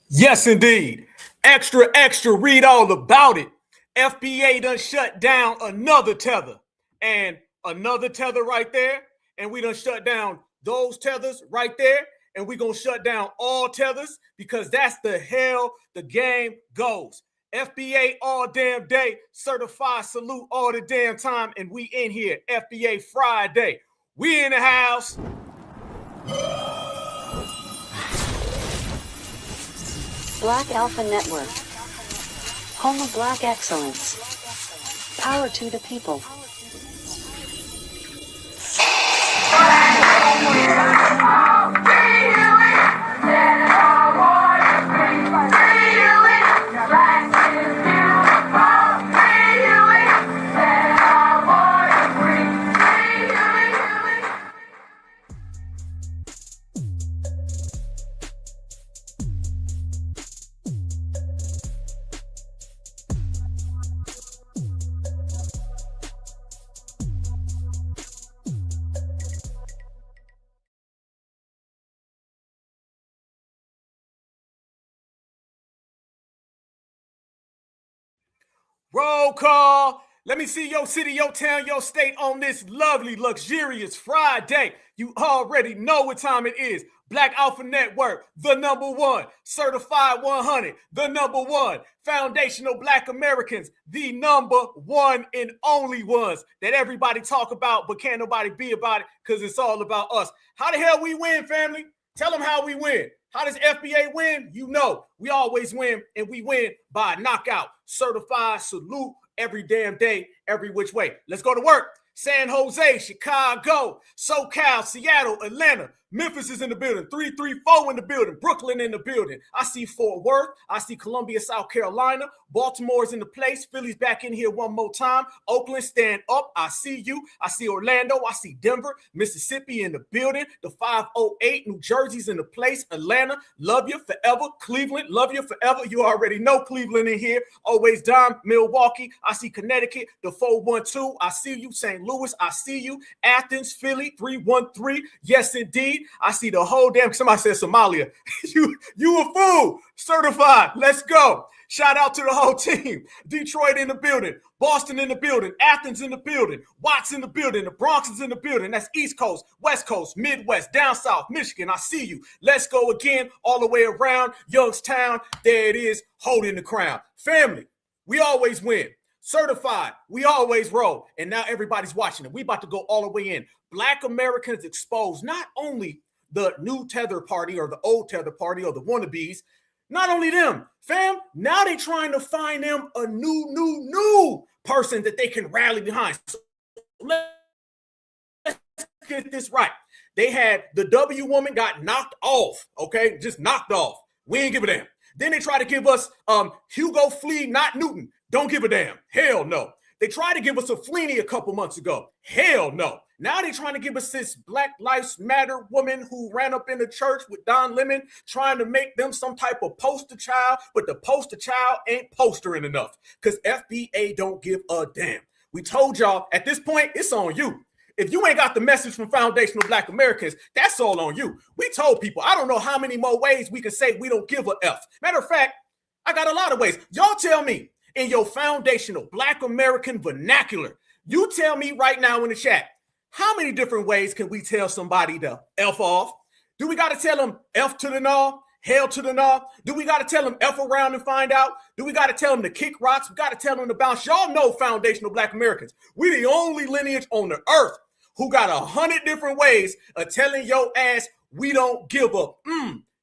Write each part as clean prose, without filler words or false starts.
Yes, indeed. Extra, extra, read all about it. FBA done shut down another tether and another tether right there. And we done shut down those tethers right there. And we going to shut down all tethers because that's the hell the game goes. FBA all damn day, certified salute all the damn time. And we in here, FBA Friday. We in the house. Black Alpha Network. Home of Black Excellence. Power to the people. Roll call. Let me see your city, your town, your state on this lovely, luxurious Friday. You already know what time it is. Black Alpha Network, the number one. Certified 100, the number one. Foundational Black Americans, the number one and only ones that everybody talk about, but can't nobody be about it because it's all about us. How the hell we win, family? Tell them how we win. How does FBA win? You know, we always win, and we win by knockout. Certified salute every damn day, every which way. Let's go to work. San Jose, Chicago, SoCal, Seattle, Atlanta, Memphis is in the building, 334 in the building, Brooklyn in the building. I see Fort Worth. I see Columbia, South Carolina. Baltimore's in the place. Philly's back in here one more time. Oakland, stand up. I see you. I see Orlando. I see Denver. Mississippi in the building. The 508, New Jersey's in the place. Atlanta, love you forever. Cleveland, love you forever. You already know Cleveland in here. Always Dime, Milwaukee. I see Connecticut, the 412. I see you. St. Louis, I see you. Athens, Philly, 313. Yes, indeed. I see the whole damn, somebody said Somalia. you a fool. Certified. Let's go. Shout out to the whole team. Detroit in the building. Boston in the building. Athens in the building. Watts in the building. The Bronx is in the building. That's East Coast, West Coast, Midwest, down South, Michigan. I see you. Let's go again all the way around. Youngstown, there it is, holding the crown. Family, we always win. Certified, we always roll. And now everybody's watching it. We about to go all the way in. Black Americans expose not only the new tether party or the old tether party or the wannabes, not only them, fam, now they trying to find them a new person that they can rally behind. So let's get this right. They had the W woman got knocked off, okay? Just knocked off. We ain't give a damn. Then they try to give us Hugo Flea, not Newton. Don't give a damn. Hell no. They tried to give us a Fleeny a couple months ago. Hell no. Now they're trying to give us this Black Lives Matter woman who ran up in the church with Don Lemon, trying to make them some type of poster child, but the poster child ain't postering enough because FBA don't give a damn. We told y'all at this point, it's on you. If you ain't got the message from Foundational Black Americans, that's all on you. We told people, I don't know how many more ways we can say we don't give a F. Matter of fact, I got a lot of ways. Y'all tell me in your foundational Black American vernacular, you tell me right now in the chat, how many different ways can we tell somebody to F off? Do we got to tell them F to the gnaw? Hell to the gnaw? Do we got to tell them F around and find out? Do we got to tell them to kick rocks? We got to tell them to bounce. Y'all know Foundational Black Americans. We the only lineage on the earth who got 100 different ways of telling your ass we don't give up.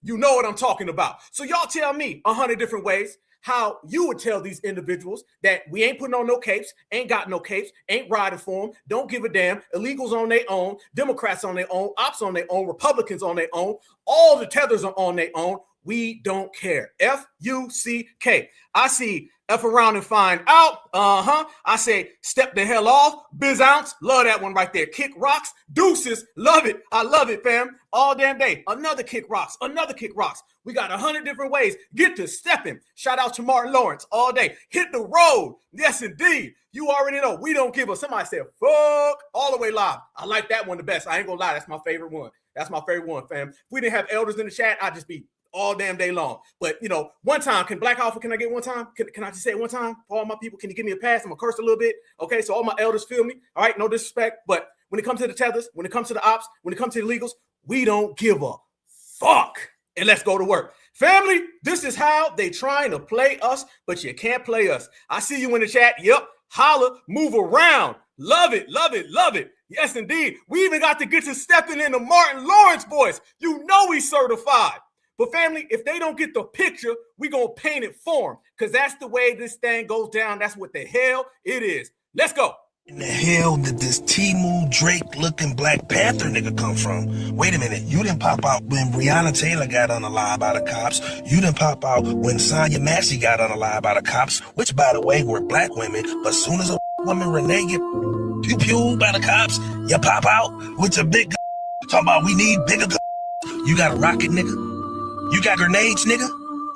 You know what I'm talking about. So y'all tell me 100 different ways how you would tell these individuals that we ain't putting on no capes, ain't got no capes, ain't riding for them, don't give a damn, illegals on their own, Democrats on their own, ops on their own, Republicans on their own, all the tethers are on their own. We don't care. F-U-C-K. I see F around and find out. I say step the hell off. Biz ounce. Love that one right there. Kick rocks. Deuces. Love it. I love it, fam. All damn day. Another kick rocks. Another kick rocks. We got 100 different ways. Get to stepping. Shout out to Martin Lawrence all day. Hit the road. Yes, indeed. You already know. We don't give a. Somebody said, fuck, all the way live. I like that one the best. I ain't gonna lie. That's my favorite one. That's my favorite one, fam. If we didn't have elders in the chat, I'd just be all damn day long. But, one time, can Black Alpha, can I get one time? Can I just say it one time? For all my people, can you give me a pass? I'm going to curse a little bit. Okay, so all my elders feel me. All right, no disrespect. But when it comes to the tethers, when it comes to the ops, when it comes to the illegals, we don't give a fuck. And let's go to work. Family, this is how they trying to play us, but you can't play us. I see you in the chat. Yep, holla, move around. Love it, love it, love it. Yes, indeed. We even got to get to stepping into Martin Lawrence voice. You know he's certified. But family, if they don't get the picture, we going to paint it for them because that's the way this thing goes down. That's what the hell it is. Let's go. In the hell did this Timu Drake looking Black Panther nigga come from? Wait a minute, you didn't pop out when Breonna Taylor got unalive by the cops. You didn't pop out when Sonya Massey got unalive by the cops, which by the way were black women. But soon as a woman Renee get pew-pewed by the cops, you pop out with your big talking about we need bigger You got a rocket, nigga? You got grenades, nigga?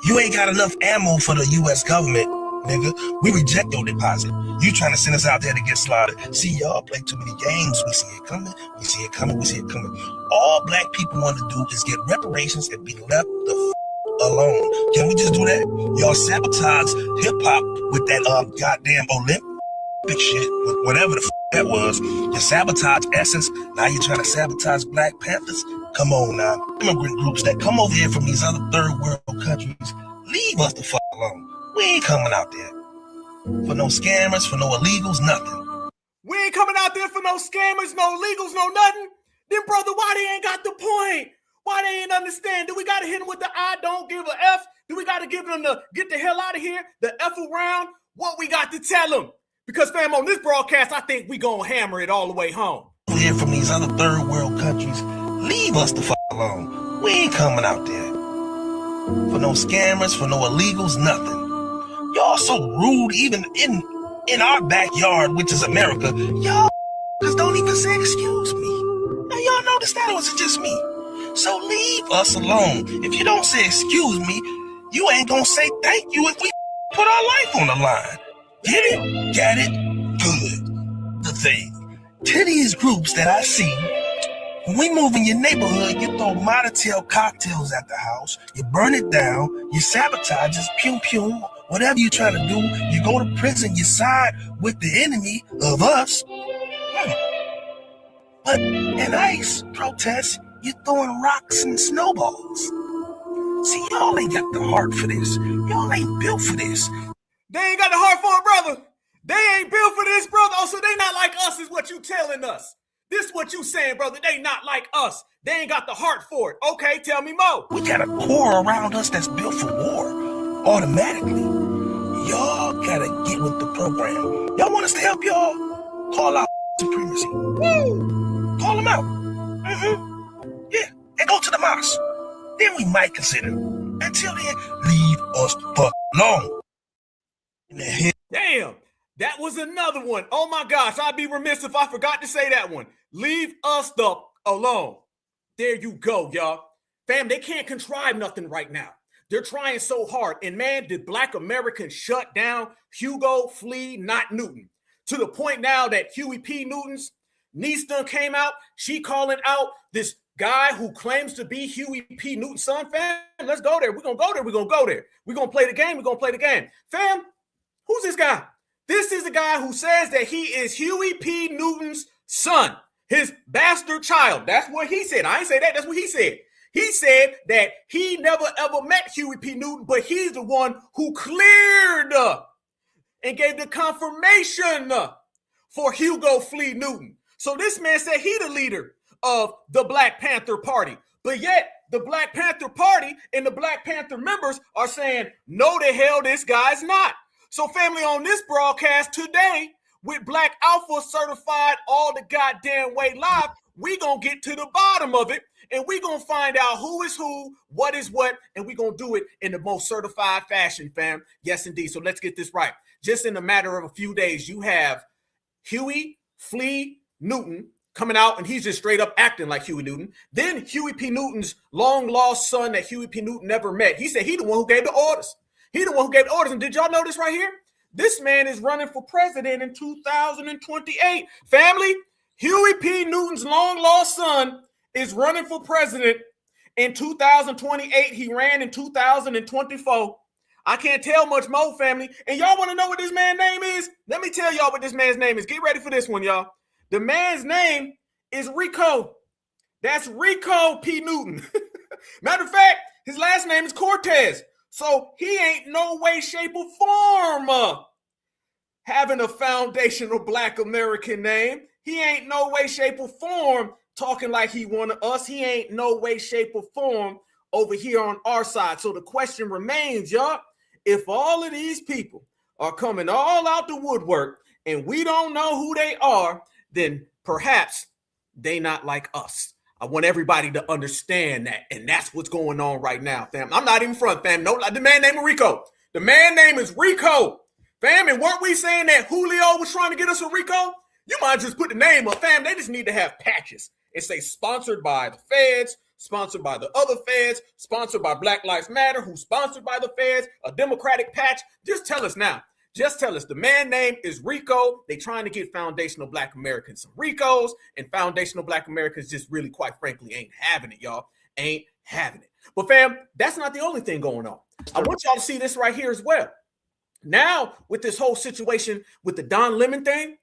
You ain't got enough ammo for the U.S. government, nigga. We reject your deposit. You trying to send us out there to get slaughtered. See, y'all play too many games. We see it coming. We see it coming. We see it coming. All black people want to do is get reparations and be left the alone. Can we just do that? Y'all sabotage hip-hop with that goddamn Olympic shit, whatever the that was. You sabotage Essence. Now you're trying to sabotage Black Panthers. Come on now. Immigrant groups that come over here from these other third world countries, leave us the fuck alone. We ain't coming out there for no scammers, for no illegals, nothing. We ain't coming out there for no scammers, no illegals, no nothing. Then, brother, why they ain't got the point? Why they ain't understand? Do we got to hit them with the I don't give a F? Do we got to give them the get the hell out of here, the F around? What we got to tell them? Because, fam, on this broadcast, I think we gonna hammer it all the way home. Over here from these other third world countries, leave us the fuck alone. We ain't coming out there for no scammers, for no illegals, nothing. Y'all so rude, even in our backyard, which is America. Y'all just don't even say excuse me. Now y'all notice that, or was it just me? So leave us alone. If you don't say excuse me, you ain't gonna say thank you if we put our life on the line. Get it? Get it? Good. The thing. To these groups that I see, when we move in your neighborhood, you throw Mocktail cocktails at the house, you burn it down, you sabotage us, pew pew, whatever you're trying to do, you go to prison, you side with the enemy of us. But in ICE protests, you're throwing rocks and snowballs. See, y'all ain't got the heart for this. Y'all ain't built for this. They ain't got the heart for it, brother. They ain't built for this, brother. Oh, so they not like us is what you telling us. This what you saying, brother. They not like us. They ain't got the heart for it. Okay, tell me more. We got a core around us that's built for war automatically. Y'all gotta get with the program. Y'all want us to help y'all? Call out supremacy. Woo! Call them out. Yeah, and go to the mosque. Then we might consider. Until then, leave us the fuck alone. Damn, that was another one. Oh my gosh, I'd be remiss if I forgot to say that one. Leave us the alone. There you go, y'all. Fam, they can't contrive nothing right now. They're trying so hard. And man, did Black Americans shut down Hugo, Flea, not Newton. To the point now that Huey P. Newton's niece done came out. She calling out this guy who claims to be Huey P. Newton's son. Fam, let's go there. We're going to go there. We're going to go there. We're going to play the game. We're going to play the game. Fam, who's this guy? This is the guy who says that he is Huey P. Newton's son, his bastard child. That's what he said. I ain't say that. That's what he said. He said that he never ever met Huey P. Newton, but he's the one who cleared and gave the confirmation for Hugo Flea Newton. So this man said he the leader of the Black Panther Party. But yet the Black Panther Party and the Black Panther members are saying, no, the hell this guy's not. So family, on this broadcast today, with Black Alpha certified all the goddamn way live, we gonna get to the bottom of it, and we gonna find out who is who, what is what, and we gonna do it in the most certified fashion, fam. Yes, indeed. So let's get this right. Just in a matter of a few days, you have Huey Flea Newton coming out, and he's just straight up acting like Huey Newton. Then Huey P. Newton's long-lost son that Huey P. Newton never met. He said he the one who gave the orders. He the one who gave the orders. And did y'all know this right here? This man is running for president in 2028. Family, Huey P. Newton's long-lost son is running for president in 2028. He ran in 2024. I can't tell much more, family. And y'all want to know what this man's name is? Let me tell y'all what this man's name is. Get ready for this one, y'all. The man's name is Rico. That's Rico P. Newton. Matter of fact, his last name is Cortez. So he ain't no way, shape, or form having a foundational Black American name. He ain't no way, shape, or form talking like he one of us. He ain't no way, shape, or form over here on our side. So the question remains, y'all, if all of these people are coming all out the woodwork and we don't know who they are, then perhaps they not like us. I want everybody to understand that. And that's what's going on right now, fam. I'm not even front, fam. No, the man named Rico. The man name is Rico. Fam, and weren't we saying that Julio was trying to get us a Rico? You might just put the name up, fam. They just need to have patches and say sponsored by the feds, sponsored by the other feds, sponsored by Black Lives Matter, who's sponsored by the feds, a Democratic patch. Just tell us now. Just tell us the man name is Rico. They trying to get foundational Black Americans some Ricos, and foundational Black Americans just really, quite frankly, ain't having it, y'all. Ain't having it. But fam, that's not the only thing going on. I want y'all to see this right here as well. Now, with this whole situation with the Don Lemon thing,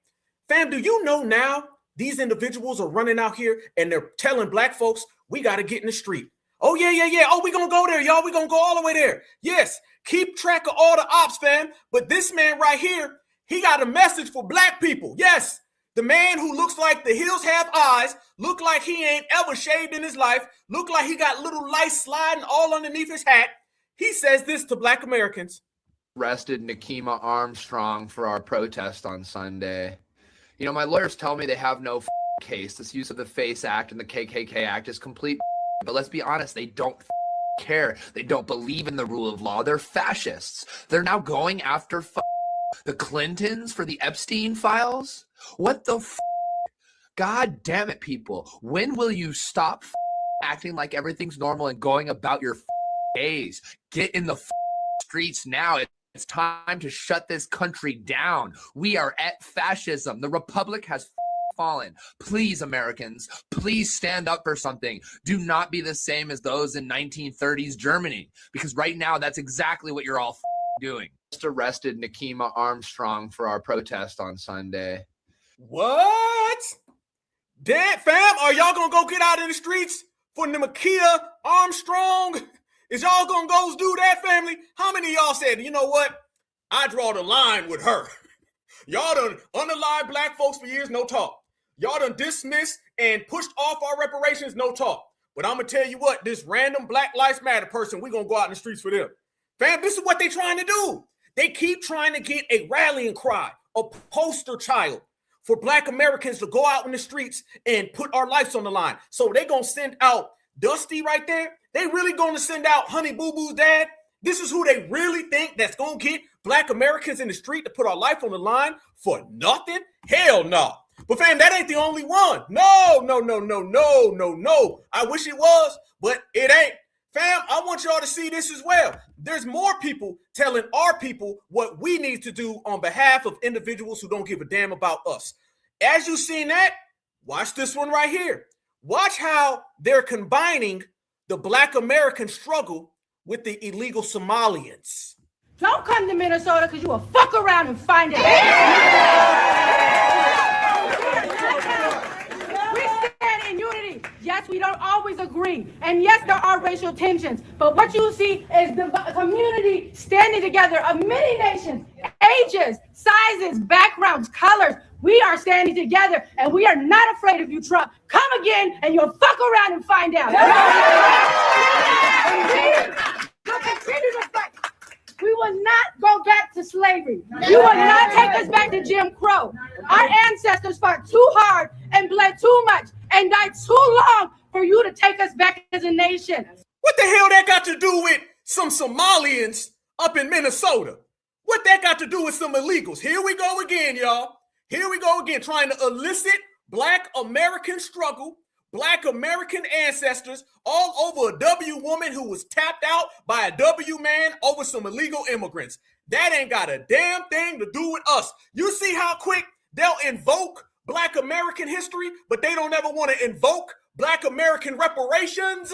fam, do you know now these individuals are running out here and they're telling Black folks, we got to get in the street. Oh, yeah. Oh, we going to go there, y'all. We going to go all the way there. Yes, keep track of all the ops, fam. But this man right here, he got a message for Black people. Yes, the man who looks like the hills have eyes, look like he ain't ever shaved in his life, look like he got little lice sliding all underneath his hat. He says this to Black Americans. Arrested Nakima Armstrong for our protest on Sunday. You know, my lawyers tell me they have no case. This use of the FACE Act and the KKK Act is complete. But let's be honest, they don't care. They don't believe in the rule of law. They're fascists. They're now going after the Clintons for the Epstein files. What the God damn it, people. When will you stop acting like everything's normal and going about your days? Get in the streets now. It's time to shut this country down. We are at fascism. The Republic has fallen. Please, Americans, please stand up for something. Do not be the same as those in 1930s Germany, because right now that's exactly what you're all doing. Just arrested Nakima Armstrong for our protest on Sunday. What? Dead fam? Are y'all gonna go get out in the streets for Nakima Armstrong? Is y'all gonna go do that, family? How many of y'all said, you know what? I draw the line with her. Y'all done underlined Black folks for years, no talk. Y'all done dismissed and pushed off our reparations, no talk. But I'm going to tell you what, this random Black Lives Matter person, we're going to go out in the streets for them. Fam, this is what they trying to do. They keep trying to get a rallying cry, a poster child for Black Americans to go out in the streets and put our lives on the line. So they going to send out Dusty right there. They really going to send out Honey Boo Boo's dad. This is who they really think that's going to get Black Americans in the street to put our life on the line for nothing? Hell no. But fam, that ain't the only one. No. I wish it was, but it ain't. Fam, I want y'all to see this as well. There's more people telling our people what we need to do on behalf of individuals who don't give a damn about us. As you seen that, watch this one right here. Watch how they're combining the Black American struggle with the illegal Somalians. Don't come to Minnesota because you will fuck around and find out. We stand in unity. Yes, we don't always agree. And yes, there are racial tensions. But what you see is the community standing together of many nations, ages, sizes, backgrounds, colors. We are standing together, and we are not afraid of you, Trump. Come again, and you'll fuck around and find out. We'll continue to fight. We will not go back to slavery. You will not take us back to Jim Crow. Our ancestors fought too hard and bled too much and died too long for you to take us back as a nation. What the hell that got to do with some Somalians up in Minnesota? What that got to do with some illegals? Here we go again, y'all. Here we go again, trying to elicit Black American struggle, Black American ancestors, all over a W woman who was tapped out by a W man over some illegal immigrants. That ain't got a damn thing to do with us. You see how quick they'll invoke Black American history, but they don't ever want to invoke Black American reparations?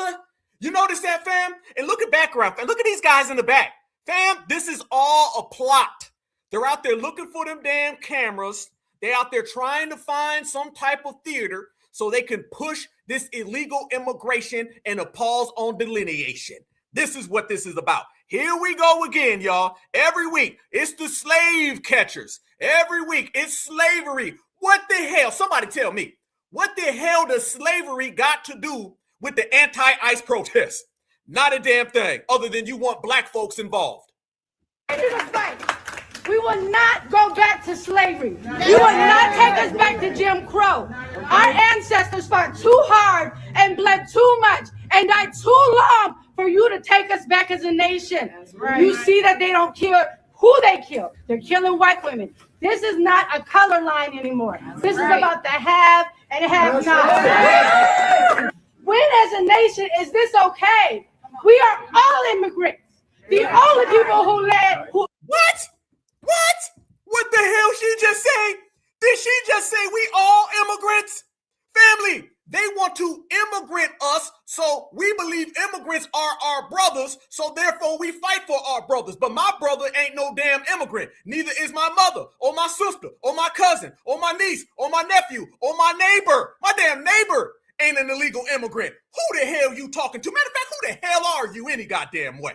You notice that, fam? And look at background, fam. Look at these guys in the back. Fam, this is all a plot. They're out there looking for them damn cameras. They're out there trying to find some type of theater so they can push this illegal immigration and a pause on delineation. This is what this is about. Here we go again, y'all. Every week, it's the slave catchers. Every week, it's slavery. What the hell? Somebody tell me. What the hell does slavery got to do with the anti-ICE protests? Not a damn thing, other than you want black folks involved. We will not go back to slavery. You will not take us back to Jim Crow. Our ancestors fought too hard and bled too much and died too long for you to take us back as a nation. Right. You see that they don't kill who they kill. They're killing white women. This is not a color line anymore. This is about the have and have not. When as a nation is this okay? We are all immigrants. The only people who led What? What the hell she just say? Did she just say we all immigrants? Family, they want to immigrant us, so we believe immigrants are our brothers, so therefore we fight for our brothers. But my brother ain't no damn immigrant. Neither is my mother, or my sister, or my cousin, or my niece, or my nephew, or my neighbor. My damn neighbor ain't an illegal immigrant. Who the hell you talking to? Matter of fact, who the hell are you any goddamn way?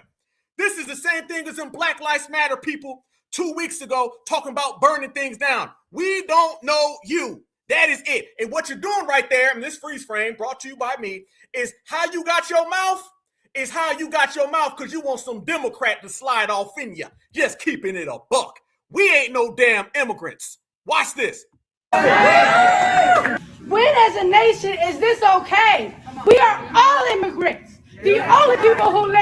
This is the same thing as in Black Lives Matter people 2 weeks ago talking about burning things down. We don't know you. That is it. And what you're doing right there in this freeze frame brought to you by me is how you got your mouth is how you got your mouth because you want some Democrat to slide off in you. Just keeping it a buck. We ain't no damn immigrants. Watch this. When as a nation is this okay? We are all immigrants. The only people who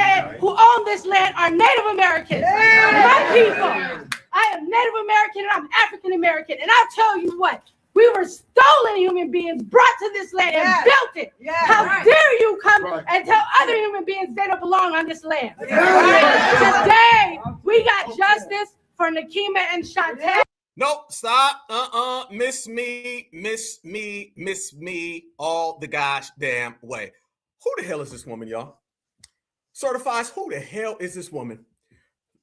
own this land are Native Americans. My people. I am Native American and I'm African American. And I'll tell you what, we were stolen human beings, brought to this land and built it. How dare you come and tell other human beings they don't belong on this land? Today, we got justice for Nakima and Chantel. Nope, stop. Miss me all the gosh damn way. Who the hell is this woman, y'all? Certifies, who the hell is this woman?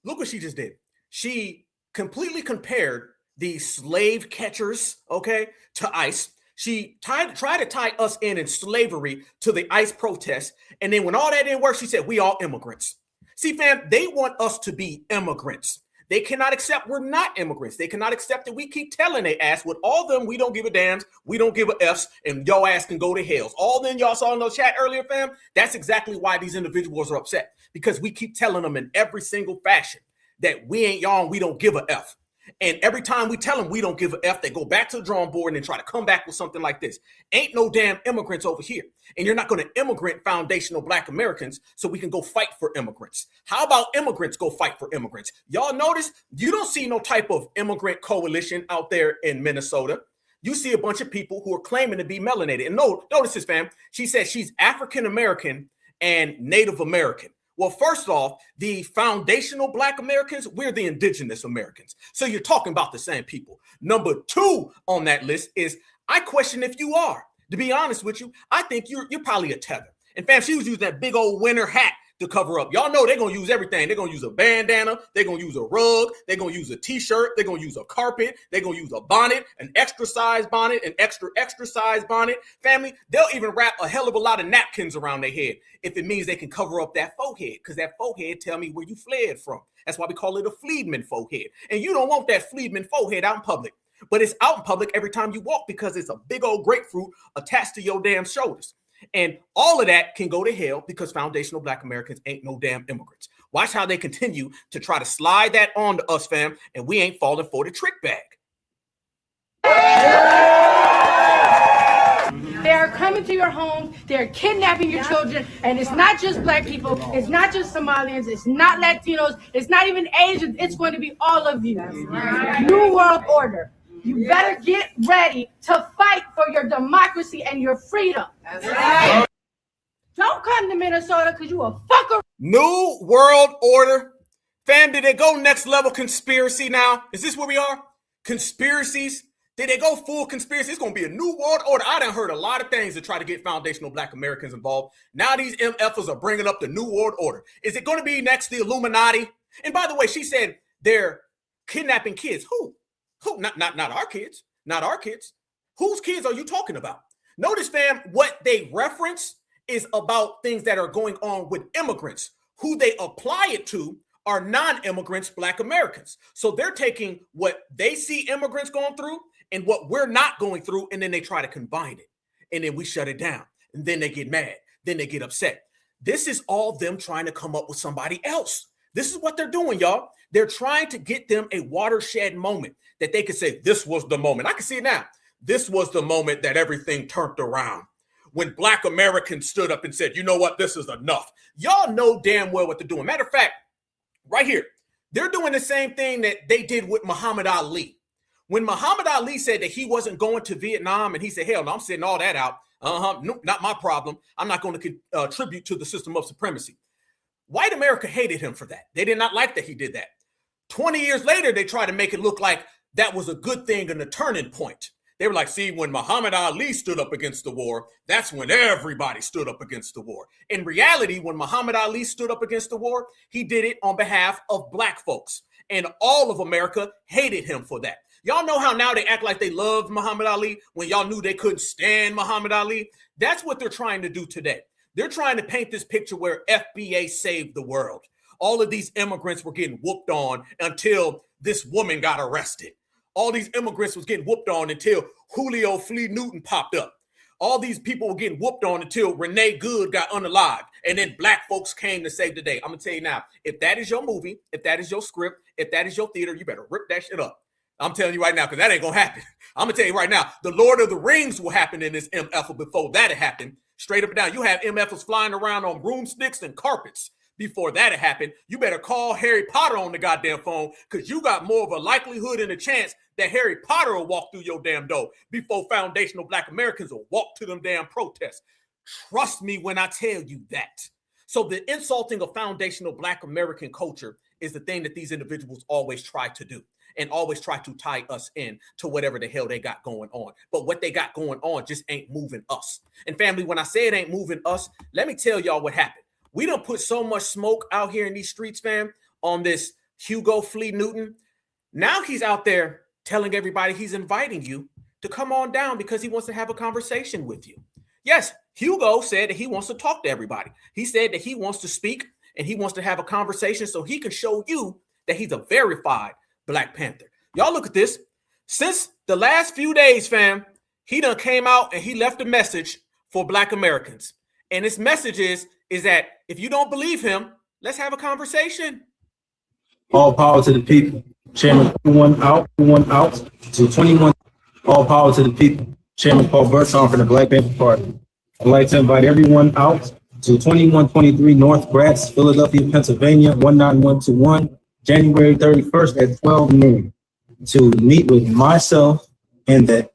Look what she just did. She completely compared the slave catchers, okay, to ICE. She tried to tie us in slavery to the ICE protests. And then when all that didn't work, she said, we all immigrants. See, fam, they want us to be immigrants. They cannot accept we're not immigrants. They cannot accept that we keep telling their ass with all them, we don't give a dams, we don't give a Fs, and your ass can go to hells. All them y'all saw in the chat earlier, fam, that's exactly why these individuals are upset. Because we keep telling them in every single fashion that we ain't y'all and we don't give a F. And every time we tell them we don't give a F, they go back to the drawing board and try to come back with something like this. Ain't no damn immigrants over here. And you're not going to immigrant foundational Black Americans so we can go fight for immigrants. How about immigrants go fight for immigrants? Y'all notice you don't see no type of immigrant coalition out there in Minnesota. You see a bunch of people who are claiming to be melanated. And notice this, fam. She says she's African American and Native American. Well, first off, the foundational Black Americans, we're the indigenous Americans. So you're talking about the same people. Number 2 on that list is I question if you are. To be honest with you, I think you're probably a tether. And fam, she was using that big old winter hat to cover up. Y'all know they're going to use everything. They're going to use a bandana. They're going to use a rug. They're going to use a t-shirt. They're going to use a carpet. They're going to use a bonnet, an extra size bonnet, an extra size bonnet. Family, they'll even wrap a hell of a lot of napkins around their head if it means they can cover up that forehead, because that forehead tell me where you fled from. That's why we call it a Fleedman forehead. And you don't want that Fleedman forehead out in public. But it's out in public every time you walk because it's a big old grapefruit attached to your damn shoulders. And all of that can go to hell because foundational Black Americans ain't no damn immigrants. Watch how they continue to try to slide that on to us, fam, and we ain't falling for the trick bag. They are coming to your homes, they're kidnapping your children, and it's not just Black people, it's not just Somalians, it's not Latinos, it's not even Asians, it's going to be all of you. New World Order. You better get ready to fight for your democracy and your freedom. That's right. Don't come to Minnesota because you a fucker. New World Order. Fam, did they go next level conspiracy now? Is this where we are? Conspiracies? Did they go full conspiracy? It's going to be a new world order. I done heard a lot of things to try to get foundational Black Americans involved. Now these MFers are bringing up the new world order. Is it going to be next the Illuminati? And by the way, she said they're kidnapping kids. Who? Not our kids. Not our kids. Whose kids are you talking about? Notice, fam, what they reference is about things that are going on with immigrants. Who they apply it to are non-immigrants, Black Americans. So they're taking what they see immigrants going through and what we're not going through, and then they try to combine it. And then we shut it down. And then they get mad. Then they get upset. This is all them trying to come up with somebody else. This is what they're doing, y'all. They're trying to get them a watershed moment that they could say, this was the moment. I can see it now. This was the moment that everything turned around. When Black Americans stood up and said, you know what, this is enough. Y'all know damn well what they're doing. Matter of fact, right here, they're doing the same thing that they did with Muhammad Ali. When Muhammad Ali said that he wasn't going to Vietnam, and he said, hell no, I'm sitting all that out. No, not my problem. I'm not going to contribute to the system of supremacy. White America hated him for that. They did not like that he did that. 20 years later, they tried to make it look like that was a good thing and a turning point. They were like, see, when Muhammad Ali stood up against the war, that's when everybody stood up against the war. In reality, when Muhammad Ali stood up against the war, he did it on behalf of Black folks. And all of America hated him for that. Y'all know how now they act like they loved Muhammad Ali when y'all knew they couldn't stand Muhammad Ali? That's what they're trying to do today. They're trying to paint this picture where FBA saved the world. All of these immigrants were getting whooped on until this woman got arrested. All these immigrants was getting whooped on until Julio Flea Newton popped up. All these people were getting whooped on until Renee Good got unalived. And then Black folks came to save the day. I'm going to tell you now, if that is your movie, if that is your script, if that is your theater, you better rip that shit up. I'm telling you right now, because that ain't going to happen. I'm going to tell you right now, the Lord of the Rings will happen in this MF before that happened. Straight up and down. You have MFs flying around on broomsticks and carpets. Before that happened, you better call Harry Potter on the goddamn phone, because you got more of a likelihood and a chance that Harry Potter will walk through your damn door before foundational Black Americans will walk to them damn protests. Trust me when I tell you that. So the insulting of foundational Black American culture is the thing that these individuals always try to do, and always try to tie us in to whatever the hell they got going on. But what they got going on just ain't moving us. And family, when I say it ain't moving us, let me tell y'all what happened. We done put so much smoke out here in these streets, fam, on this Hugo Flea Newton. Now he's out there telling everybody he's inviting you to come on down because he wants to have a conversation with you. Yes, Hugo said that he wants to talk to everybody. He said that he wants to speak and he wants to have a conversation so he can show you that he's a verified Black Panther. Y'all look at this. Since the last few days, fam, he done came out and he left a message for Black Americans. And his message is that if you don't believe him, let's have a conversation. All power to the people. Chairman, one out, 221. All power to the people. Chairman Paul Burton from the Black Panther Party. I'd like to invite everyone out to 2123 North Gratz, Philadelphia, Pennsylvania, 19121, January 31st at 12 noon to meet with myself and the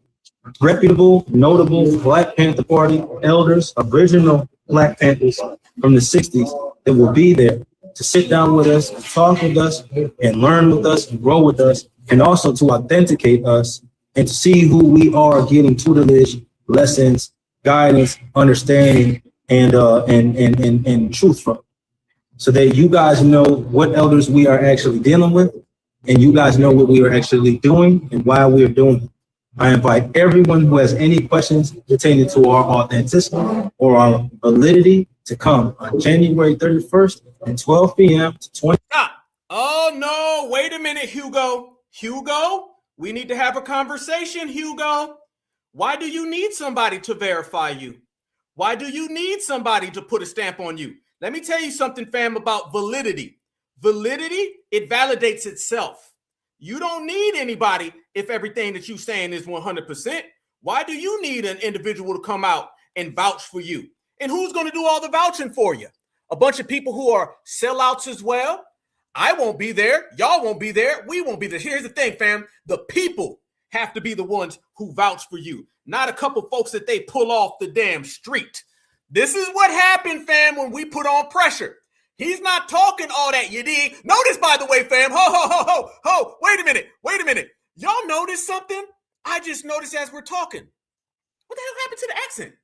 reputable, notable Black Panther Party elders, original Black Panthers from the 60s that will be there to sit down with us, and talk with us, and learn with us, and grow with us, and also to authenticate us and to see who we are, getting tutelage, lessons, guidance, understanding, and truth from, so that you guys know what elders we are actually dealing with, and you guys know what we are actually doing and why we are doing it. I invite everyone who has any questions pertaining to our authenticity or our validity to come on January 31st at 12 p.m. to 20. Oh, no. Wait a minute, Hugo. Hugo, we need to have a conversation, Hugo. Why do you need somebody to verify you? Why do you need somebody to put a stamp on you? Let me tell you something, fam, about validity. Validity, it validates itself. You don't need anybody if everything that you're saying is 100%. Why do you need an individual to come out and vouch for you? And who's going to do all the vouching for you? A bunch of people who are sellouts as well? I won't be there. Y'all won't be there. We won't be there. Here's the thing, fam. The people have to be the ones who vouch for you, not a couple folks that they pull off the damn street. This is what happened, fam, when we put on pressure. He's not talking all that, you dig? Notice, by the way, fam, wait a minute. Y'all notice something? I just noticed as we're talking, what the hell happened to the accent?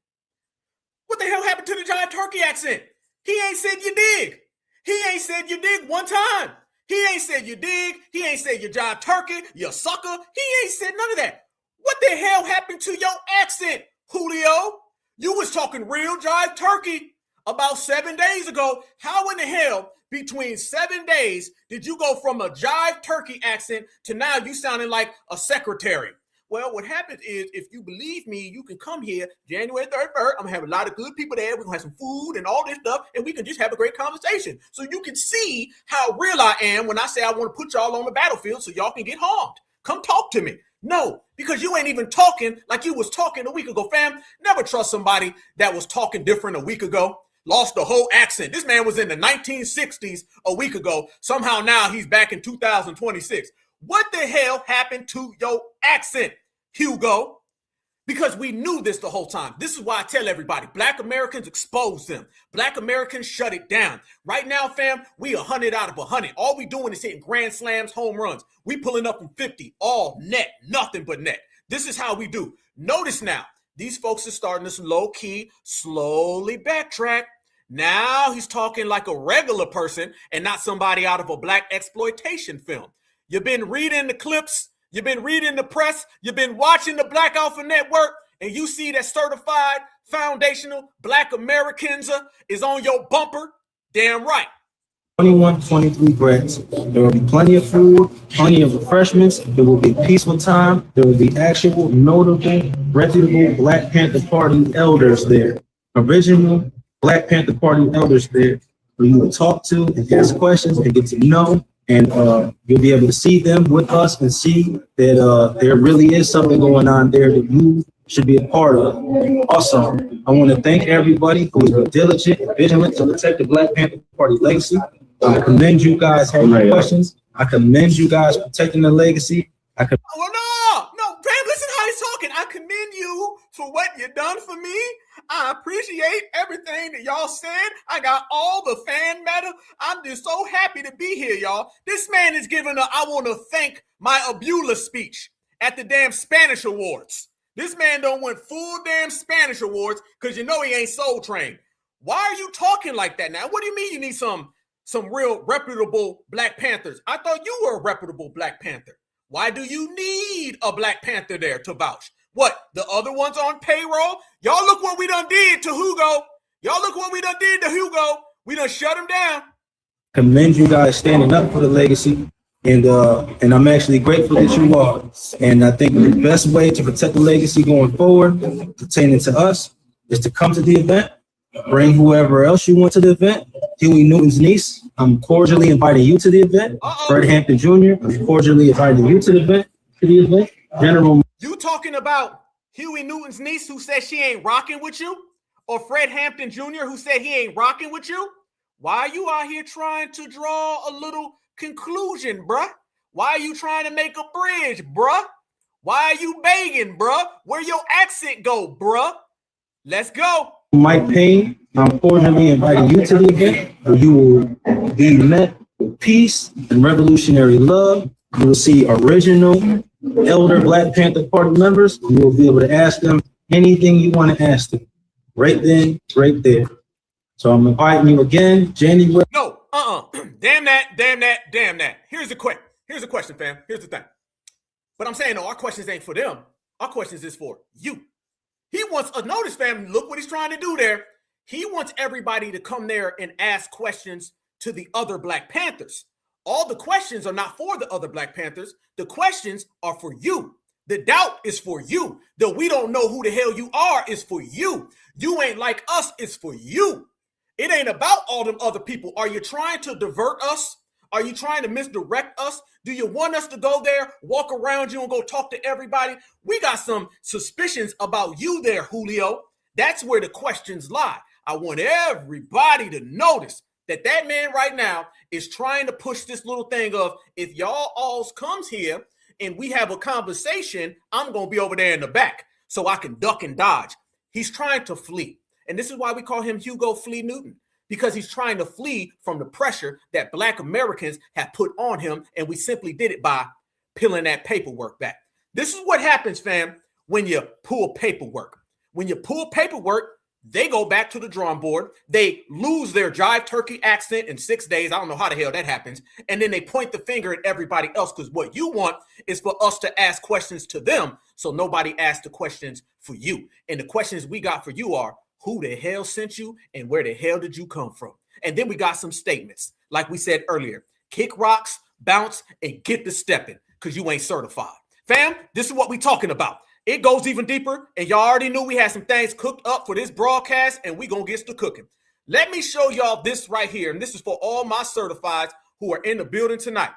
What the hell happened to the Jive Turkey accent? He ain't said you dig. He ain't said you dig one time. He ain't said you dig. He ain't said you Jive Turkey, you sucker. He ain't said none of that. What the hell happened to your accent, Julio? You was talking real Jive Turkey about 7 days ago. How in the hell between 7 days did you go from a Jive Turkey accent to now you sounding like a secretary? Well, what happens is, if you believe me, you can come here January 31st. I'm going to have a lot of good people there. We're going to have some food and all this stuff, and we can just have a great conversation. So you can see how real I am when I say I want to put y'all on the battlefield so y'all can get harmed. Come talk to me. No, because you ain't even talking like you was talking a week ago, fam. Never trust somebody that was talking different a week ago. Lost the whole accent. This man was in the 1960s a week ago. Somehow now he's back in 2026. What the hell happened to your accent, Hugo? Because we knew this the whole time. This is why I tell everybody, Black Americans expose them. Black Americans shut it down. Right now, fam, we 100 out of 100. All we doing is hitting grand slams, home runs. We pulling up from 50, all net, nothing but net. This is how we do. Notice now, these folks are starting to low-key, slowly backtrack. Now he's talking like a regular person and not somebody out of a black exploitation film. You've been reading the clips. You've been reading the press. You've been watching the Black Alpha Network, and you see that certified foundational Black Americans is on your bumper. Damn right. 21, 23 grants. There will be plenty of food, plenty of refreshments. There will be peaceful time. There will be actual, notable, reputable Black Panther Party elders there. Original Black Panther Party elders there who you will talk to and ask questions and get to know. And you'll be able to see them with us and see that there really is something going on there that you should be a part of. Also, I want to thank everybody who has been diligent and vigilant to protect the Black Panther Party legacy. I commend you guys having questions. I commend you guys protecting the legacy. Well, no, fam, listen how he's talking. I commend you for what you done for me. I appreciate everything that y'all said. I got all the fan matter. I'm just so happy to be here, y'all. This man is giving I want to thank my Abula speech at the damn Spanish Awards. This man don't want full damn Spanish Awards because you know he ain't Soul Train. Why are you talking like that now? What do you mean you need some real reputable Black Panthers? I thought you were a reputable Black Panther. Why do you need a Black Panther there to vouch? What, the other ones on payroll? Y'all look what we done did to Hugo. Y'all look what we done did to Hugo. We done shut him down. Commend you guys standing up for the legacy. And I'm actually grateful that you are. And I think the best way to protect the legacy going forward, pertaining to us, is to come to the event, bring whoever else you want to the event. Huey Newton's niece, I'm cordially inviting you to the event. Fred Hampton Jr., I'm cordially inviting you to the event. General. You talking about Huey Newton's niece who said she ain't rocking with you? Or Fred Hampton Jr. who said he ain't rocking with you? Why are you out here trying to draw a little conclusion, bruh? Why are you trying to make a bridge, bruh? Why are you begging, bruh? Where your accent go, bruh? Let's go. Mike Payne, I'm cordially inviting you to the event where you will be met with peace and revolutionary love. You will see original elder Black Panther Party members. You will be able to ask them anything you want to ask them. Right then, right there. So I'm inviting you again, January. No, damn that. Here's a question, fam. Here's the thing. But I'm saying, no, our questions ain't for them. Our questions is for you. He wants a notice, fam. Look what he's trying to do there. He wants everybody to come there and ask questions to the other Black Panthers. All the questions are not for the other Black Panthers. The questions are for you. The doubt is for you. The we don't know who the hell you are is for you. You ain't like us is for you. It ain't about all them other people. Are you trying to divert us? Are you trying to misdirect us? Do you want us to go there, walk around you and go talk to everybody? We got some suspicions about you there, Julio. That's where the questions lie. I want everybody to notice that man right now is trying to push this little thing of, if y'all alls comes here and we have a conversation, I'm going to be over there in the back so I can duck and dodge. He's trying to flee. And this is why we call him Hugo Flea Newton, because he's trying to flee from the pressure that Black Americans have put on him. And we simply did it by peeling that paperwork back. This is what happens, fam, when you pull paperwork. When you pull paperwork, they go back to the drawing board. They lose their jive turkey accent in 6 days. I don't know how the hell that happens. And then they point the finger at everybody else because what you want is for us to ask questions to them so nobody asks the questions for you. And the questions we got for you are, who the hell sent you and where the hell did you come from? And then we got some statements. Like we said earlier, kick rocks, bounce, and get the stepping because you ain't certified. Fam, this is what we talking about. It goes even deeper, and y'all already knew we had some things cooked up for this broadcast, and we gonna get to cooking. Let me show y'all this right here, and this is for all my certifieds who are in the building tonight.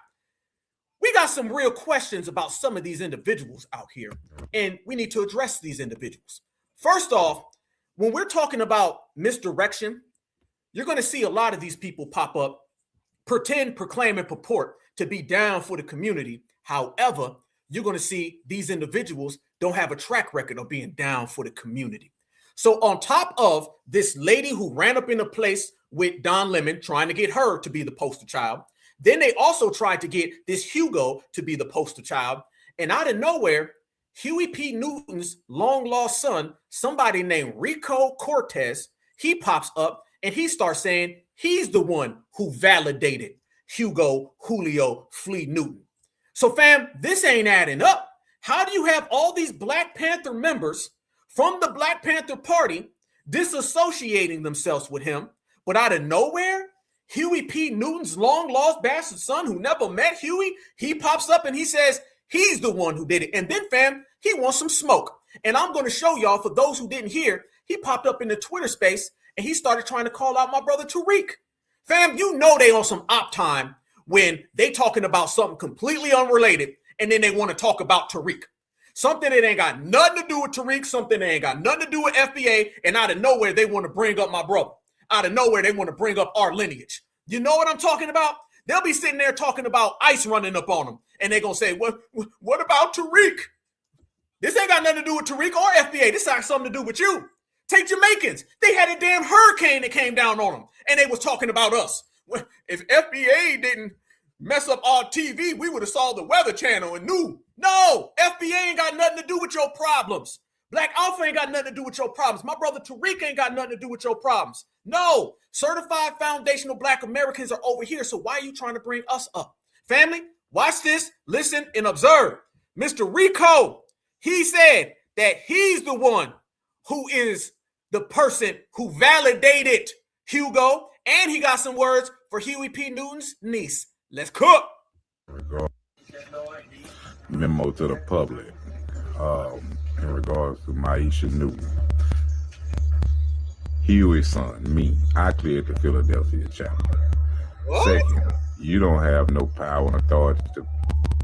We got some real questions about some of these individuals out here, and we need to address these individuals. First off, when we're talking about misdirection, you're gonna see a lot of these people pop up, pretend, proclaim, and purport to be down for the community. However, you're going to see these individuals don't have a track record of being down for the community. So on top of this lady who ran up in a place with Don Lemon trying to get her to be the poster child, then they also tried to get this Hugo to be the poster child. And out of nowhere, Huey P. Newton's long lost son, somebody named Rico Cortez, he pops up and he starts saying he's the one who validated Hugo Julio Flea Newton. So, fam, this ain't adding up. How do you have all these Black Panther members from the Black Panther Party disassociating themselves with him, but out of nowhere, Huey P. Newton's long-lost bastard son who never met Huey, he pops up and he says he's the one who did it. And then, fam, he wants some smoke. And I'm going to show y'all, for those who didn't hear, he popped up in the Twitter space and he started trying to call out my brother Tariq. Fam, you know they on some op time when they talking about something completely unrelated, and then they want to talk about Tariq. Something that ain't got nothing to do with Tariq, something that ain't got nothing to do with FBA, and out of nowhere, they want to bring up my brother. Out of nowhere, they want to bring up our lineage. You know what I'm talking about? They'll be sitting there talking about ICE running up on them, and they're going to say, what about Tariq? This ain't got nothing to do with Tariq or FBA. This got something to do with you. Take Jamaicans. They had a damn hurricane that came down on them, and they was talking about us. If FBA didn't mess up our TV, we would have saw the Weather Channel and knew. No, FBA ain't got nothing to do with your problems. Black Alpha ain't got nothing to do with your problems. My brother Tariq ain't got nothing to do with your problems. No, certified foundational Black Americans are over here, so why are you trying to bring us up? Family, watch this, listen, and observe. Mr. Rico, he said that he's the one who is the person who validated Hugo, and he got some words for Huey P. Newton's niece. Let's cook. Memo to the public in regards to Maisha Newton. Huey's son, me, I cleared the Philadelphia chapter. Second, you don't have no power and authority to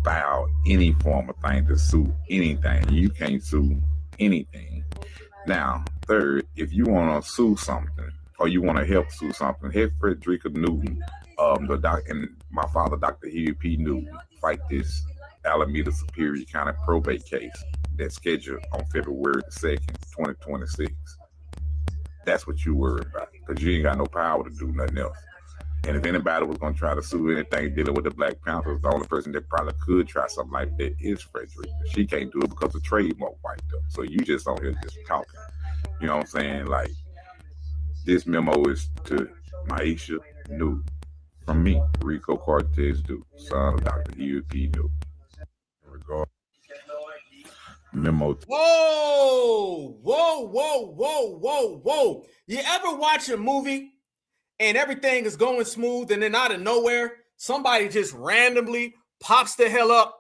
file any form of thing to sue anything. You can't sue anything. Now, third, if you want to sue something or you want to help sue something, have Frederica Newton, and my father, Dr. Huey P. Newton, fight this Alameda Superior County probate case that's scheduled on February 2nd, 2026. That's what you worry about, because you ain't got no power to do nothing else. And if anybody was going to try to sue anything dealing with the Black Panthers, the only person that probably could try something like that is Frederica. She can't do it because the trademark wiped up. So you just on here just talking. You know what I'm saying? Like, this memo is to Maisha Newton from me, Rico Cortez Duke, son of Dr. Huey P. Newton. Memo. Whoa. You ever watch a movie and everything is going smooth, and then out of nowhere, somebody just randomly pops the hell up?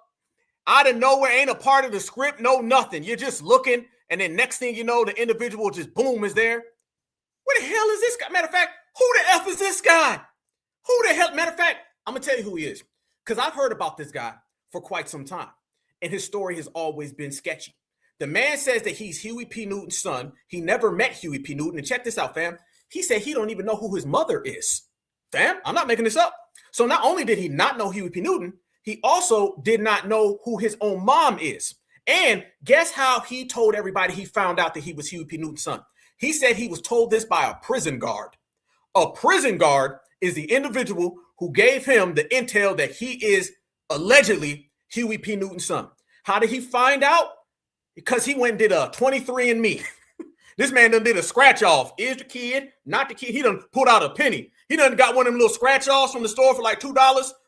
Out of nowhere, ain't a part of the script, no nothing. You're just looking, and then next thing you know, the individual just boom is there. What the hell is this guy? Matter of fact, who the F is this guy? Who the hell? Matter of fact, I'm going to tell you who he is, because I've heard about this guy for quite some time, and his story has always been sketchy. The man says that he's Huey P. Newton's son. He never met Huey P. Newton. And check this out, fam. He said he don't even know who his mother is. Fam, I'm not making this up. So not only did he not know Huey P. Newton, he also did not know who his own mom is. And guess how he told everybody he found out that he was Huey P. Newton's son? He said he was told this by a prison guard. A prison guard is the individual who gave him the intel that he is allegedly Huey P. Newton's son. How did he find out? Because he went and did a 23andMe. This man done did a scratch off. Is the kid, not the kid? He done pulled out a penny. He done got one of them little scratch offs from the store for like $2.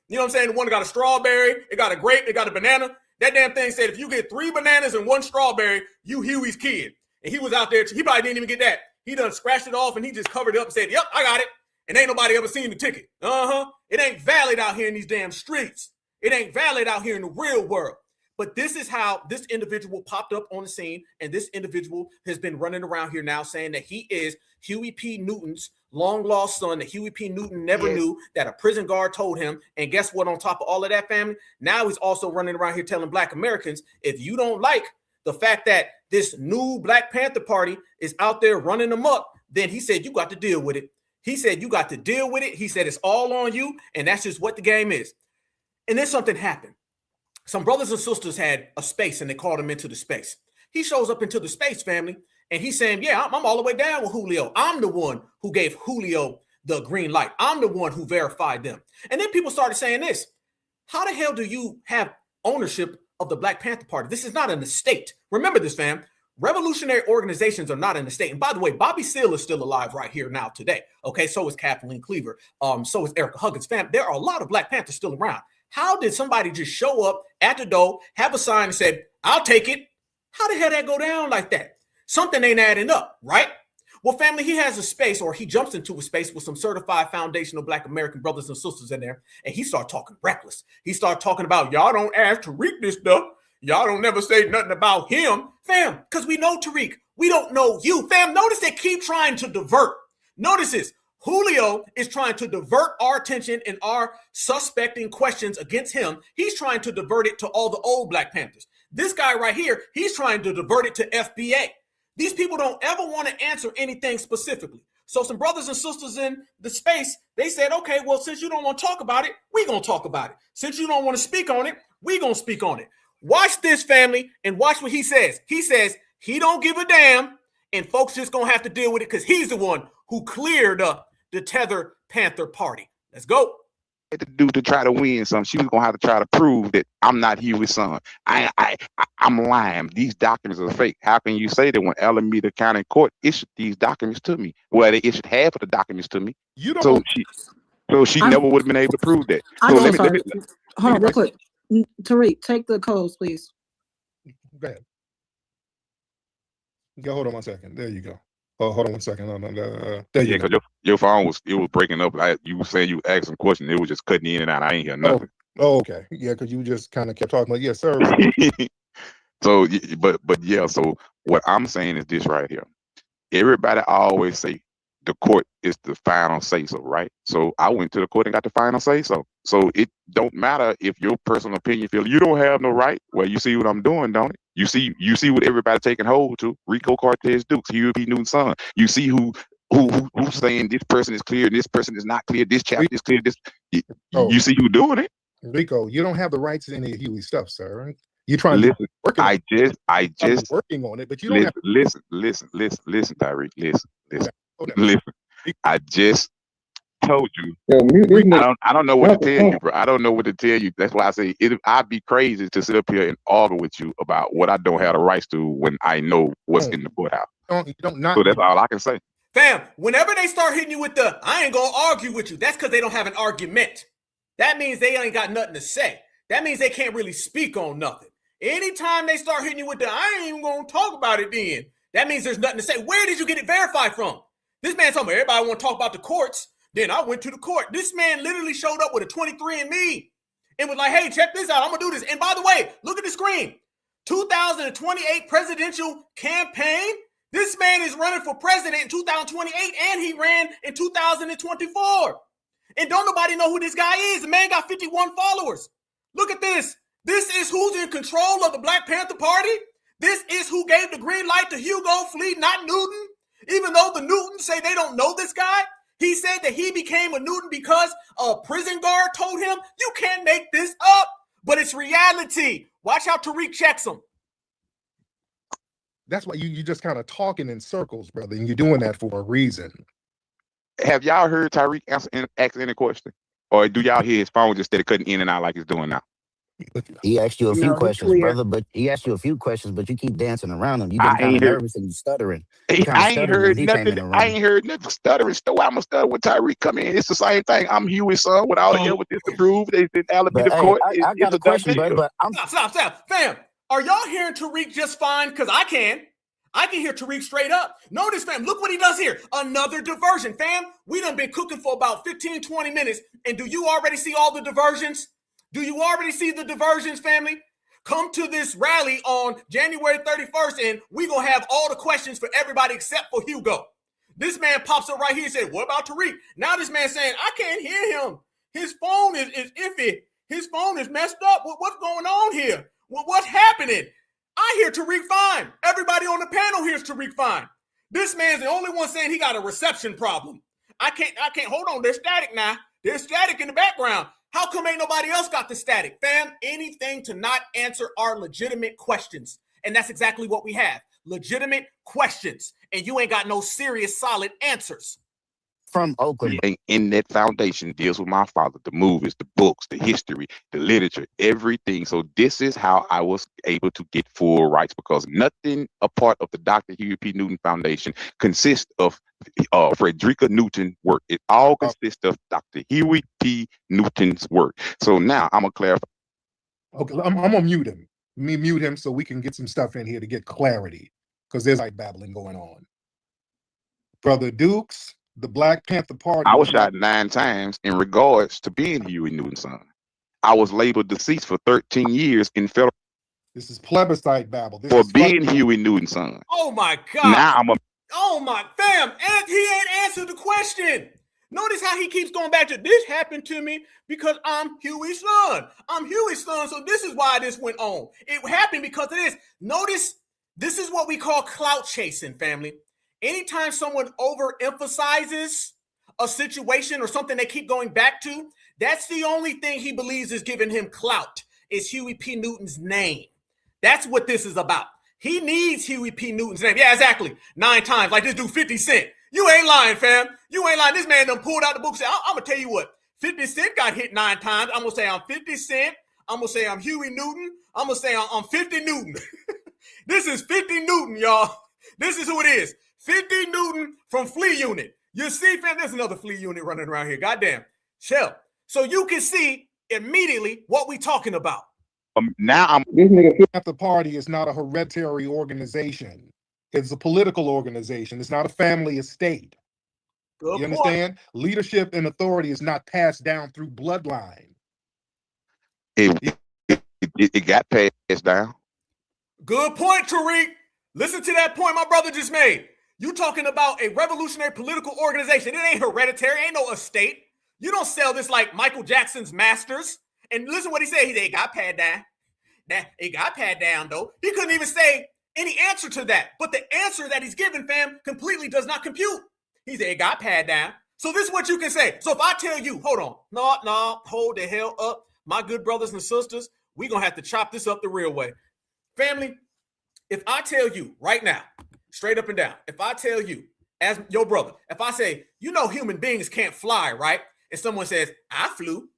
You know what I'm saying? The one that got a strawberry, it got a grape, it got a banana. That damn thing said if you get 3 bananas and 1 strawberry, you Huey's kid. And he was out there. He probably didn't even get that. He done scratched it off and he just covered it up and said, yep, I got it. And ain't nobody ever seen the ticket. It ain't valid out here in these damn streets. It ain't valid out here in the real world. But this is how this individual popped up on the scene. And this individual has been running around here now saying that he is Huey P. Newton's long lost son, that Huey P. Newton never knew, that a prison guard told him. And guess what? On top of all of that, family, now he's also running around here telling Black Americans, if you don't like the fact that this new Black Panther Party is out there running amok, then he said, you got to deal with it. He said, you got to deal with it. He said, it's all on you. And that's just what the game is. And then something happened. Some brothers and sisters had a space and they called him into the space. He shows up into the space, family, and he's saying, yeah, I'm all the way down with Julio. I'm the one who gave Julio the green light. I'm the one who verified them. And then people started saying this. How the hell do you have ownership of the Black Panther Party? This is not an estate. Remember this, fam. Revolutionary organizations are not an estate. And by the way, Bobby Seale is still alive right here now today. Okay, so is Kathleen Cleaver. So is Erica Huggins. Fam, there are a lot of Black Panthers still around. How did somebody just show up at the door, have a sign and said, I'll take it? How the hell that go down like that? Something ain't adding up, right? Well, family, he has a space, or he jumps into a space with some certified foundational Black American brothers and sisters in there, and he started talking reckless. He started talking about, y'all don't ask Tariq this stuff. Y'all don't never say nothing about him. Fam, because we know Tariq. We don't know you. Fam, notice they keep trying to divert. Notice this. Julio is trying to divert our attention and our suspecting questions against him. He's trying to divert it to all the old Black Panthers. This guy right here, he's trying to divert it to FBA. These people don't ever want to answer anything specifically. So some brothers and sisters in the space, they said, okay, well, since you don't want to talk about it, we're going to talk about it. Since you don't want to speak on it, we're going to speak on it. Watch this, family, and watch what he says. He says he don't give a damn, and folks just going to have to deal with it because he's the one who cleared up the Tether Panther Party. Let's go. To do to try to win something, she was gonna have to try to prove that I'm not Huey's son. I'm lying. These documents are fake. How can you say that when Alameda County Court issued these documents to me? Well, they issued half of the documents to me. You don't. So she never would have been able to prove that. So let me hold on real quick. Tariq, take the codes, please. Go ahead. Hold on 1 second. There you go. Oh, hold on 1 second. There you go. Because your phone was breaking up. You were saying you asked some question. It was just cutting in and out. I ain't hear nothing. Oh, okay. Yeah, because you just kind of kept talking like, yes, sir. So, but yeah. So what I'm saying is this right here. Everybody always say the court is the final say so, right? So I went to the court and got the final say so. So it don't matter if your personal opinion feel you don't have no right. Well, you see what I'm doing, don't it? You see what everybody taking hold to. Rico Cortez Dukes, Huey P. Newton's son. You see who's saying this person is clear and this person is not clear. This chapter is clear. You see who doing it? Rico, you don't have the rights to any of Huey's stuff, sir. You're trying to work I just working on it, but you don't have listen, Tyreek, listen. I just told you. I don't know what to tell you, bro. I don't know what to tell you. That's why I say I'd be crazy to sit up here and argue with you about what I don't have the rights to when I know what's in the courthouse. So that's all I can say. Fam, whenever they start hitting you with the, I ain't gonna argue with you, that's because they don't have an argument. That means they ain't got nothing to say. That means they can't really speak on nothing. Anytime they start hitting you with the, I ain't even gonna talk about it then, that means there's nothing to say. Where did you get it verified from? This man told me everybody want to talk about the courts. Then I went to the court. This man literally showed up with a 23andMe and was like, hey, check this out. I'm going to do this. And by the way, look at the screen. 2028 presidential campaign. This man is running for president in 2028 and he ran in 2024. And don't nobody know who this guy is. The man got 51 followers. Look at this. This is who's in control of the Black Panther Party. This is who gave the green light to Hugo Fleet, not Newton. Even though the Newtons say they don't know this guy, he said that he became a Newton because a prison guard told him, you can't make this up, but it's reality. Watch how Tariq checks him. That's why you just kind of talking in circles, brother, and you're doing that for a reason. Have y'all heard Tyreek ask any question? Or do y'all hear his phone just steady cutting in and out like it's doing now? He asked you a few No, he questions, clear. brother, but he asked you a few questions, but you keep dancing around them. You I getting kind of ain't heard. nervous and you stuttering. You kind of I ain't stuttered when heard he came in nothing. the I room. ain't heard nothing stuttering. So I'm a stutter when Tyreek come in. It's the same thing. I'm Huey's son with all the evidence to prove they in But Alameda hey, court. I It's got a a done question, brother. deal. But I'm Stop. Fam, are y'all hearing Tariq just fine? Because I can. I can hear Tariq straight up. Notice, fam, look what he does here. Another diversion, fam. We done been cooking for about 15, 20 minutes. And do you already see all the diversions? Do you already see the diversions, family? Come to this rally on January 31st, and we going to have all the questions for everybody except for Hugo. This man pops up right here and said, what about Tariq? Now this man saying, I can't hear him. His phone is iffy. His phone is messed up. What's going on here? What's happening? I hear Tariq fine. Everybody on the panel hears Tariq fine. This man's the only one saying he got a reception problem. I can't, hold on. There's static now. There's static in the background. How come ain't nobody else got the static? Fam, anything to not answer our legitimate questions. And that's exactly what we have. Legitimate questions. And you ain't got no serious, solid answers. from Oakland. And in that foundation deals with my father, the movies, the books, the history, the literature, everything. So this is how I was able to get full rights, because nothing a part of the Dr. Huey P. Newton Foundation consists of Frederica Newton work. It all consists of Dr. Huey P. Newton's work. So now I'm gonna clarify. Okay, I'm gonna mute him. Let me mute him so we can get some stuff in here to get clarity, because there's like babbling going on. Brother Dukes, the Black Panther Party. I was shot 9 times in regards to being Huey Newton's son. I was labeled deceased for 13 years in federal. This is plebiscite babble. This for is being Huey Newton's son. Oh my God. Now I'm a. Oh my fam, and he ain't answered the question. Notice how he keeps going back to this happened to me because I'm Huey's son. I'm Huey's son, so this is why this went on. It happened because of this. Notice this is what we call clout chasing, family. Anytime someone overemphasizes a situation or something they keep going back to, that's the only thing he believes is giving him clout, is Huey P. Newton's name. That's what this is about. He needs Huey P. Newton's name. Yeah, exactly. 9 times, like this dude 50 Cent. You ain't lying, fam. You ain't lying. This man done pulled out the book and said, I'm going to tell you what. 50 Cent got hit 9 times. I'm going to say I'm 50 Cent. I'm going to say I'm Huey Newton. I'm going to say I'm 50 Newton. This is 50 Newton, y'all. This is who it is. 50 Newton from Flea Unit. You see, fam, there's another Flea Unit running around here. Goddamn. Shell. So you can see immediately what we talking about. Now I'm. This nigga Panther Party is not a hereditary organization. It's a political organization. It's not a family estate. Good You point. understand? Leadership and authority is not passed down through bloodline. It got passed down. Good point, Tariq. Listen to that point my brother just made. You talking about a revolutionary political organization. It ain't hereditary, ain't no estate. You don't sell this like Michael Jackson's Masters. And listen what he said. He said, it got passed down. It got passed down, though. He couldn't even say any answer to that. But the answer that he's given, fam, completely does not compute. He said, it got passed down. So this is what you can say. So if I tell you, hold on, no, hold the hell up. My good brothers and sisters, we're going to have to chop this up the real way. Family, if I tell you right now, straight up and down, if I tell you as your brother, if I say, you know, human beings can't fly, right? And someone says, I flew,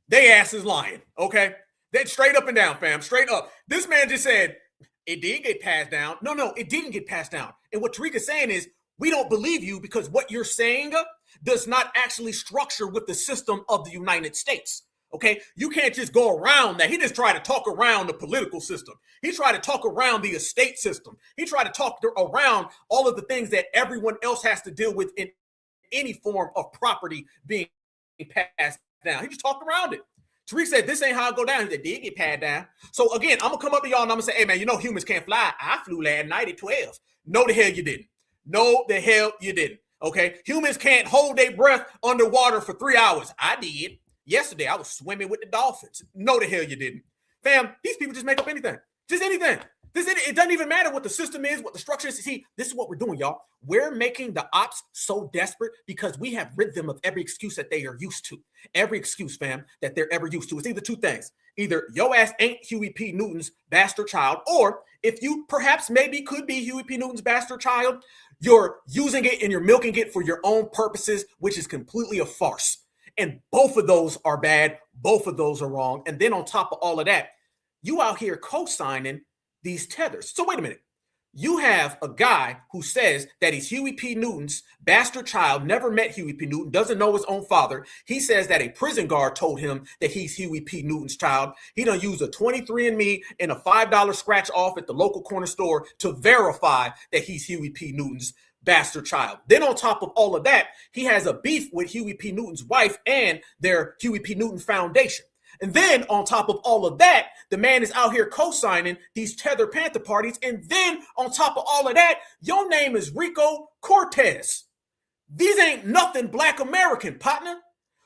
they ass is lying, okay? That straight up and down, fam, straight up. This man just said, it did get passed down. No, it didn't get passed down. And what Tariq is saying is, we don't believe you because what you're saying does not actually structure with the system of the United States. Okay, you can't just go around that. He just tried to talk around the political system. He tried to talk around the estate system. He tried to talk around all of the things that everyone else has to deal with in any form of property being passed down. He just talked around it. Tariq said, this ain't how it go down. He said, did get passed down. So again, I'm going to come up to y'all and I'm going to say, hey man, you know humans can't fly. I flew last night at 12. No, the hell you didn't. No, the hell you didn't. Okay, humans can't hold their breath underwater for 3 hours. I did. Yesterday, I was swimming with the dolphins. No, the hell you didn't. Fam, these people just make up anything. Just anything. It doesn't even matter what the system is, what the structure is. See, this is what we're doing, y'all. We're making the ops so desperate because we have rid them of every excuse that they are used to. Every excuse, fam, that they're ever used to. It's either two things. Either your ass ain't Huey P. Newton's bastard child, or if you perhaps maybe could be Huey P. Newton's bastard child, you're using it and you're milking it for your own purposes, which is completely a farce. And both of those are bad. Both of those are wrong. And then on top of all of that, you out here co-signing these tethers. So wait a minute. You have a guy who says that he's Huey P. Newton's bastard child, never met Huey P. Newton, doesn't know his own father. He says that a prison guard told him that he's Huey P. Newton's child. He done used a 23andMe and a $5 scratch off at the local corner store to verify that he's Huey P. Newton's bastard child. Then on top of all of that, he has a beef with Huey P. Newton's wife and their Huey P. Newton Foundation. And then on top of all of that, the man is out here co-signing these Tether Panther parties. And then on top of all of that, your name is Rico Cortez. These ain't nothing Black American, partner.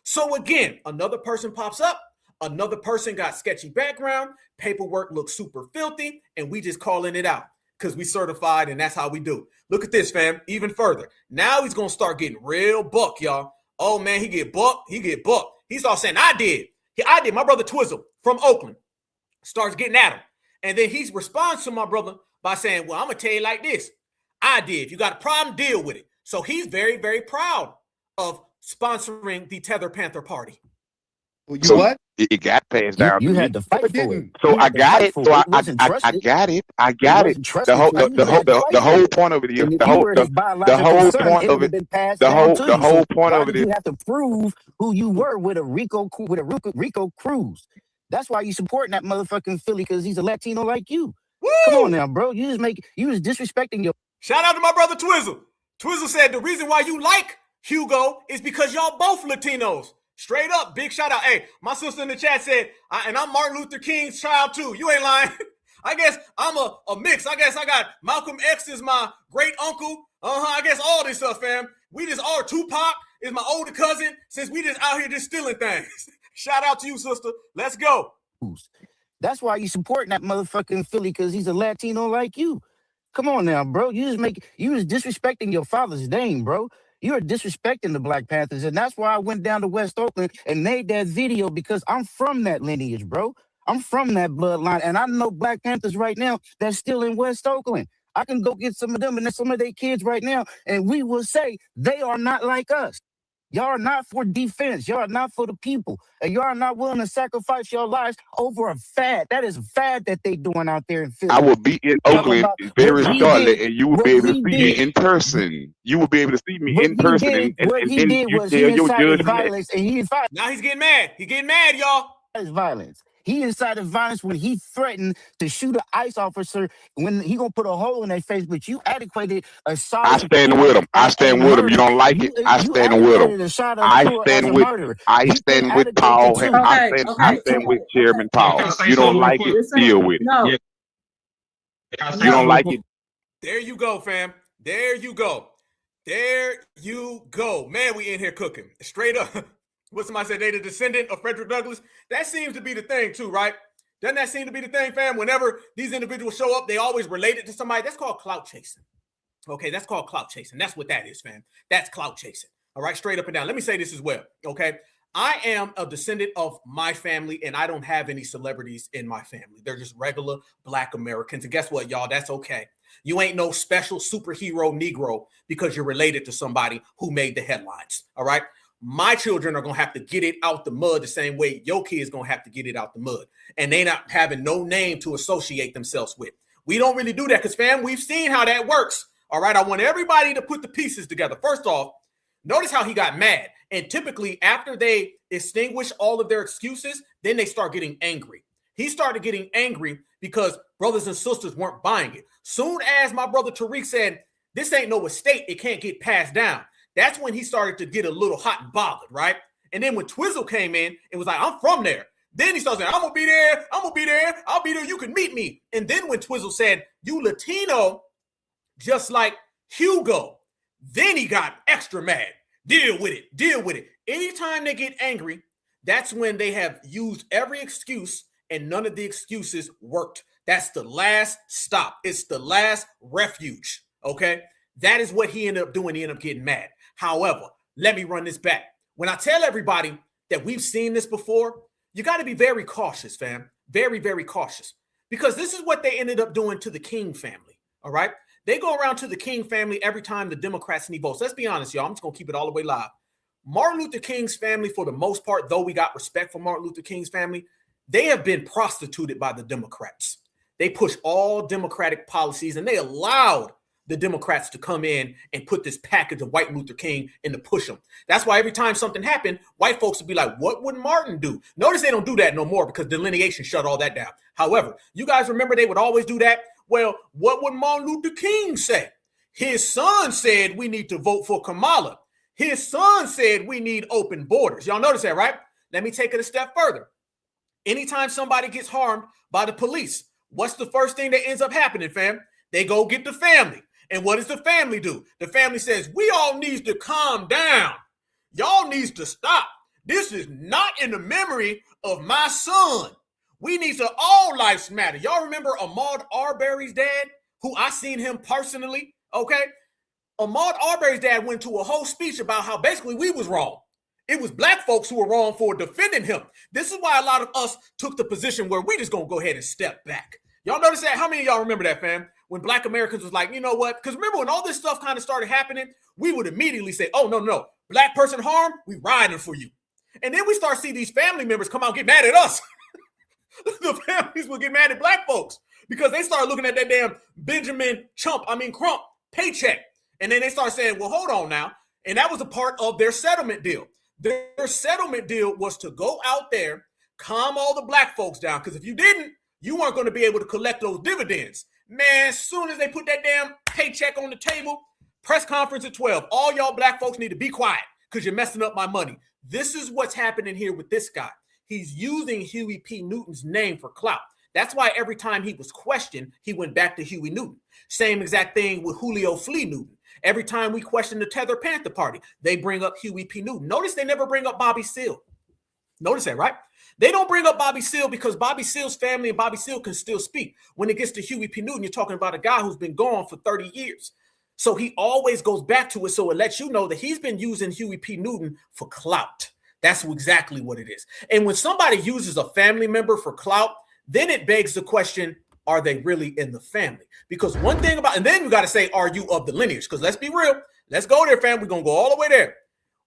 So again, another person pops up. Another person got sketchy background. Paperwork looks super filthy. And we just calling it out because we certified and that's how we do. Look at this, fam. Even further. Now he's going to start getting real buck, y'all. Oh, man, he get buck. He get buck. He starts saying, I did. My brother Twizzle from Oakland starts getting at him. And then he responds to my brother by saying, well, I'm going to tell you like this. I did. If you got a problem, deal with it. So he's very, very proud of sponsoring the Tether Panther party. Well, you what? It got passed down. You had to fight for it. So I got it. So I got it. I got it. The whole point of it is the whole point of it. The whole point of it is you have to prove who you were with a Rico Cruz. That's why you supporting that motherfucking Philly because he's a Latino like you. Woo! Come on now, bro. You was disrespecting your. Shout out to my brother Twizzle. Twizzle said the reason why you like Hugo is because y'all both Latinos. Straight up, big shout out. Hey, my sister in the chat said, and I'm Martin Luther King's child too. You ain't lying. I guess I'm a mix. I guess I got Malcolm X as my great uncle. I guess all this stuff, fam. We just all Tupac is my older cousin since we just out here just stealing things. Shout out to you, sister. Let's go. That's why you supporting that motherfucking Philly because he's a Latino like you. Come on now, bro. You was disrespecting your father's name, bro. You're disrespecting the Black Panthers, and that's why I went down to West Oakland and made that video because I'm from that lineage, bro. I'm from that bloodline, and I know Black Panthers right now that's still in West Oakland. I can go get some of them and some of their kids right now, and we will say they are not like us. Y'all are not for defense. Y'all are not for the people. And y'all are not willing to sacrifice your lives over a fad. That is a fad that they doing out there in Philly. I will be in Oakland very shortly, and you will be able to see me in person. You will be able to see me in person. What he did was he incited violence, and he incited. Now he's getting mad. He's getting mad, y'all. That is violence. He incited violence when he threatened to shoot an ICE officer when he gonna put a hole in their face, but you adequated a shot. I stand with him. I stand with him. You don't like it? I stand with him. I stand with Paul. I stand with Chairman Paul. You don't like it? Deal with it. You don't like it? There you go, fam. There you go. There you go. Man, we in here cooking. Straight up. What somebody said, they the descendant of Frederick Douglass. That seems to be the thing too, right? Doesn't that seem to be the thing, fam? Whenever these individuals show up, they always related to somebody. That's called clout chasing. Okay, that's called clout chasing. That's what that is, fam. That's clout chasing. All right, straight up and down. Let me say this as well, okay? I am a descendant of my family, and I don't have any celebrities in my family. They're just regular Black Americans. And guess what, y'all? That's okay. You ain't no special superhero Negro because you're related to somebody who made the headlines, all right? My children are going to have to get it out the mud the same way your kids going to have to get it out the mud. And they not having no name to associate themselves with. We don't really do that because, fam, we've seen how that works. All right, I want everybody to put the pieces together. First off, notice how he got mad. And typically after they extinguish all of their excuses, then they start getting angry. He started getting angry because brothers and sisters weren't buying it. Soon as my brother Tariq said, this ain't no estate, it can't get passed down. That's when he started to get a little hot and bothered, right? And then when Twizzle came in, it was like, I'm from there. Then he started saying, I'm going to be there. I'm going to be there. I'll be there. You can meet me. And then when Twizzle said, you Latino, just like Hugo, then he got extra mad. Deal with it. Deal with it. Anytime they get angry, that's when they have used every excuse and none of the excuses worked. That's the last stop. It's the last refuge, okay? That is what he ended up doing. He ended up getting mad. However, let me run this back. When I tell everybody that we've seen this before, you got to be very cautious, fam. Very, very cautious. Because this is what they ended up doing to the King family, all right? They go around to the King family every time the Democrats need votes. Let's be honest, y'all. I'm just going to keep it all the way live. Martin Luther King's family, for the most part, though we got respect for Martin Luther King's family, they have been prostituted by the Democrats. They push all Democratic policies, and they allowed the Democrats to come in and put this package of white Luther King and to push them. That's why every time something happened, white folks would be like, what would Martin do? Notice they don't do that no more because delineation shut all that down. However, you guys remember they would always do that? Well, what would Martin Luther King say? His son said we need to vote for Kamala. His son said we need open borders. Y'all notice that, right? Let me take it a step further. Anytime somebody gets harmed by the police, what's the first thing that ends up happening, fam? They go get the family. And what does the family do? The family says, we all need to calm down. Y'all needs to stop. This is not in the memory of my son. We need to, all lives matter. Y'all remember Ahmaud Arbery's dad, who I seen him personally, okay? Ahmaud Arbery's dad went to a whole speech about how basically we was wrong. It was black folks who were wrong for defending him. This is why a lot of us took the position where we just gonna go ahead and step back. Y'all notice that? How many of y'all remember that, fam? When black Americans was like, you know what? Because remember when all this stuff kind of started happening, we would immediately say, oh, no. Black person harm, we riding for you. And then we start seeing these family members come out and get mad at us. The families will get mad at black folks because they start looking at that damn Crump paycheck. And then they start saying, well, hold on now. And that was a part of their settlement deal. Their settlement deal was to go out there, calm all the black folks down. Because if you didn't, you weren't going to be able to collect those dividends. Man, as soon as they put that damn paycheck on the table, press conference at 12. All y'all black folks need to be quiet because you're messing up my money. This is what's happening here with this guy. He's using Huey P. Newton's name for clout. That's why every time he was questioned, he went back to Huey Newton. Same exact thing with Julio Flea Newton. Every time we question the Tether Panther Party, they bring up Huey P. Newton. Notice they never bring up Bobby Seale. Notice that, right? They don't bring up Bobby Seale because Bobby Seale's family and Bobby Seale can still speak. When it gets to Huey P. Newton, you're talking about a guy who's been gone for 30 years. So he always goes back to it. So it lets you know that he's been using Huey P. Newton for clout. That's exactly what it is. And when somebody uses a family member for clout, then it begs the question, are they really in the family? Because one thing about, and then you got to say, are you of the lineage? Because let's be real. Let's go there, fam. We're going to go all the way there.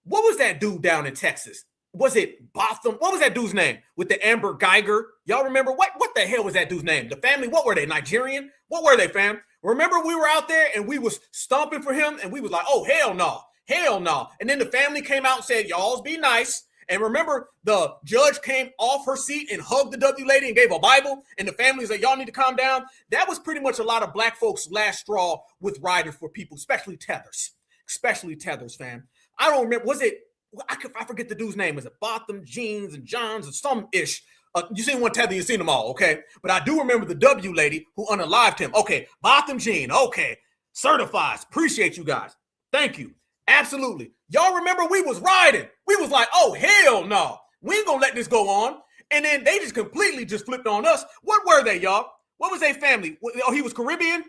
What was that dude down in Texas? Was it Botham? What was that dude's name with the Amber Geiger? Y'all remember what the hell was that dude's name? The family, what were they? Nigerian? What were they, fam? Remember we were out there and we was stomping for him and we was like, oh, hell no. Hell no. And then the family came out and said, y'all's be nice. And remember, the judge came off her seat and hugged the W lady and gave a Bible. And the family said, y'all need to calm down. That was pretty much a lot of black folks' last straw with riding for people, especially Tethers. Especially Tethers, fam. I don't remember. Was it, I forget the dude's name. Is it Botham, Jeans, and Johns, or some-ish? You seen one Tether, you seen them all, okay? But I do remember the W lady who unalived him. Okay, Botham Jean, okay. Certifies. Appreciate you guys. Thank you. Absolutely. Y'all remember we was riding. We was like, oh, hell no. We ain't gonna let this go on. And then they just completely just flipped on us. What were they, y'all? What was their family? Oh, he was Caribbean?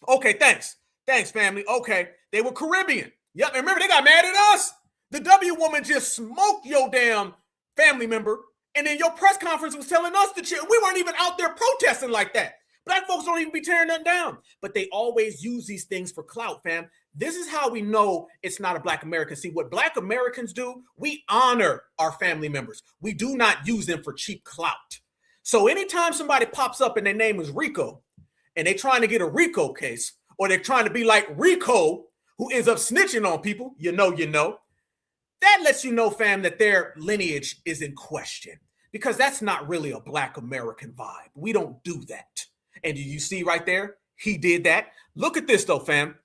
Okay, thanks. Thanks, family. Okay, they were Caribbean. Yep, and remember they got mad at us? The W woman just smoked your damn family member. And then your press conference was telling us to chill. We weren't even out there protesting like that. Black folks don't even be tearing nothing down. But they always use these things for clout, fam. This is how we know it's not a black American. See, what black Americans do, we honor our family members. We do not use them for cheap clout. So anytime somebody pops up and their name is Rico, and they're trying to get a Rico case, or they're trying to be like Rico, who ends up snitching on people, you know, that lets you know, fam, that their lineage is in question. Because that's not really a black American vibe. We don't do that. And you see right there, he did that. Look at this though, fam.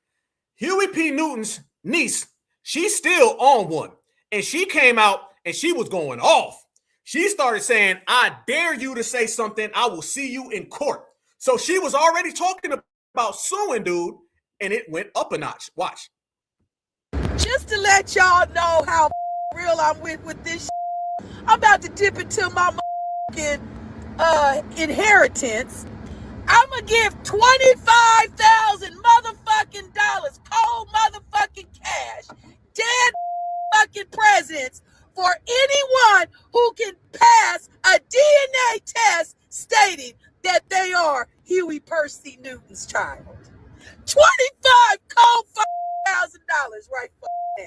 Huey P. Newton's niece, she's still on one. And she came out and she was going off. She started saying, I dare you to say something. I will see you in court. So she was already talking about suing dude, and it went up a notch. Watch. Just to let y'all know how real I'm with this, I'm about to dip into my inheritance. I'm gonna give $25,000 motherfucking dollars, cold motherfucking cash, dead fucking presents for anyone who can pass a DNA test stating that they are Huey Percy Newton's child. $25,000 right now.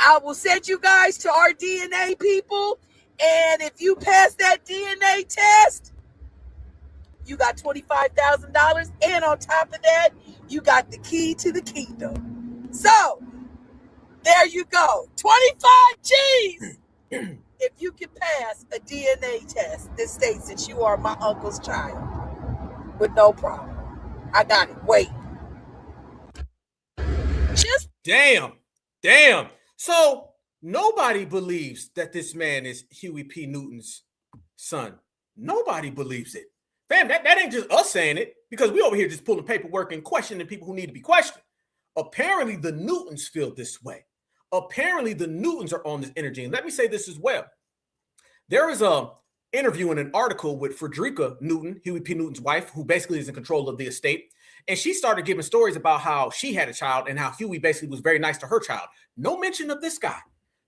I will send you guys to our DNA people. And if you pass that DNA test, you got $25,000. And on top of that, you got the key to the kingdom. So there you go. 25 G's. If you can pass a DNA test that states that you are my uncle's child with no problem. I got it. Wait. Just damn. So nobody believes that this man is Huey P. Newton's son. Nobody believes it. Fam, that ain't just us saying it, because we over here just pulling paperwork and questioning people who need to be questioned. Apparently the Newtons feel this way. Apparently the Newtons are on this energy. And let me say this as well. There is a interview in an article with Frederica Newton, Huey P. Newton's wife, who basically is in control of the estate. And she started giving stories about how she had a child and how Huey basically was very nice to her child. No mention of this guy.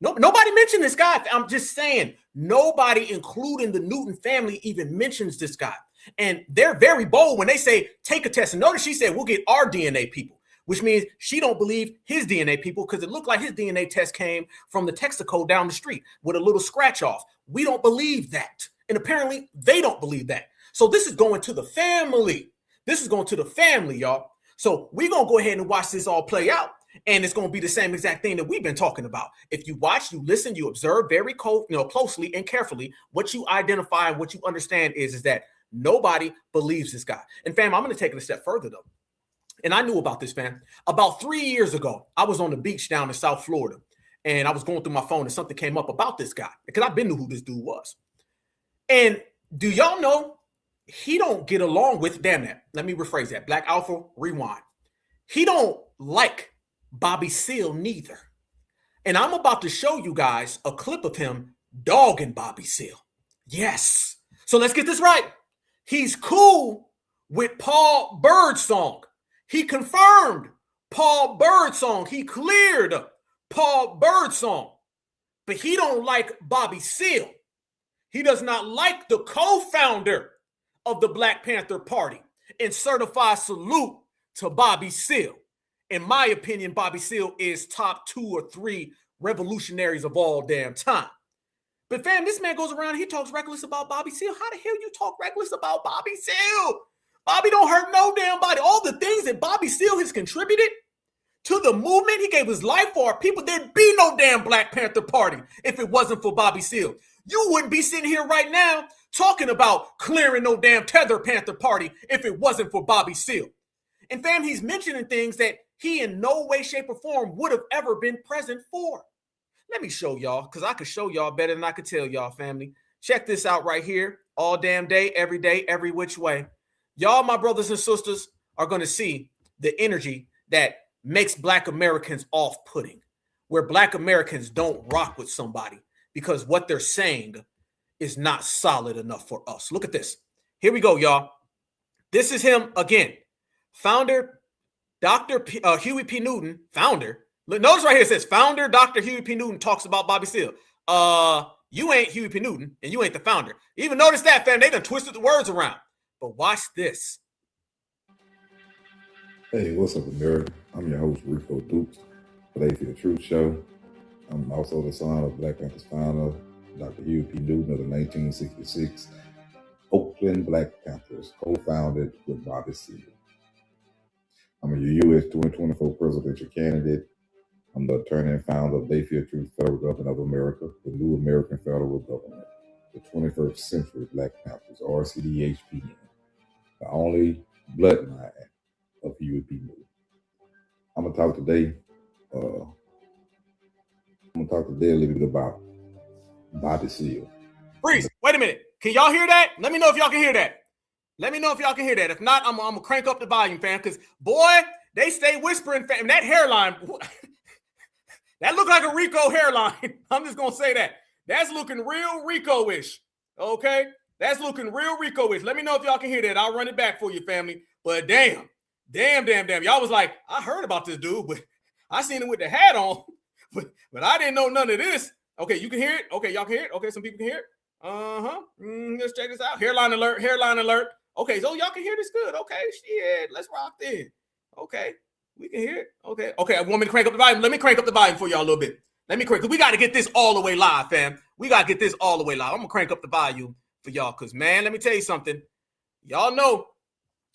Nobody mentioned this guy. I'm just saying, nobody, including the Newton family, even mentions this guy. And they're very bold when they say, take a test. And notice she said, we'll get our DNA people, which means she don't believe his DNA people, because it looked like his DNA test came from the Texaco down the street with a little scratch off. We don't believe that. And apparently they don't believe that. So this is going to the family. This is going to the family, y'all. So we're going to go ahead and watch this all play out. And it's going to be the same exact thing that we've been talking about. If you watch, you listen, you observe very closely and carefully, what you identify and what you understand is that nobody believes this guy. And fam, I'm going to take it a step further though. And I knew about this, fam. About 3 years ago, I was on the beach down in South Florida, and I was going through my phone and something came up about this guy, because I've been knew who this dude was. And do y'all know he don't get along with, damn that, let me rephrase that, Black Alpha, rewind. He don't like Bobby Seale neither. And I'm about to show you guys a clip of him dogging Bobby Seale. Yes. So let's get this right. He's cool with Paul Birdsong. He confirmed Paul Birdsong. He cleared Paul Birdsong. But he don't like Bobby Seale. He does not like the co-founder of the Black Panther Party. And certified salute to Bobby Seale. In my opinion, Bobby Seale is top 2 or 3 revolutionaries of all damn time. But fam, this man goes around, he talks reckless about Bobby Seale. How the hell you talk reckless about Bobby Seale? Bobby don't hurt no damn body. All the things that Bobby Seale has contributed to the movement, he gave his life for our people. There'd be no damn Black Panther Party if it wasn't for Bobby Seale. You wouldn't be sitting here right now talking about clearing no damn Tether Panther Party if it wasn't for Bobby Seale. And fam, he's mentioning things that he in no way, shape, or form would have ever been present for. Let me show y'all, because I could show y'all better than I could tell y'all, family. Check this out right here. All damn day, every which way. Y'all, my brothers and sisters, are going to see the energy that makes Black Americans off-putting, where Black Americans don't rock with somebody because what they're saying is not solid enough for us. Look at this. Here we go, y'all. This is him again. Founder, Dr. Huey P. Newton, founder. Notice right here, it says founder Dr. Huey P. Newton talks about Bobby Seale. You ain't Huey P. Newton, and you ain't the founder. Even notice that, fam, they done twisted the words around. But watch this. Hey, what's up, America? I'm your host, Rico Dukes, for the Atheist Truth Show. I'm also the son of Black Panthers founder, Dr. Huey P. Newton of the 1966 Oakland Black Panthers, co-founded with Bobby Seale. I'm a U.S. 2024 presidential candidate. I'm the attorney and founder of the Atheist Truth Federal Government of America, the new American federal government, the 21st Century Black Panthers, RCDHPN, the only bloodline of Huey P. Newton. I'm gonna talk today a little bit about Bobby Seale. Freeze. Wait a minute. Can y'all hear that? Let me know if y'all can hear that. Let me know if y'all can hear that. If not, I'm gonna crank up the volume, fam, because boy, they stay whispering, fam. That hairline, that look like a Rico hairline. I'm just gonna say that. That's looking real Rico-ish. Okay? That's looking real Rico-ish. Let me know if y'all can hear that. I'll run it back for you, family. But damn. Y'all was like, I heard about this dude, but I seen him with the hat on. But I didn't know none of this. Okay, you can hear it? Okay, y'all can hear it? Okay, some people can hear it. Let's check this out. Hairline alert. Okay, so y'all can hear this good. Okay, shit, let's rock then. Okay, we can hear it. Okay, I want me to crank up the volume. Let me crank up the volume for y'all a little bit. Let me crank, because we got to get this all the way live, fam. We got to get this all the way live. I'm going to crank up the volume for y'all, because, man, let me tell you something. Y'all know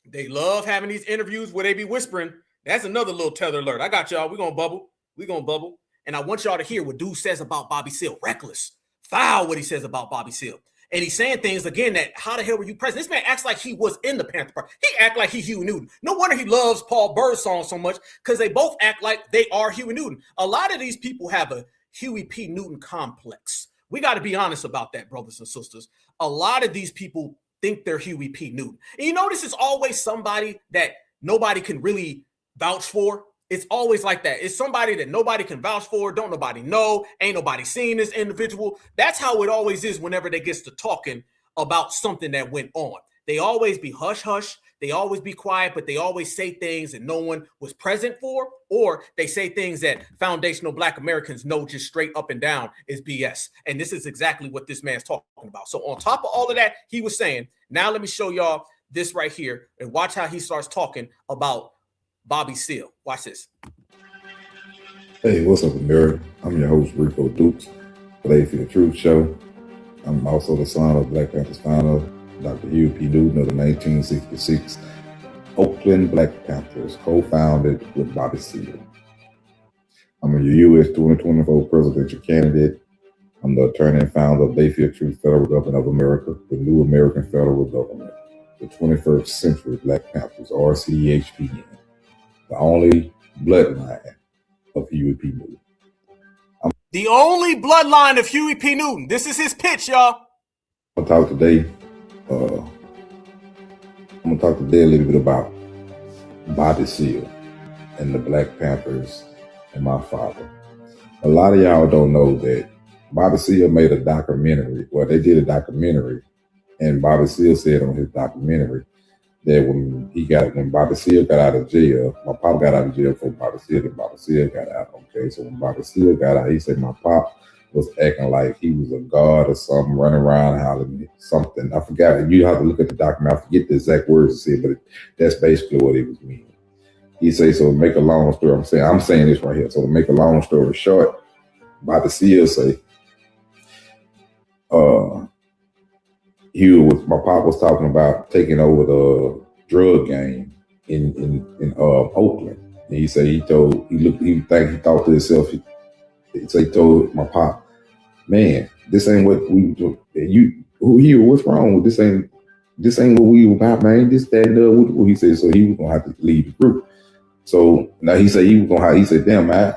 they love having these interviews where they be whispering. That's another little tether alert. I got y'all. We're going to bubble. We're going to bubble. And I want y'all to hear what dude says about Bobby Seale. Reckless. Foul what he says about Bobby Seale. And he's saying things, again, that how the hell were you present? This man acts like he was in the Panther Party. He act like he Huey Newton. No wonder he loves Paul Birdsong so much, because they both act like they are Huey Newton. A lot of these people have a Huey P. Newton complex. We got to be honest about that, brothers and sisters. A lot of these people think they're Huey P. Newton. And you notice it's always somebody that nobody can really vouch for. It's always like that. It's somebody that nobody can vouch for, don't nobody know, ain't nobody seen this individual. That's how it always is whenever they gets to talking about something that went on. They always be hush-hush. They always be quiet, but they always say things that no one was present for, or they say things that foundational Black Americans know just straight up and down is BS. And this is exactly what this man's talking about. So on top of all of that, he was saying, now let me show y'all this right here and watch how he starts talking about Bobby Seale. Watch this. Hey, what's up, America? I'm your host, Rico Dukes, Play for the Truth Show. I'm also the son of Black Panthers founder, Dr. Huey P. Newton of the 1966 Oakland Black Panthers, co-founded with Bobby Seale. I'm a U.S. 2024 presidential candidate. I'm the attorney and founder of Play for the Truth Federal Government of America, the new American federal government, the 21st Century Black Panthers, RCHPN. The only bloodline of Huey P. Newton. The only bloodline of Huey P. Newton. This is his pitch, y'all. I'm gonna talk today a little bit about Bobby Seale and the Black Panthers and my father. A lot of y'all don't know that Bobby Seale made a documentary. Well, they did a documentary, and Bobby Seale said on his documentary that when Bobby Seale got out of jail, my pop got out of jail before Bobby Seale, and Bobby Seale got out. Okay, so when Bobby Seale got out, he said my pop was acting like he was a god or something, running around hollering something. I forgot. You have to look at the document. I forget the exact words he said, but that's basically what it was meaning. He said, so to make a long story, I'm saying this right here. So to make a long story short, Bobby Seale say, my pop was talking about taking over the drug game in Oakland. And he said he thought to himself, he told my pop, man, this ain't what we do. What's wrong with this? This ain't what we about, man. This, that, and what he said. So he was gonna have to leave the group. So now he said he said, damn, man,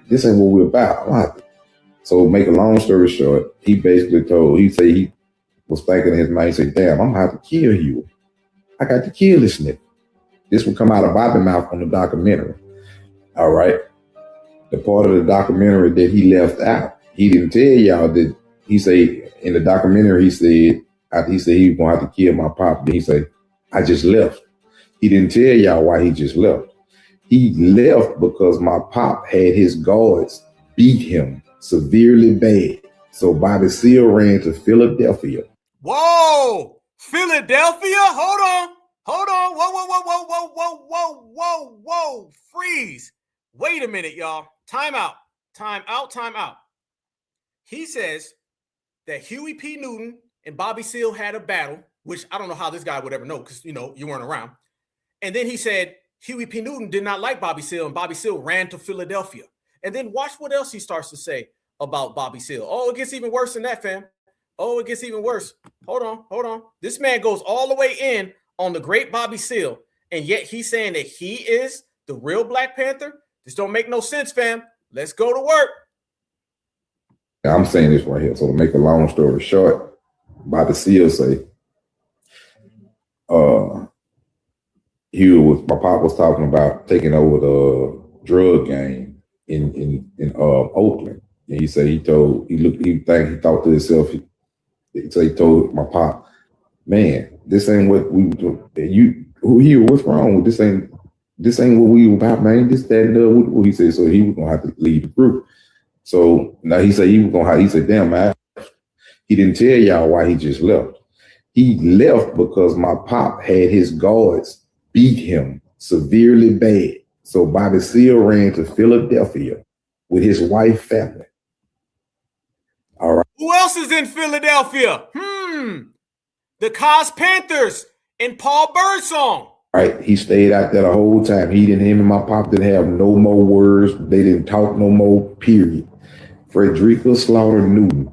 this ain't what we're about. So make a long story short, he was thinking in his mind, he said, damn, I'm gonna have to kill you. I got to kill this nigga. This would come out of Bobby's mouth on the documentary. All right. The part of the documentary that he left out, he didn't tell y'all that. He said in the documentary, he said he was gonna have to kill my pop. Then he said, I just left. He didn't tell y'all why he just left. He left because my pop had his guards beat him severely bad. So Bobby Seale ran to Philadelphia. Whoa! Philadelphia? Hold on. Whoa. Freeze. Wait a minute, y'all. Time out. He says that Huey P. Newton and Bobby Seale had a battle, which I don't know how this guy would ever know because, you weren't around. And then he said Huey P. Newton did not like Bobby Seale, and Bobby Seale ran to Philadelphia. And then watch what else he starts to say about Bobby Seale. Oh, it gets even worse than that, fam. Oh, it gets even worse. Hold on. This man goes all the way in on the great Bobby Seale, and yet he's saying that he is the real Black Panther. This don't make no sense, fam. Let's go to work. I'm saying this right here. So to make a long story short, Bobby Seale say, my pop was talking about taking over the drug game in Oakland. And he said he thought to himself, he told my pop, man, this ain't what we do. What's wrong with this? This ain't what we about, man. This, that, and what he said. So he was gonna have to leave the group. So now he said he said, damn, man, he didn't tell y'all why he just left. He left because my pop had his guards beat him severely bad. So Bobby Seale ran to Philadelphia. with his wife family. All right. Who else is in Philadelphia? The Black Panthers and Paul Birdsong. Right. He stayed out there the whole time. Him and my pop didn't have no more words. They didn't talk no more, period. Frederica Slaughter Newton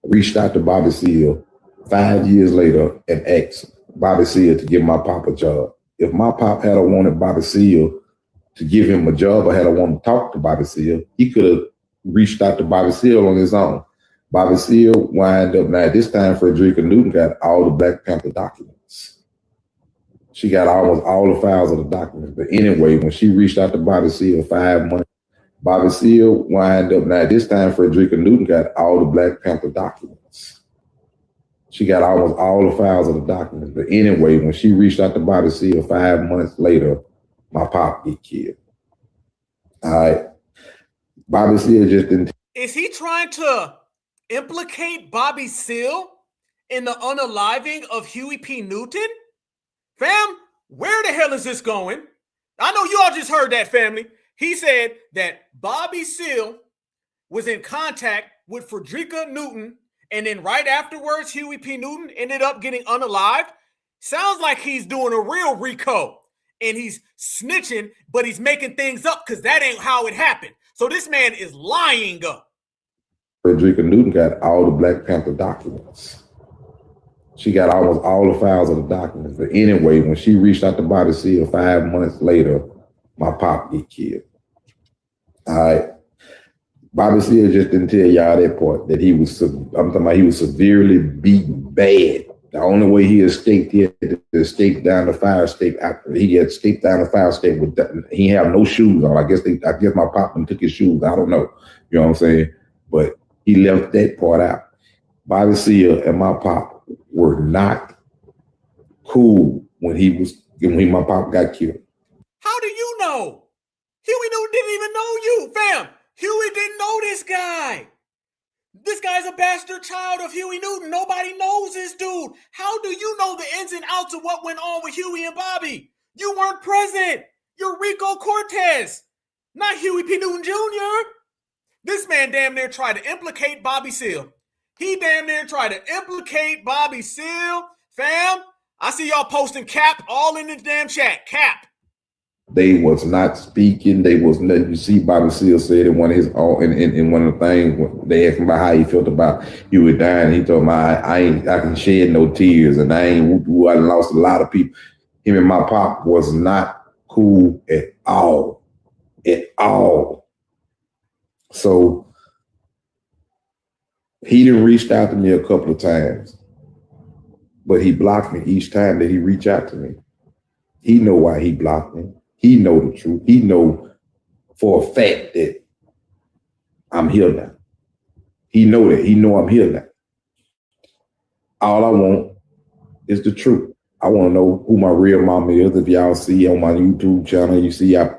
reached out to Bobby Seale 5 years later and asked Bobby Seale to give my pop a job. If my pop had wanted Bobby Seale to give him a job or had wanted to talk to Bobby Seale, he could have reached out to Bobby Seale on his own. Bobby Seale wind up, now this time Frederica Newton got all the Black Panther documents. She got almost all the files of the documents. But anyway, when she reached out to Bobby Seale 5 months, Bobby Seale wind up, now this time Frederica Newton got all the Black Panther documents. She got almost all the files of the documents. But anyway, when she reached out to Bobby Seale 5 months later, my pop get killed. All right. Bobby Seale just didn't. Is he trying to implicate Bobby Seale in the unaliving of Huey P. Newton? Fam, where the hell is this going? I know you all just heard that, family. He said that Bobby Seale was in contact with Frederica Newton, and then right afterwards, Huey P. Newton ended up getting unalived. Sounds like he's doing a real RICO, and he's snitching, but he's making things up because that ain't how it happened. So this man is lying up. Frederica Newton got all the Black Panther documents. She got almost all the files of the documents. But anyway, when she reached out to Bobby Seale 5 months later, my pop get killed. All right. Bobby Seale just didn't tell y'all that part, that he was, I'm talking about he was severely beaten bad. The only way he escaped, he had to escape down the fire escape. He had escaped down the fire escape with he had no shoes on. I guess my pop took his shoes. I don't know. You know what I'm saying? But he left that part out. Bobby Seale and my pop were not cool when my pop got killed. How do you know? Huey Newton didn't even know you, fam. Huey didn't know this guy. This guy's a bastard child of Huey Newton. Nobody knows this dude. How do you know the ins and outs of what went on with Huey and Bobby? You weren't present. You're Rico Cortez, not Huey P. Newton Jr. This man damn near tried to implicate Bobby Seale. He damn near tried to implicate Bobby Seale. Fam, I see y'all posting Cap all in the damn chat. Cap. They was not speaking. They was nothing. You see, Bobby Seale said in one of his in one of the things when they asked him about how he felt about Huey dying. He told me, I can shed no tears, and I lost a lot of people. Him and my pop was not cool at all, So he done reached out to me a couple of times, but he blocked me each time that he reached out to me. He know why he blocked me. He know the truth. He know for a fact that I'm here now. He know that. He know I'm here now. All I want is the truth. I want to know who my real mom is. If y'all see on my YouTube channel, you see I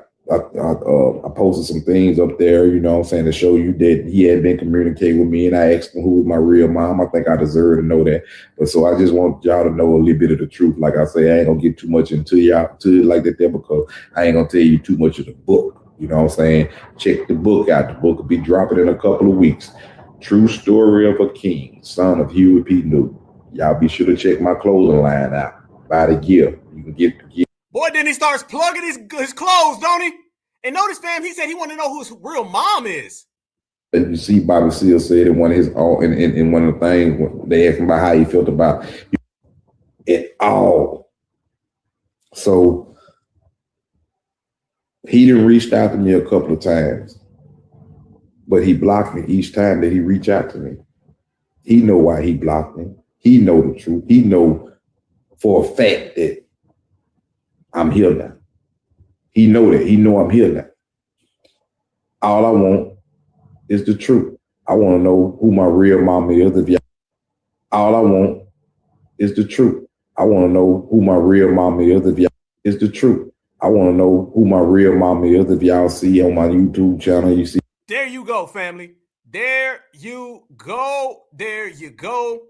posted some things up there, you know what I'm saying, to show you that he had been communicating with me, and I asked him who was my real mom. I think I deserve to know that. But so I just want y'all to know a little bit of the truth. Like I say, I ain't gonna get too much into y'all to it like that there, because I ain't gonna tell you too much of the book. You know what I'm saying? Check the book out. The book will be dropping in a couple of weeks. True Story of a King, son of Huey P. Newton. Y'all be sure to check my clothing line out. Buy the gear. You can get the gear. Boy, then he starts plugging his clothes, don't he? And notice, fam, he said he wanted to know who his real mom is. And you see, Bobby Seale said in one of his in one of the things when they asked him about how he felt about it all. So he done reached out to me a couple of times, but he blocked me each time that he reached out to me. He know why he blocked me. He know the truth. He know for a fact that I'm here now. He know that. He know I'm here now. All I want is the truth. I want to know who my real mom is. All I want is the truth. I want to know who my real mom is. Is the truth. I want to know who my real mom is. If y'all see on my YouTube channel, you see. There you go, family. There you go. There you go.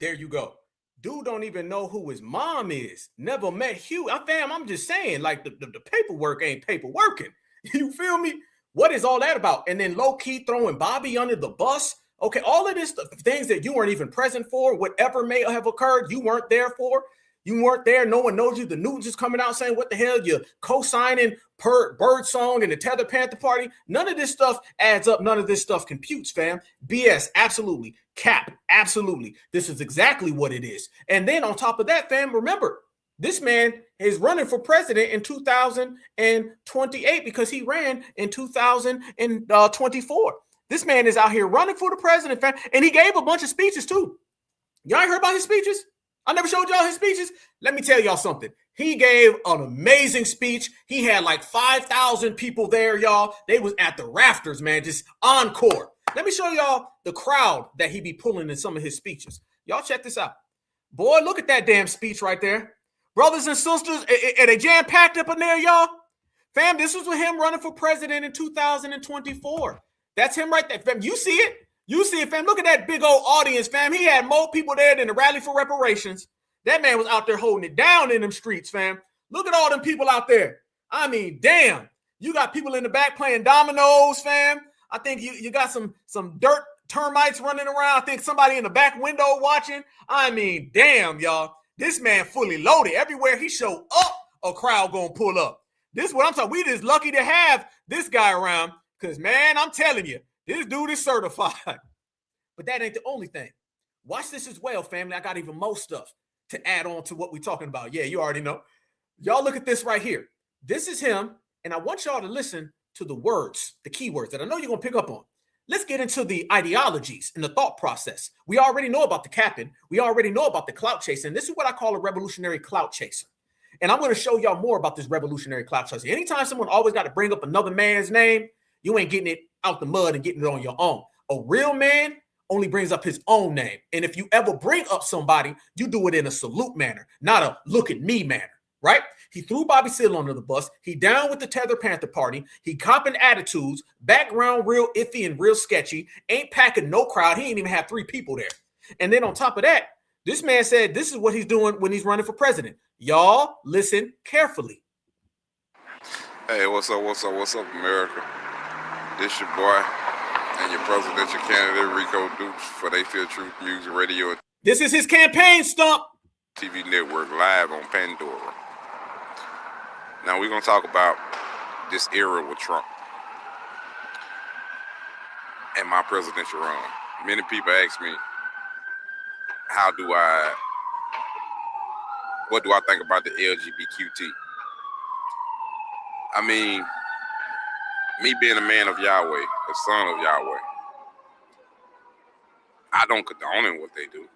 There you go. Dude don't even know who his mom is. Never met Hugh. I'm just saying, like, the paperwork ain't paperworking. You feel me? What is all that about? And then low key throwing Bobby under the bus. Okay, all of this things that you weren't even present for, whatever may have occurred, you weren't there for. You weren't there. No one knows you. The Newtons is coming out saying, what the hell? You're co-signing Bird Song and the Tether Panther Party. None of this stuff adds up. None of this stuff computes, fam. BS, absolutely. Cap, absolutely. This is exactly what it is. And then on top of that, fam, remember, this man is running for president in 2028 because he ran in 2024. This man is out here running for the president, fam. And he gave a bunch of speeches, too. Y'all ain't heard about his speeches? I never showed y'all his speeches. Let me tell y'all something. He gave an amazing speech. He had like 5,000 people there, y'all. They was at the rafters, man, just encore. Let me show y'all the crowd that he be pulling in some of his speeches. Y'all check this out. Boy, look at that damn speech right there. Brothers and sisters, are they jam-packed up in there, y'all? Fam, this was with him running for president in 2024. That's him right there, fam. You see it. You see it, fam. Look at that big old audience, fam. He had more people there than the Rally for Reparations. That man was out there holding it down in them streets, fam. Look at all them people out there. I mean, damn. You got people in the back playing dominoes, fam. I think you got some dirt termites running around. I think somebody in the back window watching. I mean, damn, y'all. This man fully loaded. Everywhere he showed up, a crowd gonna pull up. This is what I'm talking. We just lucky to have this guy around because, man, I'm telling you, this dude is certified. But that ain't the only thing. Watch this as well, family. I got even more stuff to add on to what we're talking about. Yeah, you already know. Y'all look at this right here. This is him, and I want y'all to listen to the words, the keywords that I know you're going to pick up on. Let's get into the ideologies and the thought process. We already know about the capping. We already know about the clout chasing. This is what I call a revolutionary clout chaser. And I'm going to show y'all more about this revolutionary clout chaser. Anytime someone always got to bring up another man's name, you ain't getting it out the mud and getting it on your own. A real man only brings up his own name. And if you ever bring up somebody, you do it in a salute manner, not a look at me manner, right? He threw Bobby Seale under the bus. He down with the Tether Panther Party. He copping attitudes, background real iffy and real sketchy, ain't packing no crowd. He ain't even have 3 people there. And then on top of that, this man said this is what he's doing when he's running for president. Y'all listen carefully. Hey, what's up, America? This your boy and your presidential candidate, Rico Dukes, for They Feel Truth Music Radio and This is his campaign stump. TV network live on Pandora. Now we're going to talk about this era with Trump and my presidential run. Many people ask me, what do I think about the LGBTQ? I mean, me being a man of Yahweh, a son of Yahweh, I don't condone what they do,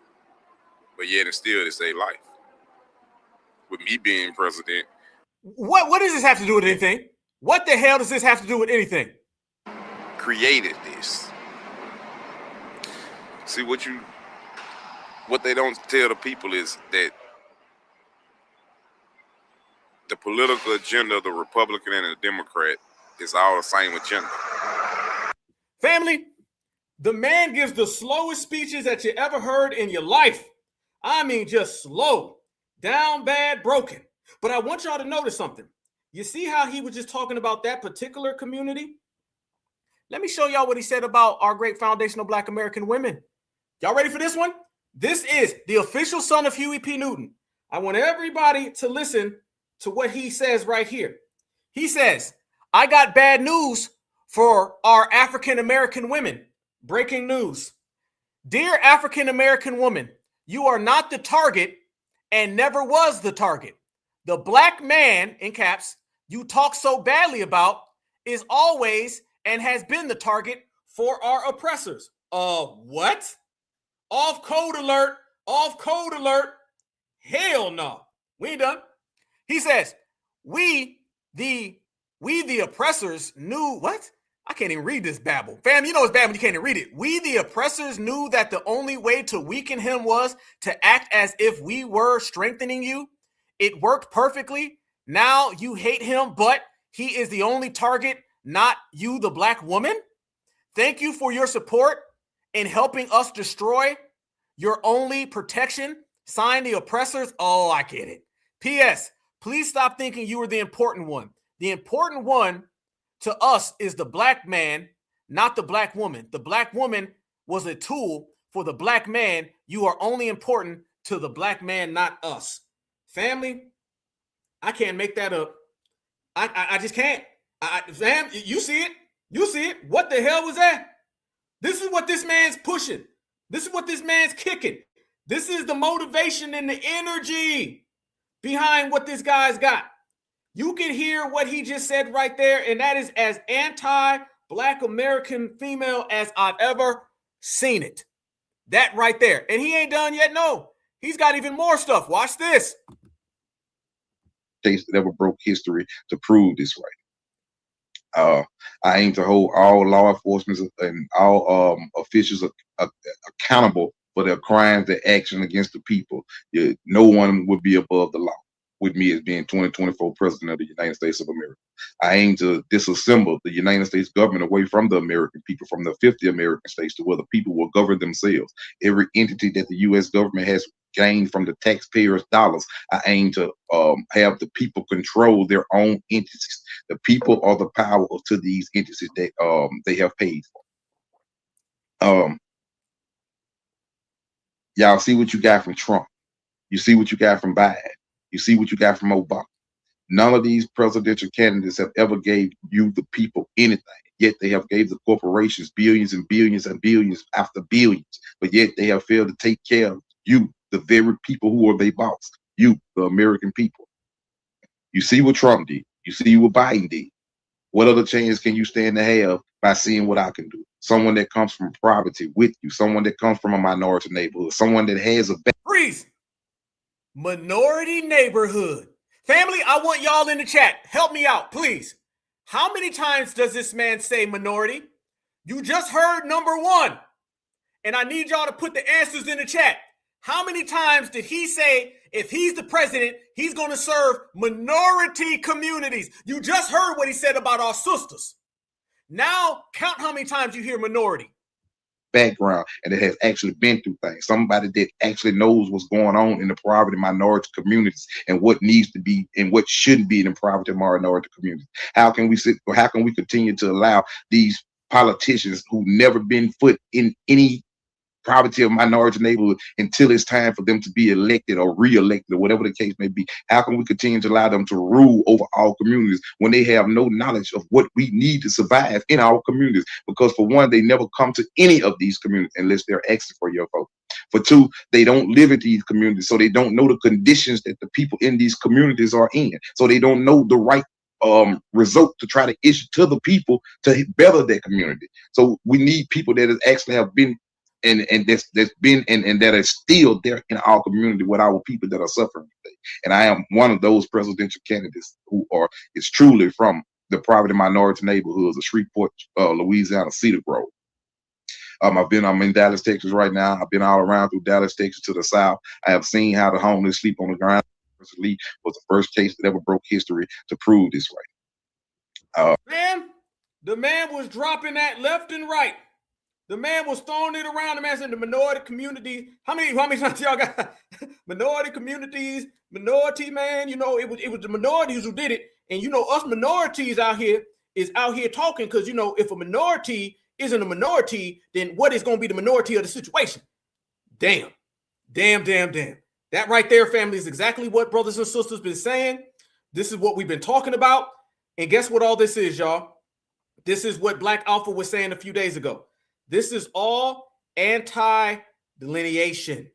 but yet and still it's their life. With me being president. What does this have to do with anything? What the hell does this have to do with anything? Created this. See, what they don't tell the people is that the political agenda of the Republican and the Democrat is all the same agenda. Family, the man gives the slowest speeches that you ever heard in your life. I mean, just slow, down bad, broken. But I want y'all to notice something. You see how he was just talking about that particular community? Let me show y'all what he said about our great foundational Black American women. Y'all ready for this one? This is the official son of Huey P. Newton. I want everybody to listen to what he says right here. He says, I got bad news for our African American women. Breaking news. Dear African American woman, you are not the target and never was the target. The black man, in caps, you talk so badly about is always and has been the target for our oppressors. What? Off code alert. Off code alert. Hell no. We ain't done. He says, we the oppressors knew what? I can't even read this babble. Fam, you know it's bad when you can't even read it. We the oppressors knew that the only way to weaken him was to act as if we were strengthening you. It worked perfectly. Now you hate him, but he is the only target, not you, the black woman. Thank you for your support in helping us destroy your only protection. Sign the oppressors. Oh, I get it. P.S. Please stop thinking you are the important one. The important one to us is the black man, not the black woman. The black woman was a tool for the black man. You are only important to the black man, not us. Family, I can't make that up. I just can't. Fam, you see it. You see it. What the hell was that? This is what this man's pushing. This is what this man's kicking. This is the motivation and the energy behind what this guy's got. You can hear what he just said right there, and that is as anti-black American female as I've ever seen it. That right there. And he ain't done yet. No, he's got even more stuff. Watch this. Case that ever broke history to prove this right. I aim to hold all law enforcement and all officials accountable for their crimes, their action against the people. No one would be above the law with me as being 2024 president of the United States of America. I aim to disassemble the United States government away from the American people, from the 50 American states, to where the people will govern themselves. Every entity that the U.S. government has gained from the taxpayers' dollars, I aim to have the people control their own entities. The people are the power to these entities that they have paid for. Y'all see what you got from Trump. You see what you got from Biden. You see what you got from Obama. None of these presidential candidates have ever gave you, the people, anything. Yet they have gave the corporations billions and billions and billions after billions. But yet they have failed to take care of you, the very people who are their boss. You, the American people. You see what Trump did. You see what Biden did. What other chance can you stand to have by seeing what I can do? Someone that comes from poverty with you. Someone that comes from a minority neighborhood. Someone that has a... Freeze. Minority neighborhood. Family, I want y'all in the chat. Help me out, please. How many times does this man say minority? You just heard number one. And I need y'all to put the answers in the chat. How many times did he say if he's the president, he's going to serve minority communities? You just heard what he said about our sisters. Now count how many times you hear minority. Background, and it has actually been through things. Somebody that actually knows what's going on in the poverty minority communities and what needs to be and what shouldn't be in the poverty minority communities. How can we continue to allow these politicians who never been put in any poverty of minority neighborhood until it's time for them to be elected or re-elected or whatever the case may be? How can we continue to allow them to rule over our communities when they have no knowledge of what we need to survive in our communities? Because for one, they never come to any of these communities unless they're asking for your vote. For two, they don't live in these communities, so they don't know the conditions that the people in these communities are in. So they don't know the right result to try to issue to the people to better their community. So we need people that actually have been and that's been and that is still there in our community with our people that are suffering today. And I am one of those presidential candidates who is truly from the poverty minority neighborhoods of Shreveport, Louisiana, Cedar Grove. I'm in Dallas, Texas right now. I've been all around through Dallas, Texas to the south. I have seen how the homeless sleep on the ground. Lee was the first case that ever broke history to prove this right. Man, the man was dropping that left and right. The man was throwing it around. The man said the minority community. How many times y'all got minority communities? Minority, man. You know, it was the minorities who did it. And you know, us minorities out here talking because you know, if a minority isn't a minority, then what is going to be the minority of the situation? Damn. That right there, family, is exactly what brothers and sisters been saying. This is what we've been talking about. And guess what all this is, y'all? This is what Black Alpha was saying a few days ago. This is all anti-delineation.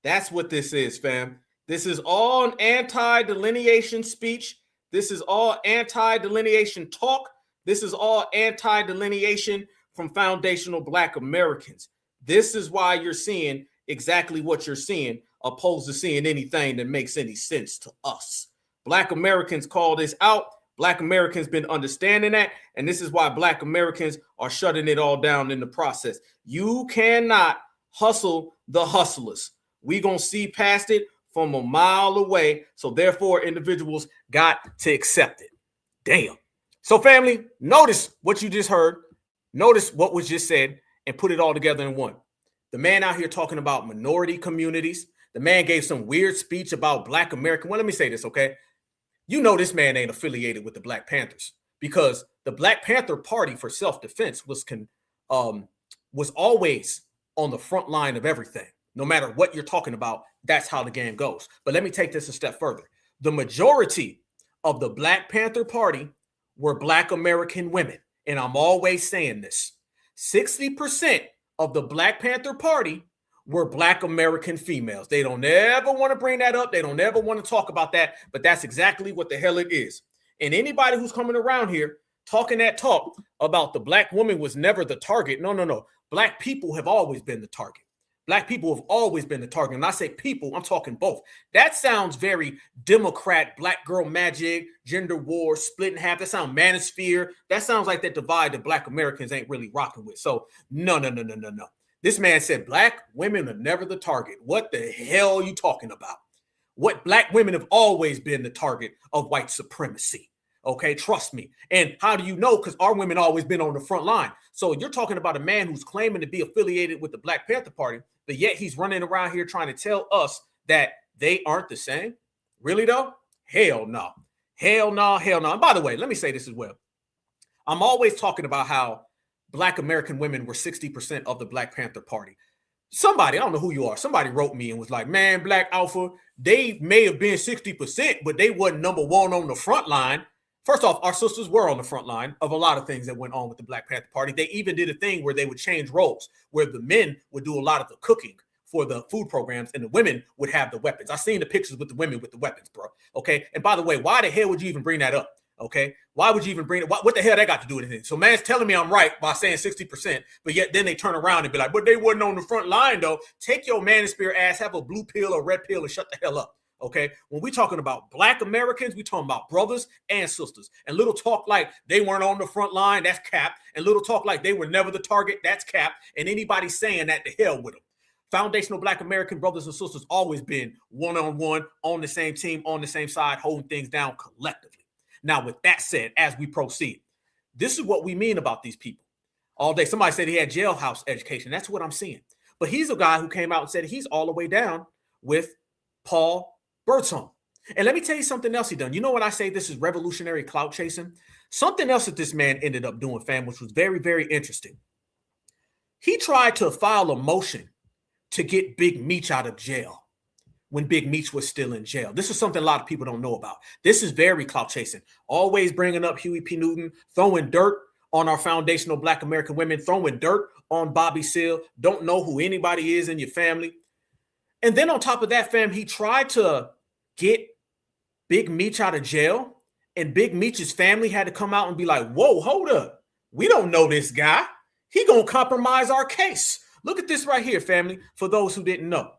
That's what this is, fam. This is all an anti-delineation speech. This is all anti-delineation talk. This is all anti-delineation from foundational Black Americans. This is why you're seeing exactly what you're seeing, opposed to seeing anything that makes any sense to us. Black Americans call this out. Black Americans been understanding that, and this is why Black Americans are shutting it all down in the process. You cannot hustle the hustlers. We gonna see past it from a mile away, so therefore individuals got to accept it. Damn. So family, notice what you just heard. Notice what was just said and put it all together in one. The man out here talking about minority communities. The man gave some weird speech about Black American. Well, let me say this, okay? You know this man ain't affiliated with the Black Panthers because the Black Panther Party for self-defense was always on the front line of everything. No matter what you're talking about, that's how the game goes. But let me take this a step further. The majority of the Black Panther Party were Black American women. And I'm always saying this. 60% of the Black Panther Party were Black American females. They don't ever want to bring that up. They don't ever want to talk about that. But that's exactly what the hell it is. And anybody who's coming around here talking that talk about the Black woman was never the target. No. Black people have always been the target. Black people have always been the target. And I say people, I'm talking both. That sounds very Democrat, black girl magic, gender war, split in half. That sounds manosphere. That sounds like that divide that Black Americans ain't really rocking with. So no. This man said Black women are never the target. What the hell are you talking about? What Black women have always been the target of white supremacy. Okay, trust me. And how do you know? Because our women always been on the front line. So you're talking about a man who's claiming to be affiliated with the Black Panther Party, but yet he's running around here trying to tell us that they aren't the same? Really though? Hell no. Hell no. And by the way, let me say this as well. I'm always talking about how Black American women were 60% of the Black Panther Party. Somebody, I don't know who you are, somebody wrote me and was like, man, Black Alpha, they may have been 60%, but they wasn't number one on the front line. First off, our sisters were on the front line of a lot of things that went on with the Black Panther Party. They even did a thing where they would change roles, where the men would do a lot of the cooking for the food programs and the women would have the weapons. I've seen the pictures with the women with the weapons, bro. Okay. And by the way, why the hell would you even bring that up? Okay. Why would you even bring it? What the hell that got to do with anything? So man's telling me I'm right by saying 60%, but yet then they turn around and be like, but they wasn't on the front line though. Take your manosphere ass, have a blue pill or red pill and shut the hell up. Okay, when we talking about Black Americans, we talking about brothers and sisters. And little talk like they weren't on the front line, that's cap. And little talk like they were never the target, that's cap. And anybody saying that, to hell with them. Foundational Black American brothers and sisters always been one-on-one, on the same team, on the same side, holding things down collectively. Now, with that said, as we proceed, this is what we mean about these people. All day, somebody said he had jailhouse education. That's what I'm seeing. But he's a guy who came out and said he's all the way down with Paul Birdsong. And let me tell you something else he done. You know what I say? This is revolutionary clout chasing. Something else that this man ended up doing, fam, which was very, very interesting. He tried to file a motion to get Big Meech out of jail when Big Meech was still in jail. This is something a lot of people don't know about. This is very clout chasing. Always bringing up Huey P. Newton, throwing dirt on our foundational Black American women, throwing dirt on Bobby Seale, don't know who anybody is in your family. And then on top of that, fam, he tried to get Big Meech out of jail, and Big Meech's family had to come out and be like, whoa, hold up. We don't know this guy. He gonna compromise our case. Look at this right here, family, for those who didn't know.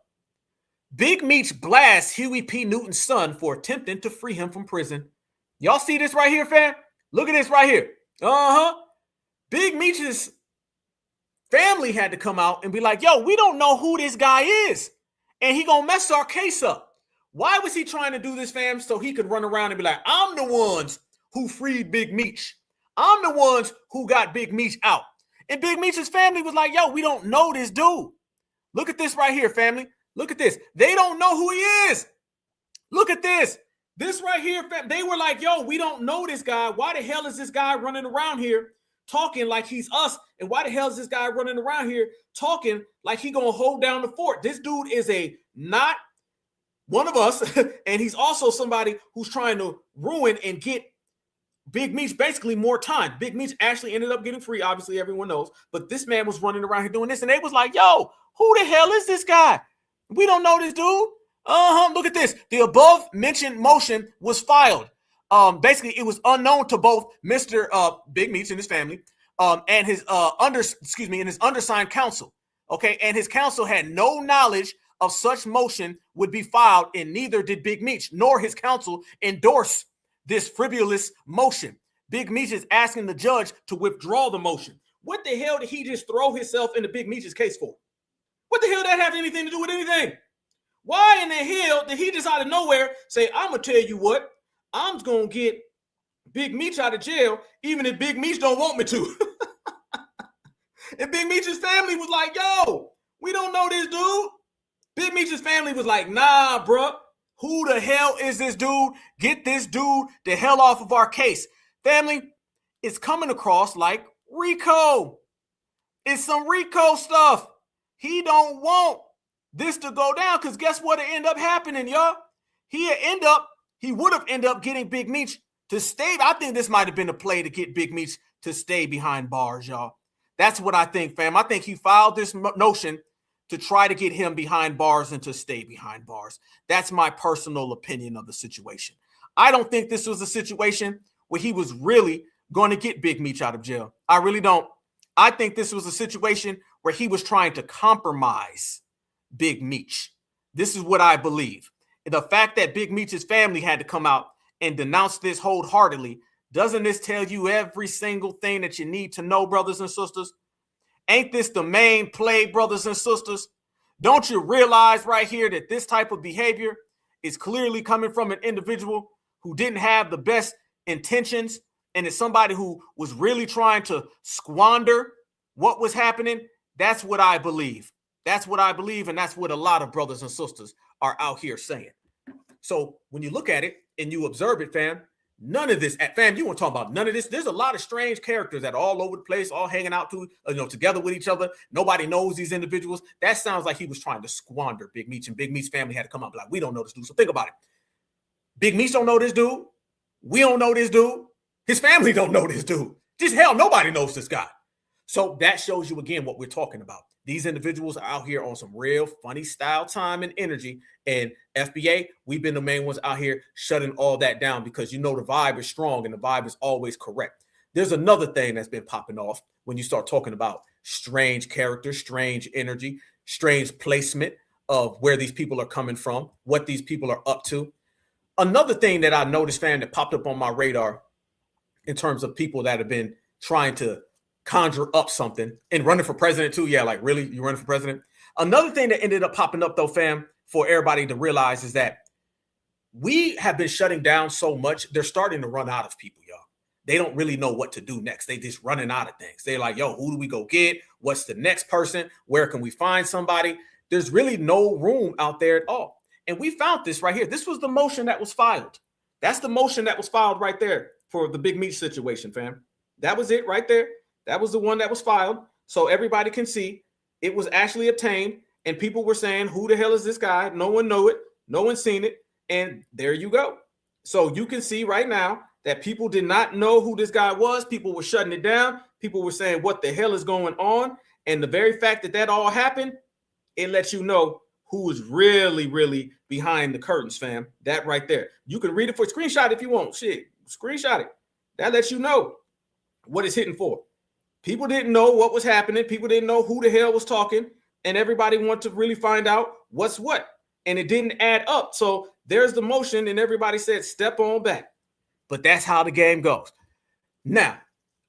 Big Meech blasts Huey P. Newton's son for attempting to free him from prison. Y'all see this right here, fam? Look at this right here. Big Meech's family had to come out and be like, yo, we don't know who this guy is, and he gonna mess our case up. Why was he trying to do this, fam? So he could run around and be like, I'm the ones who freed Big Meech. I'm the ones who got Big Meech out. And Big Meech's family was like, yo, we don't know this dude. Look at this right here, family. Look at this. They don't know who he is. Look at this. This right here, fam. They were like, yo, we don't know this guy. Why the hell is this guy running around here talking like he's us? And why the hell is this guy running around here talking like he gonna hold down the fort? This dude is not one of us, and he's also somebody who's trying to ruin and get Big Meech basically more time. Big Meech actually ended up getting free, obviously everyone knows, but this man was running around here doing this, and they was like, yo, who the hell is this guy? We don't know this dude. Look at this. The above mentioned motion was filed. Basically, it was unknown to both Mr. Big Meech and his family, and his undersigned counsel. Okay, and his counsel had no knowledge of such motion would be filed, and neither did Big Meech nor his counsel endorse this frivolous motion. Big Meech is asking the judge to withdraw the motion. What the hell did he just throw himself into Big Meech's case for? What the hell did that have anything to do with anything? Why in the hell did he just out of nowhere say, I'm going to tell you what, I'm going to get Big Meech out of jail, even if Big Meech don't want me to? And Big Meech's family was like, yo, we don't know this dude. Big Meech's family was like, nah, bro. Who the hell is this dude? Get this dude the hell off of our case. Family, is coming across like Rico. It's some Rico stuff. He don't want this to go down because guess what? It end up happening, y'all. He would have ended up getting Big Meech to stay. I think this might have been a play to get Big Meech to stay behind bars, y'all. That's what I think, fam. I think he filed this notion to try to get him behind bars and to stay behind bars. That's my personal opinion of the situation. I don't think this was a situation where he was really going to get Big Meech out of jail. I really don't. I think this was a situation where he was trying to compromise Big Meech. This is what I believe. The fact that Big Meech's family had to come out and denounce this wholeheartedly, doesn't this tell you every single thing that you need to know, brothers and sisters? Ain't this the main play, brothers and sisters? Don't you realize right here that this type of behavior is clearly coming from an individual who didn't have the best intentions, and it's somebody who was really trying to squander what was happening? That's what I believe. That's what I believe, and that's what a lot of brothers and sisters are out here saying. So when you look at it and you observe it, fam, none of this, fam, you want to talk about none of this. There's a lot of strange characters that are all over the place, all hanging out together with each other. Nobody knows these individuals. That sounds like he was trying to squander Big Meech, and Big Meech's family had to come up like, we don't know this dude. So think about it. Big Meech don't know this dude. We don't know this dude. His family don't know this dude. Just hell, nobody knows this guy. So that shows you again what we're talking about. These individuals are out here on some real funny style, time, and energy. And FBA, we've been the main ones out here shutting all that down because you know the vibe is strong and the vibe is always correct. There's another thing that's been popping off when you start talking about strange characters, strange energy, strange placement of where these people are coming from, what these people are up to. Another thing that I noticed, fam, that popped up on my radar in terms of people that have been trying to conjure up something and running for president too. Yeah, like really, you running for president? Another thing that ended up popping up though, fam, for everybody to realize is that we have been shutting down so much, they're starting to run out of people, y'all. They don't really know what to do next. They just running out of things. They're like, yo, who do we go get? What's the next person? Where can we find somebody? There's really no room out there at all. And we found this right here. This was the motion that was filed. That's the motion that was filed right there for the Big Meech situation, fam. That was it right there. That was the one that was filed. So everybody can see it was actually obtained. And people were saying, who the hell is this guy? No one know it. No one's seen it. And there you go. So you can see right now that people did not know who this guy was. People were shutting it down. People were saying, what the hell is going on? And the very fact that that all happened, it lets you know who is really, really behind the curtains, fam. That right there. You can read it for screenshot if you want. Shit, screenshot it. That lets you know what it's hitting for. People didn't know what was happening. People didn't know who the hell was talking. And everybody wanted to really find out what's what. And it didn't add up. So there's the motion. And everybody said, step on back. But that's how the game goes. Now,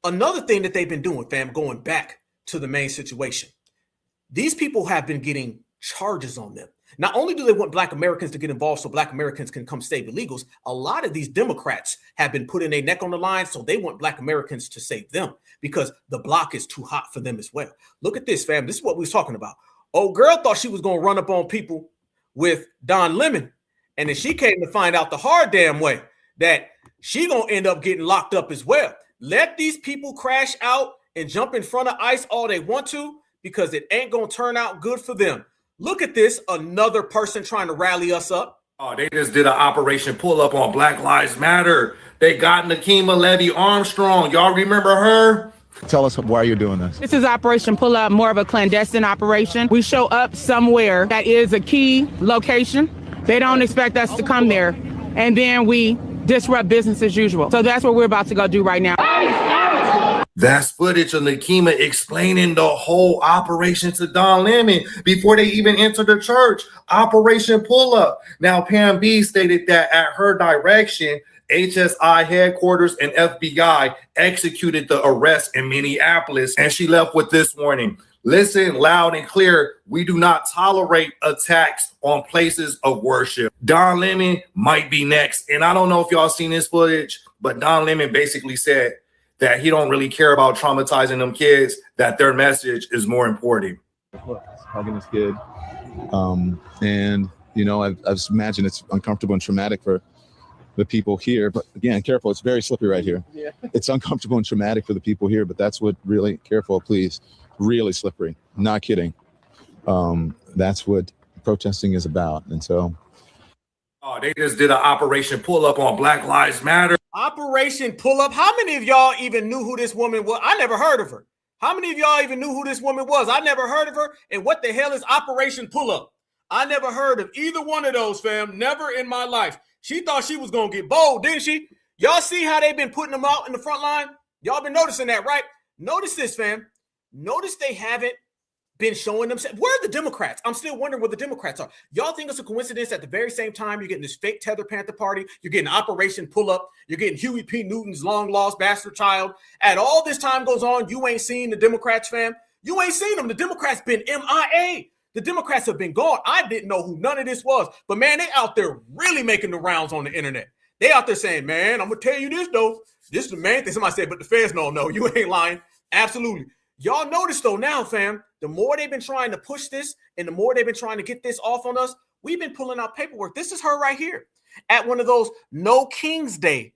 another thing that they've been doing, fam, going back to the main situation. These people have been getting charges on them. Not only do they want Black Americans to get involved so Black Americans can come save illegals, a lot of these Democrats have been putting their neck on the line, so they want Black Americans to save them because the block is too hot for them as well. Look at this, fam. This is what we was talking about. Old girl thought she was going to run up on people with Don Lemon, and then she came to find out the hard damn way that she going to end up getting locked up as well. Let these people crash out and jump in front of ICE all they want to because it ain't going to turn out good for them. Look at this, another person trying to rally us up. Oh, they just did an operation pull up on Black Lives Matter. They got Nakima Levy Armstrong. Y'all remember her? Tell us why you're doing this. This is Operation Pull Up, more of a clandestine operation. We show up somewhere that is a key location. They don't expect us to come there. And then we disrupt business as usual. So that's what we're about to go do right now. That's footage of Nakima explaining the whole operation to Don Lemon before they even entered the church. Operation Pull Up. Now, Pam B stated that at her direction, HSI headquarters and FBI executed the arrest in Minneapolis, and she left with this warning. Listen loud and clear. We do not tolerate attacks on places of worship. Don Lemon might be next. And I don't know if y'all seen this footage, but Don Lemon basically said that he don't really care about traumatizing them kids, that their message is more important. Hugging this kid. And, you know, I imagined it's uncomfortable and traumatic for the people here. But again, careful. It's very slippery right here. Yeah. It's uncomfortable and traumatic for the people here, but that's what really, careful, please. Really slippery. Not kidding. That's what protesting is about. And so. Oh, they just did an Operation Pull Up on Black Lives Matter. Operation Pull Up. How many of y'all even knew who this woman was? I never heard of her. How many of y'all even knew who this woman was? I never heard of her. And what the hell is Operation Pull Up? I never heard of either one of those, fam. Never in my life. She thought she was going to get bold, didn't she? Y'all see how they've been putting them out in the front line? Y'all been noticing that, right? Notice this, fam. Notice they haven't been showing themselves. Where are the Democrats? I'm still wondering where the Democrats are. Y'all think it's a coincidence at the very same time you're getting this fake Tether Panther party, you're getting Operation Pull Up, you're getting Huey P. Newton's long lost bastard child. At all this time goes on, you ain't seen the Democrats, fam. You ain't seen them. The Democrats been MIA. The Democrats have been gone. I didn't know who none of this was. But man, they out there really making the rounds on the internet. They out there saying, man, I'm going to tell you this, though. This is the main thing. Somebody said, but the feds don't know. You ain't lying. Absolutely. Y'all notice, though, now, fam, the more they've been trying to push this and the more they've been trying to get this off on us, we've been pulling out paperwork. This is her right here at one of those No King's Day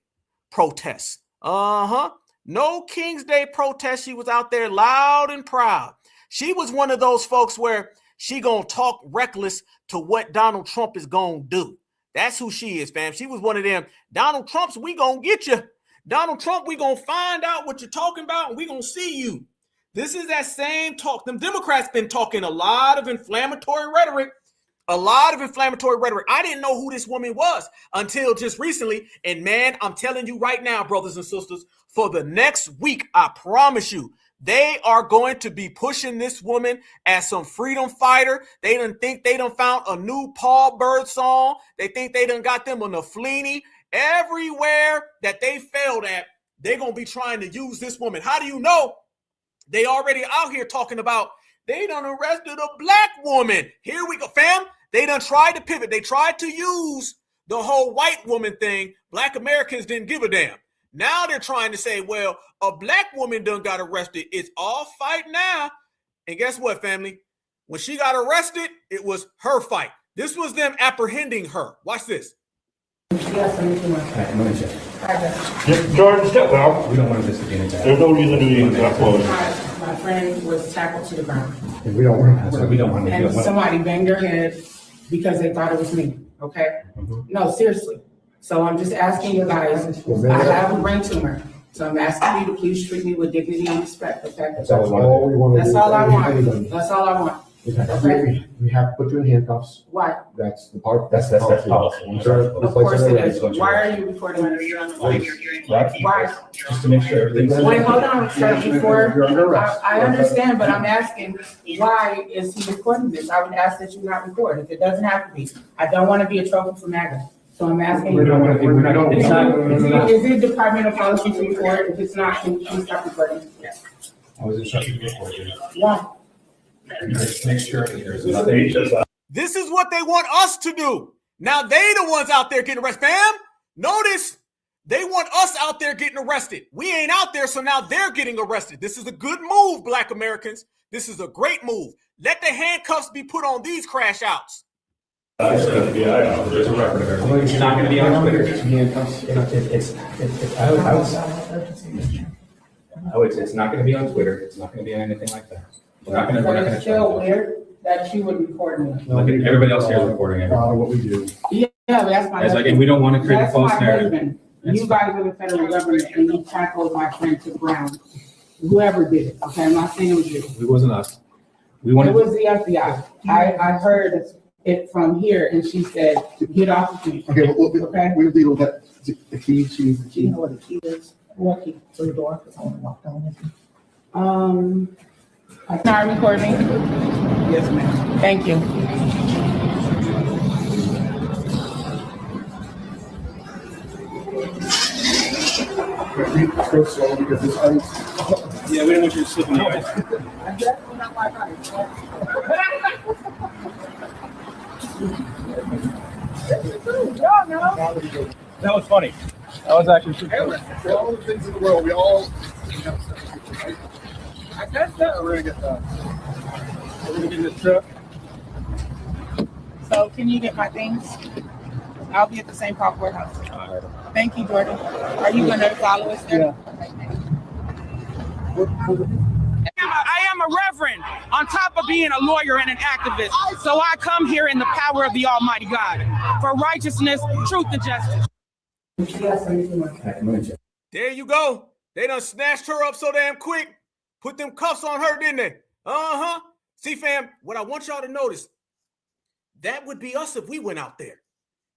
protests. No King's Day protests. She was out there loud and proud. She was one of those folks where she gonna talk reckless to what Donald Trump is gonna do. That's who she is, fam. She was one of them. Donald Trump's, we gonna get you. Donald Trump, we gonna find out what you're talking about and we gonna see you. This is that same talk. Them Democrats been talking a lot of inflammatory rhetoric. I didn't know who this woman was until just recently. And man, I'm telling you right now, brothers and sisters, for the next week, I promise you, they are going to be pushing this woman as some freedom fighter. They done think they done found a new Paul Bird song. They think they done got them on a Fleeny. Everywhere that they failed at, they're going to be trying to use this woman. How do you know? They already out here talking about they done arrested a black woman. Here we go, fam. They done tried to pivot. They tried to use the whole white woman thing. Black Americans didn't give a damn. Now they're trying to say, well, a black woman done got arrested. It's all fight now. And guess what, family? When she got arrested, it was her fight. This was them apprehending her. Watch this. Jordan, step out. We don't want this to get into that. There's no reason to do that. My friend was tackled to the ground. And we don't want And somebody banged their head because they thought it was me. Okay? No, seriously. So I'm just asking you guys, I have a brain tumor. So I'm asking you to please treat me with dignity and respect. Okay? That's all we want. That's all I want. That's all I want. Okay. We have to put you in handcuffs. Why? That's the part. That's policy. Of course it is. Why are you recording me? Why? Just to make sure everything's. Wait, hold on, sir. Before I understand, but I'm asking, why is he recording this? I would ask that you not record. If it doesn't have to be, I don't want to be a trophy for MAGA. So I'm asking. Is it Department of Policy to record? If it's not, can you please stop recording? Yes. I was instructed to record you. Why? Make sure there's nothing. This is what they want us to do. Now they the ones out there getting arrested. Fam, notice they want us out there getting arrested. We ain't out there, so now they're getting arrested. This is a good move, Black Americans. This is a great move. Let the handcuffs be put on these crash outs. There's a record of everything. It's not going to be on Twitter. It's not going to be on Twitter. It's not going to be on anything like that. We're not going to. It's still weird that you would record me. Look at everybody else here is recording everything. What we do. Yeah, that's my husband. Like, we don't want to create a false narrative. Husband. You guys are the federal government and you tackled my friend to the ground. Whoever did it, okay? I'm not saying it was you. It wasn't us. It was the FBI. I heard it from here and she said, get off of me. Okay, okay? We'll deal with that. The key, she needs the key. You know what the key is? What key? To the door, because I want to walk down with you. Can I record me? Yes, ma'am. Thank you. Go slow because this ice. Yeah, we don't want you to slip in the ice. That was funny. That was actually for all the things in the world, we all. I guess that we're gonna get that. We're gonna get in this truck. So can you get my things? I'll be at the St. Paul courthouse. Thank you, Jordan. Are you going to follow us there? Yeah. I am a reverend on top of being a lawyer and an activist. So I come here in the power of the Almighty God for righteousness, truth, and justice. There you go. They done snatched her up so damn quick. Put them cuffs on her, didn't they? Uh-huh. See, fam, what I want y'all to notice, that would be us if we went out there.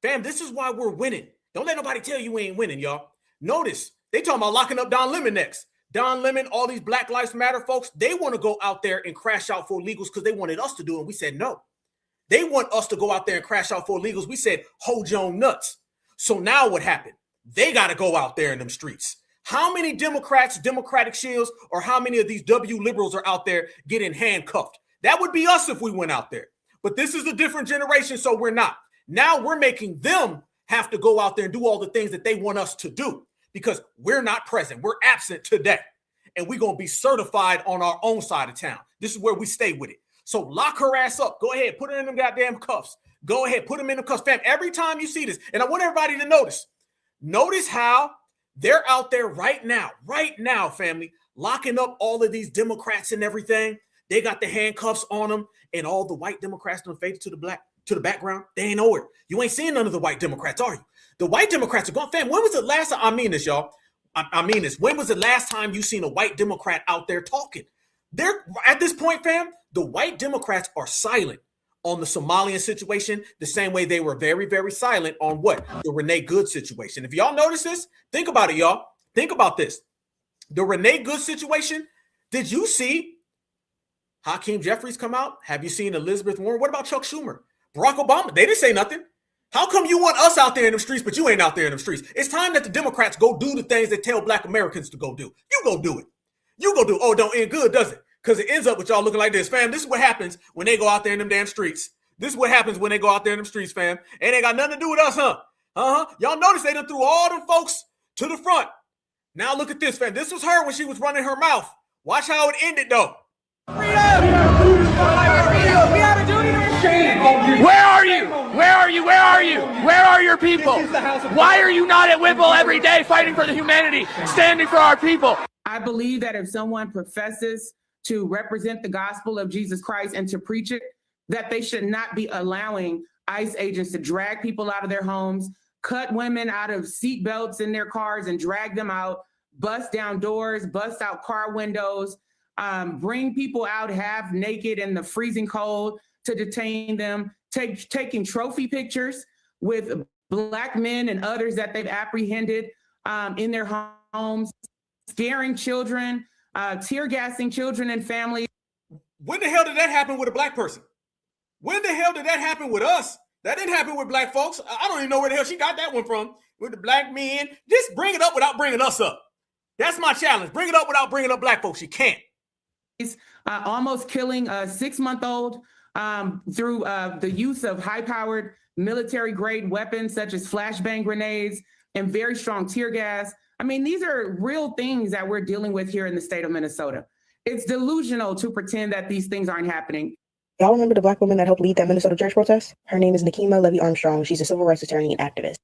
Fam, this is why we're winning. Don't let nobody tell you we ain't winning, y'all. Notice, they talking about locking up Don Lemon next. Don Lemon, all these Black Lives Matter folks, they want to go out there and crash out for illegals because they wanted us to do it, and we said no. They want us to go out there and crash out for illegals. We said, hold your own nuts. So now what happened? They got to go out there in them streets. How many Democrats, Democratic shields, or how many of these W liberals are out there getting handcuffed? That would be us if we went out there. But this is a different generation, so we're not. Now we're making them have to go out there and do all the things that they want us to do because we're not present. We're absent today. And we're going to be certified on our own side of town. This is where we stay with it. So lock her ass up. Go ahead. Put her in them goddamn cuffs. Go ahead. Put them in the cuffs. Fam, every time you see this, and I want everybody to notice how they're out there right now, family, locking up all of these Democrats and everything. They got the handcuffs on them, and all the white Democrats done faded to the background. They ain't nowhere. You ain't seeing none of the white Democrats, are you? The white Democrats are gone. Fam, when was the last time? I mean this, y'all. I mean this. When was the last time you seen a white Democrat out there talking? They're at this point, fam, the white Democrats are silent on the Somalian situation the same way they were very, very silent on what? The Renee Good situation. If y'all notice this, think about it, y'all. Think about this. The Renee Good situation, did you see Hakeem Jeffries come out? Have you seen Elizabeth Warren? What about Chuck Schumer? Barack Obama? They didn't say nothing. How come you want us out there in the streets, but you ain't out there in the streets? It's time that the Democrats go do the things they tell Black Americans to go do. You go do it. You go do it. Oh, it don't end good, does it? Because it ends up with y'all looking like this. Fam, this is what happens when they go out there in them damn streets. This is what happens when they go out there in them streets, fam. And they got nothing to do with us, huh? Y'all notice they done threw all them folks to the front. Now look at this, fam. This was her when she was running her mouth. Watch how it ended, though. Where are you? Where are you? Where are you? Where are your people? Why are you not at Whipple every day fighting for the humanity, standing for our people? I believe that if someone professes to represent the gospel of Jesus Christ and to preach it, that they should not be allowing ICE agents to drag people out of their homes, cut women out of seat belts in their cars and drag them out, bust down doors, bust out car windows, bring people out half naked in the freezing cold to detain them, taking trophy pictures with Black men and others that they've apprehended in their homes, scaring children, tear gassing children and families. When the hell did that happen with a Black person? When the hell did that happen with us? That didn't happen with Black folks. I don't even know where the hell she got that one from. With the Black men. Just bring it up without bringing us up. That's my challenge. Bring it up without bringing up Black folks. You can't. Almost killing a 6-month-old through the use of high-powered military-grade weapons such as flashbang grenades and very strong tear gas. I mean, these are real things that we're dealing with here in the state of Minnesota. It's delusional to pretend that these things aren't happening. Y'all remember the Black woman that helped lead that Minnesota church protest? Her name is Nikema Levy Armstrong. She's a civil rights attorney and activist.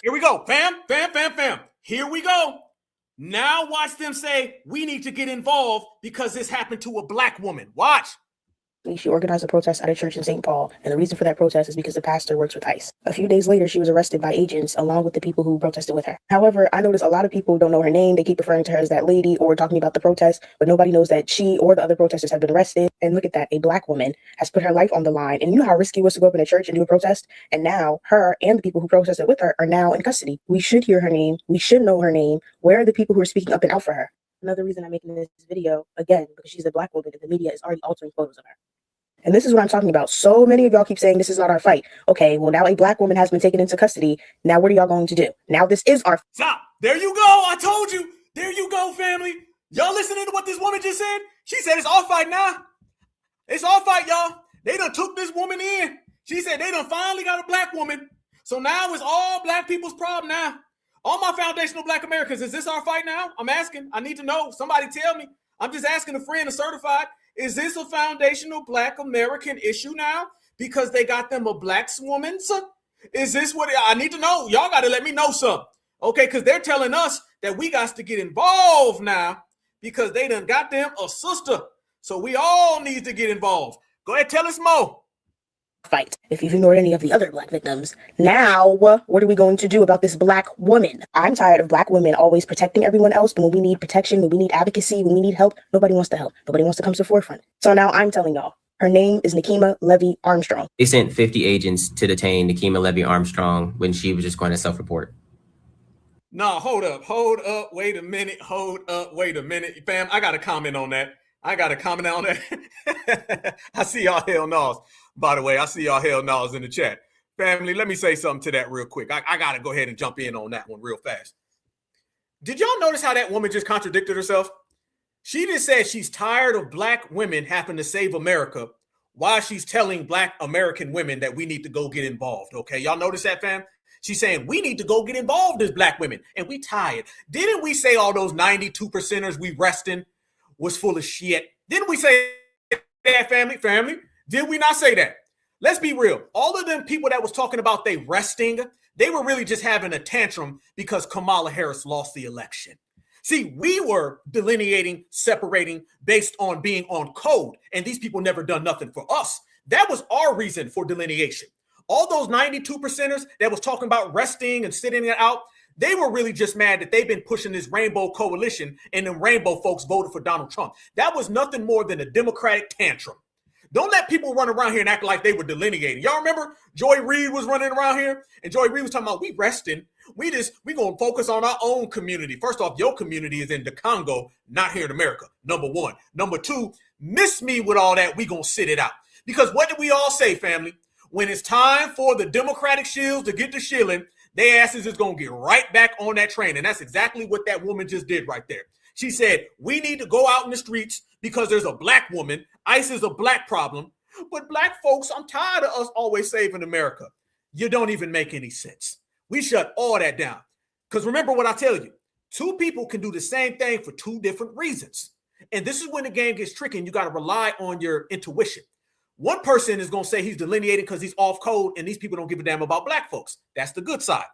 Here we go. Fam. Here we go. Now watch them say, we need to get involved because this happened to a Black woman. Watch. She organized a protest at a church in St. Paul, and the reason for that protest is because the pastor works with ICE. A few days later, she was arrested by agents along with the people who protested with her. However, I noticed a lot of people don't know her name. They keep referring to her as that lady or talking about the protest, but nobody knows that she or the other protesters have been arrested. And look at that, a Black woman has put her life on the line. And you know how risky it was to go up in a church and do a protest? And now her and the people who protested with her are now in custody. We should hear her name. We should know her name. Where are the people who are speaking up and out for her? Another reason I'm making this video, again, because she's a Black woman and the media is already altering photos of her. And this is what I'm talking about. So many of y'all keep saying this is not our fight. Okay, well, now a Black woman has been taken into custody. Now what are y'all going to do? Now this is our... Stop. There you go. I told you. There you go, family. Y'all listening to what this woman just said? She said it's our fight now. It's our fight, y'all. They done took this woman in. She said they done finally got a Black woman. So now it's all Black people's problem now. All my foundational Black Americans, is this our fight now? I'm asking. I need to know. Somebody tell me. I'm just asking a friend, a certified. Is this a foundational Black American issue now? Because they got them a Black woman? Is this what I need to know? Y'all got to let me know something. Okay, because they're telling us that we got to get involved now because they done got them a sister. So we all need to get involved. Go ahead, tell us more. Fight. If you've ignored any of the other Black victims, now what are we going to do about this Black woman? I'm tired of Black women always protecting everyone else, but when we need protection, when we need advocacy, when we need help, nobody wants to help. Nobody wants to come to the forefront. So now I'm telling y'all, her name is Nikema Levy Armstrong. They sent 50 agents to detain Nikema Levy Armstrong when she was just going to self-report. No, hold up, wait a minute, fam. I got to comment on that. I see y'all hell no's. By the way, I see y'all hell no's in the chat. Family, let me say something to that real quick. I got to go ahead and jump in on that one real fast. Did y'all notice how that woman just contradicted herself? She just said she's tired of Black women having to save America while she's telling Black American women that we need to go get involved. Okay, y'all notice that, fam? She's saying we need to go get involved as Black women, and we tired. Didn't we say all those 92%ers we resting was full of shit? Didn't we say that, family? Did we not say that? Let's be real. All of them people that was talking about they resting, they were really just having a tantrum because Kamala Harris lost the election. See, we were delineating, separating based on being on code, and these people never done nothing for us. That was our reason for delineation. All those 92%ers that was talking about resting and sitting it out, they were really just mad that they've been pushing this rainbow coalition and them rainbow folks voted for Donald Trump. That was nothing more than a Democratic tantrum. Don't let people run around here and act like they were delineating. Y'all remember Joy Reid was running around here and Joy Reid was talking about we resting. We going to focus on our own community. First off, your community is in the Congo, not here in America. Number one. Number two, miss me with all that. We going to sit it out. Because what did we all say, family? When it's time for the Democratic shills to get to shilling, their asses is going to get right back on that train. And that's exactly what that woman just did right there. She said, we need to go out in the streets because there's a Black woman. ICE is a Black problem. But Black folks, I'm tired of us always saving America. You don't even make any sense. We shut all that down. Because remember what I tell you, two people can do the same thing for two different reasons. And this is when the game gets tricky and you got to rely on your intuition. One person is going to say he's delineating because he's off code and these people don't give a damn about Black folks. That's the good side.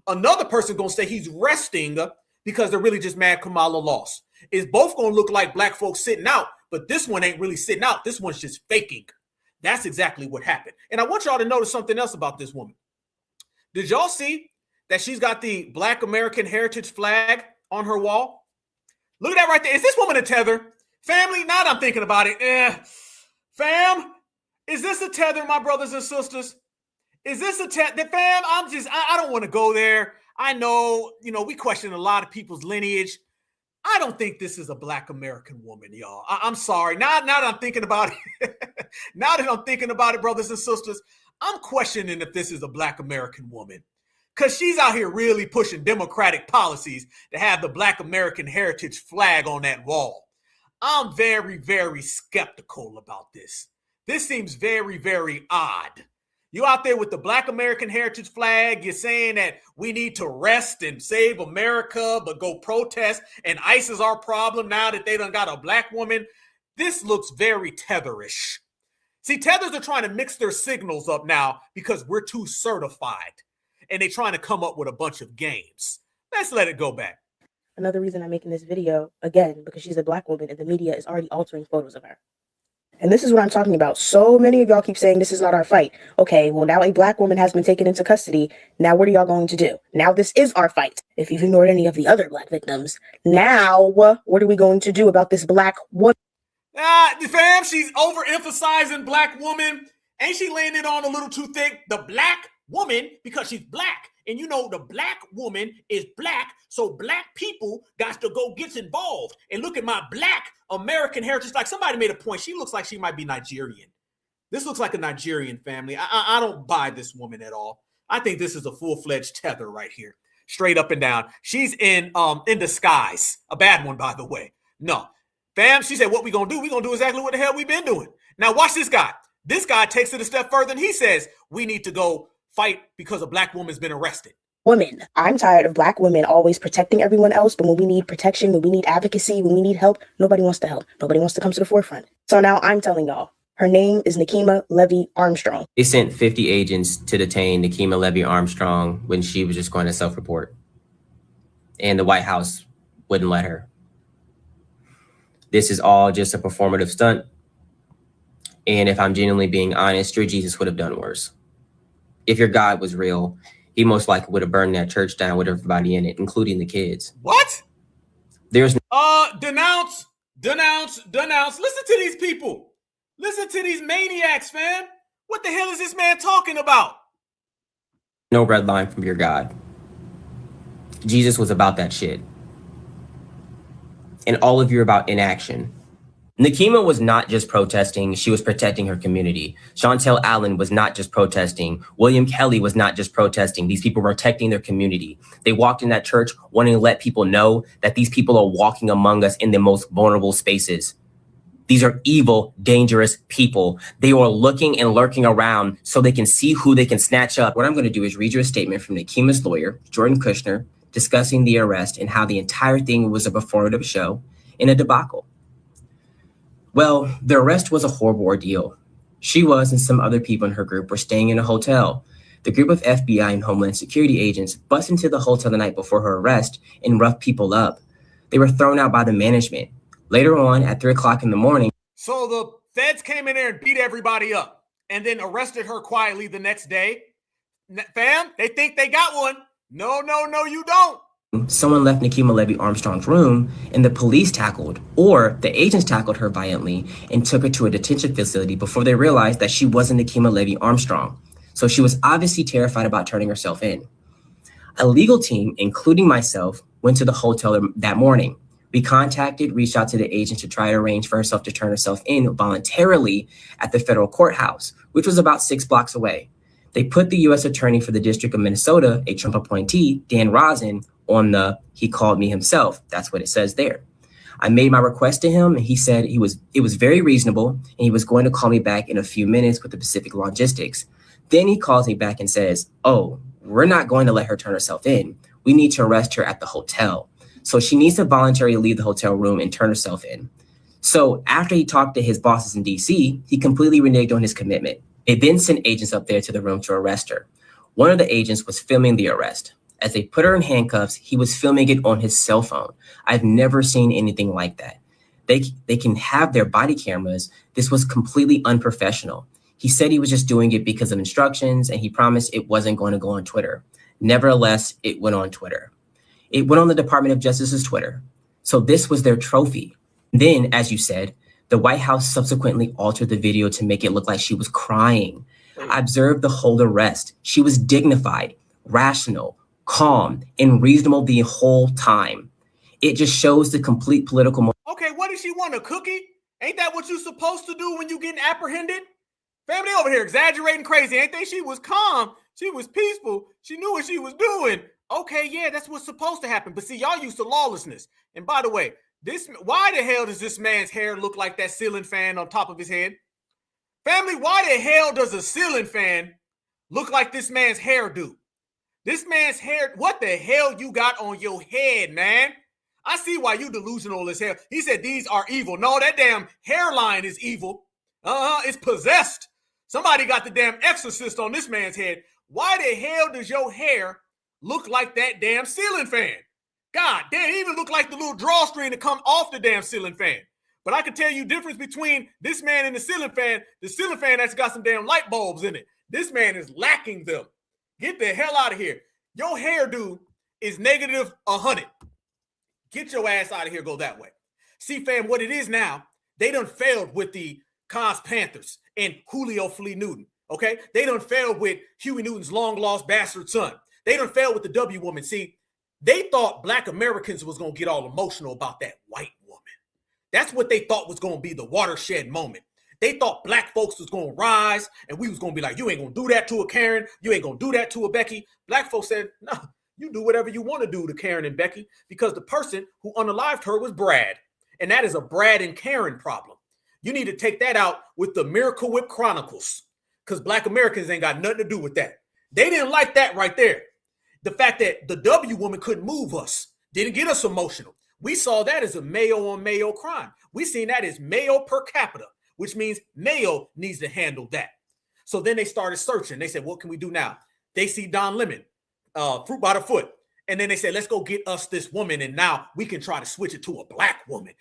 Another person going to say he's resting because they're really just mad Kamala lost. It's both going to look like Black folks sitting out, but this one ain't really sitting out. This one's just faking. That's exactly what happened. And I want y'all to notice something else about this woman. Did y'all see that she's got the Black American heritage flag on her wall? Look at that right there. Is this woman a tether? Family, now that I'm thinking about it, fam, is this a tether, my brothers and sisters? Is this a tether? Fam, I don't want to go there. I know, we question a lot of people's lineage. I don't think this is a Black American woman, y'all. I'm sorry. Now that I'm thinking about it, brothers and sisters, I'm questioning if this is a Black American woman. Because she's out here really pushing democratic policies to have the Black American heritage flag on that wall. I'm very, very skeptical about this. This seems very, very odd. You out there with the Black American heritage flag, you're saying that we need to rest and save America, but go protest, and ICE is our problem now that they done got a Black woman. This looks very tetherish. See, tethers are trying to mix their signals up now because we're too certified, and they're trying to come up with a bunch of games. Let's let it go back. Another reason I'm making this video, again, because she's a Black woman and the media is already altering photos of her. And this is what I'm talking about. So many of y'all keep saying this is not our fight. Okay, well, now a Black woman has been taken into custody. Now what are y'all going to do? Now this is our fight. If you've ignored any of the other Black victims, now what are we going to do about this Black woman? Fam, she's overemphasizing Black woman. Ain't she laying it on a little too thick? The Black woman, because she's Black. And the Black woman is Black, so Black people got to go get involved. And look at my Black American heritage. Like somebody made a point. She looks like she might be Nigerian. This looks like a Nigerian family. I don't buy this woman at all. I think this is a full-fledged tether right here. Straight up and down. She's in disguise. A bad one, by the way. No. Fam, she said, what we gonna do? We gonna do exactly what the hell we've been doing. Now watch this guy. This guy takes it a step further and he says, we need to go fight because a Black woman's been arrested. Women. I'm tired of Black women always protecting everyone else, but when we need protection, when we need advocacy, when we need help, nobody wants to help. Nobody wants to come to the forefront. So now I'm telling y'all, Her name is Nikema Levy Armstrong. They sent 50 agents to detain Nikema Levy Armstrong when she was just going to self-report. And the White House wouldn't let her. This is all just a performative stunt. And if I'm genuinely being honest, your Jesus would have done worse. If your God was real, he most likely would have burned that church down with everybody in it, including the kids. What? There's denounce. Listen to these people. Listen to these maniacs, fam. What the hell is this man talking about? no red line from your God. Jesus was about that shit. And all of you are about inaction. Nikema was not just protesting, she was protecting her community. Chantel Allen was not just protesting. William Kelly was not just protesting. These people were protecting their community. They walked in that church wanting to let people know that these people are walking among us in the most vulnerable spaces. These are evil, dangerous people. They are looking and lurking around so they can see who they can snatch up. What I'm going to do is read you a statement from Nikema's lawyer, Jordan Kushner, discussing the arrest and how the entire thing was a performative show and a debacle. Well, the arrest was a horrible ordeal. She was and some other people in her group were staying in a hotel. The group of FBI and Homeland Security agents bust into the hotel the night before her arrest and roughed people up. They were thrown out by the management. Later on, at 3 o'clock in the morning. So the feds came in there and beat everybody up and then arrested her quietly the next day. Fam, they think they got one. No, you don't. Someone left Nikema Levy Armstrong's room and the police tackled, or the agents tackled her violently and took her to a detention facility before they realized that she wasn't Nikema Levy Armstrong. So she was obviously terrified about turning herself in. A legal team, including myself, went to the hotel that morning. We reached out to the agents to try to arrange for herself to turn herself in voluntarily at the federal courthouse, which was about 6 blocks away. They put the U.S. Attorney for the District of Minnesota, a Trump appointee, Dan Rosen, on the he called me himself. That's what it says there. I made my request to him and he said it was very reasonable and he was going to call me back in a few minutes with the Pacific logistics. Then he calls me back and says, "Oh, we're not going to let her turn herself in. We need to arrest her at the hotel. So she needs to voluntarily leave the hotel room and turn herself in." So after he talked to his bosses in DC, he completely reneged on his commitment. They then sent agents up there to the room to arrest her. One of the agents was filming the arrest. As they put her in handcuffs, he was filming it on his cell phone. I've never seen anything like that. They can have their body cameras. This was completely unprofessional. He said he was just doing it because of instructions and he promised it wasn't going to go on Twitter. Nevertheless, it went on Twitter. It went on the Department of Justice's Twitter. So this was their trophy. Then, as you said, the White House subsequently altered the video to make it look like she was crying. I observed the whole arrest. She was dignified, rational, calm, and reasonable the whole time. It just shows the complete political. Okay, what did she want, a cookie? Ain't that what you supposed to do when you getting apprehended? Family over here exaggerating crazy. Ain't they? She was calm. She was peaceful. She knew what she was doing. Okay, yeah, that's what's supposed to happen. But see, y'all used to lawlessness. And by the way, why the hell does this man's hair look like that ceiling fan on top of his head? Family, why the hell does a ceiling fan look like this man's hair do? This man's hair, what the hell you got on your head, man? I see why you delusional as hell. He said these are evil. No, that damn hairline is evil. It's possessed. Somebody got the damn exorcist on this man's head. Why the hell does your hair look like that damn ceiling fan? God damn, it even look like the little drawstring that come off the damn ceiling fan. But I can tell you difference between this man and the ceiling fan that's got some damn light bulbs in it. This man is lacking them. Get the hell out of here. Your hairdo is negative 100. Get your ass out of here, go that way. See, fam, what it is now, they done failed with the Black Panthers and Julio Flea Newton, okay? They done failed with Huey Newton's long-lost bastard son. They done failed with the W woman. See, they thought Black Americans was going to get all emotional about that white woman. That's what they thought was going to be the watershed moment. They thought Black folks was going to rise and we was going to be like, you ain't going to do that to a Karen. You ain't going to do that to a Becky. Black folks said, no, you do whatever you want to do to Karen and Becky because the person who unalived her was Brad. And that is a Brad and Karen problem. You need to take that out with the Miracle Whip Chronicles because Black Americans ain't got nothing to do with that. They didn't like that right there. The fact that the W woman couldn't move us didn't get us emotional. We saw that as a Mayo on Mayo crime. We seen that as Mayo per capita. which means Mayo needs to handle that. So then they started searching. They said, what can we do now? They see Don Lemon, fruit by the foot. And then they said, let's go get us this woman, and now we can try to switch it to a black woman.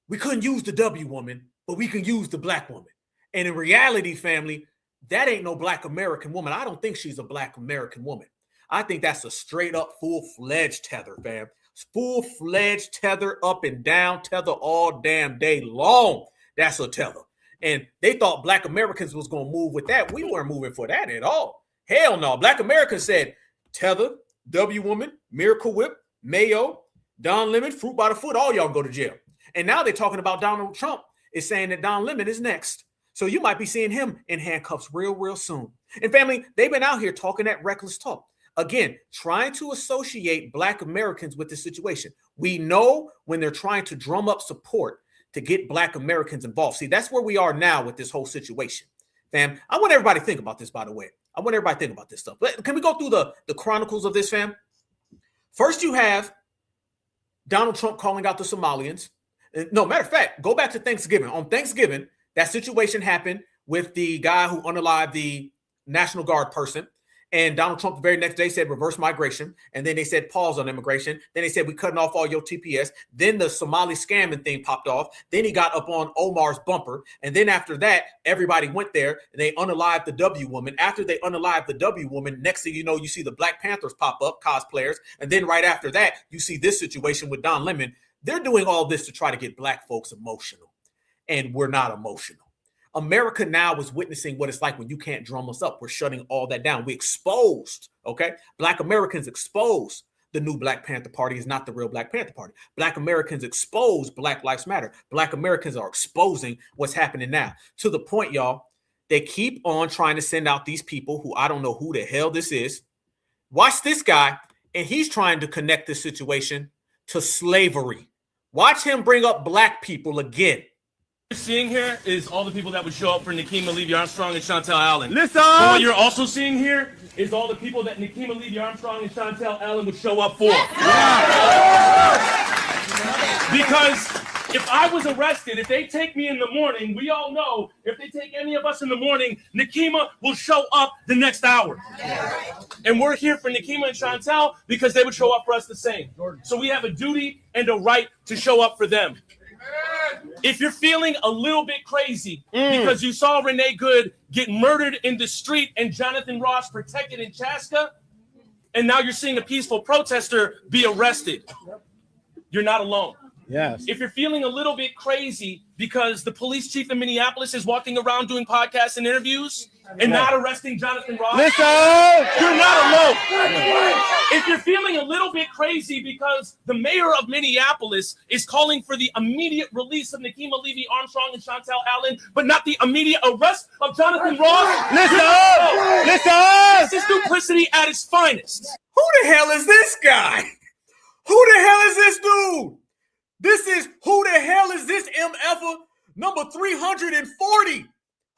We couldn't use the W woman, but we can use the black woman. And in reality, family, that ain't no black American woman. I don't think she's a black American woman. I think that's a straight up full-fledged tether, fam. Full-fledged tether, up and down tether all damn day long. That's a tether. And they thought black Americans was going to move with that. We weren't moving for that at all. Hell no. Black Americans said tether, W woman, Miracle Whip, Mayo, Don Lemon, fruit by the foot, all y'all go to jail. And now they're talking about Donald Trump is saying that Don Lemon is next. So you might be seeing him in handcuffs real soon. And family, they've been out here talking that reckless talk. Again, trying to associate black Americans with the situation. We know when they're trying to drum up support to get black Americans involved. See, that's where we are now with this whole situation. Fam, I want everybody to think about this, by the way. I want everybody to think about this stuff. But can we go through the chronicles of this, fam? First, you have Donald Trump calling out the Somalians. No, matter of fact, go back to Thanksgiving. On Thanksgiving, that situation happened with the guy who unalived the National Guard person. And Donald Trump the very next day said reverse migration. And then they said pause on immigration. Then they said we cutting off all your TPS. Then the Somali scamming thing popped off. Then he got up on Omar's bumper. And then after that, everybody went there and they unalived the W woman. After they unalived the W woman, next thing you know, you see the Black Panthers pop up, cosplayers. And then right after that, you see this situation with Don Lemon. They're doing all this to try to get black folks emotional. And we're not emotional. America now is witnessing what it's like when you can't drum us up. We're shutting all that down. We exposed, okay? Black Americans exposed the new Black Panther Party is not the real Black Panther Party. Black Americans expose Black Lives Matter. Black Americans are exposing what's happening now. To the point, y'all, they keep on trying to send out these people who I don't know who the hell this is. Watch this guy, and he's trying to connect this situation to slavery. Watch him bring up black people again. What you're seeing here is all the people that would show up for Nikema Levy-Armstrong and Chantel Allen. Listen! But what you're also seeing here is all the people that Nikema Levy-Armstrong and Chantel Allen would show up for. Because if I was arrested, if they take me in the morning, we all know if they take any of us in the morning, Nikema will show up the next hour. And we're here for Nikema and Chantel because they would show up for us the same. So we have a duty and a right to show up for them. If you're feeling a little bit crazy because you saw Renee Good get murdered in the street and Jonathan Ross protected in Chaska, and now you're seeing a peaceful protester be arrested, you're not alone. Yes. If you're feeling a little bit crazy because the police chief in Minneapolis is walking around doing podcasts and interviews and not arresting Jonathan Ross, listen, you're not alone. If you're feeling a little bit crazy because the mayor of Minneapolis is calling for the immediate release of Nikema Levy-Armstrong and Chantel Allen, but not the immediate arrest of Jonathan Ross, listen. This is duplicity at its finest. Who the hell is this guy? Who the hell is this dude? This is who the hell is this MFer number 340?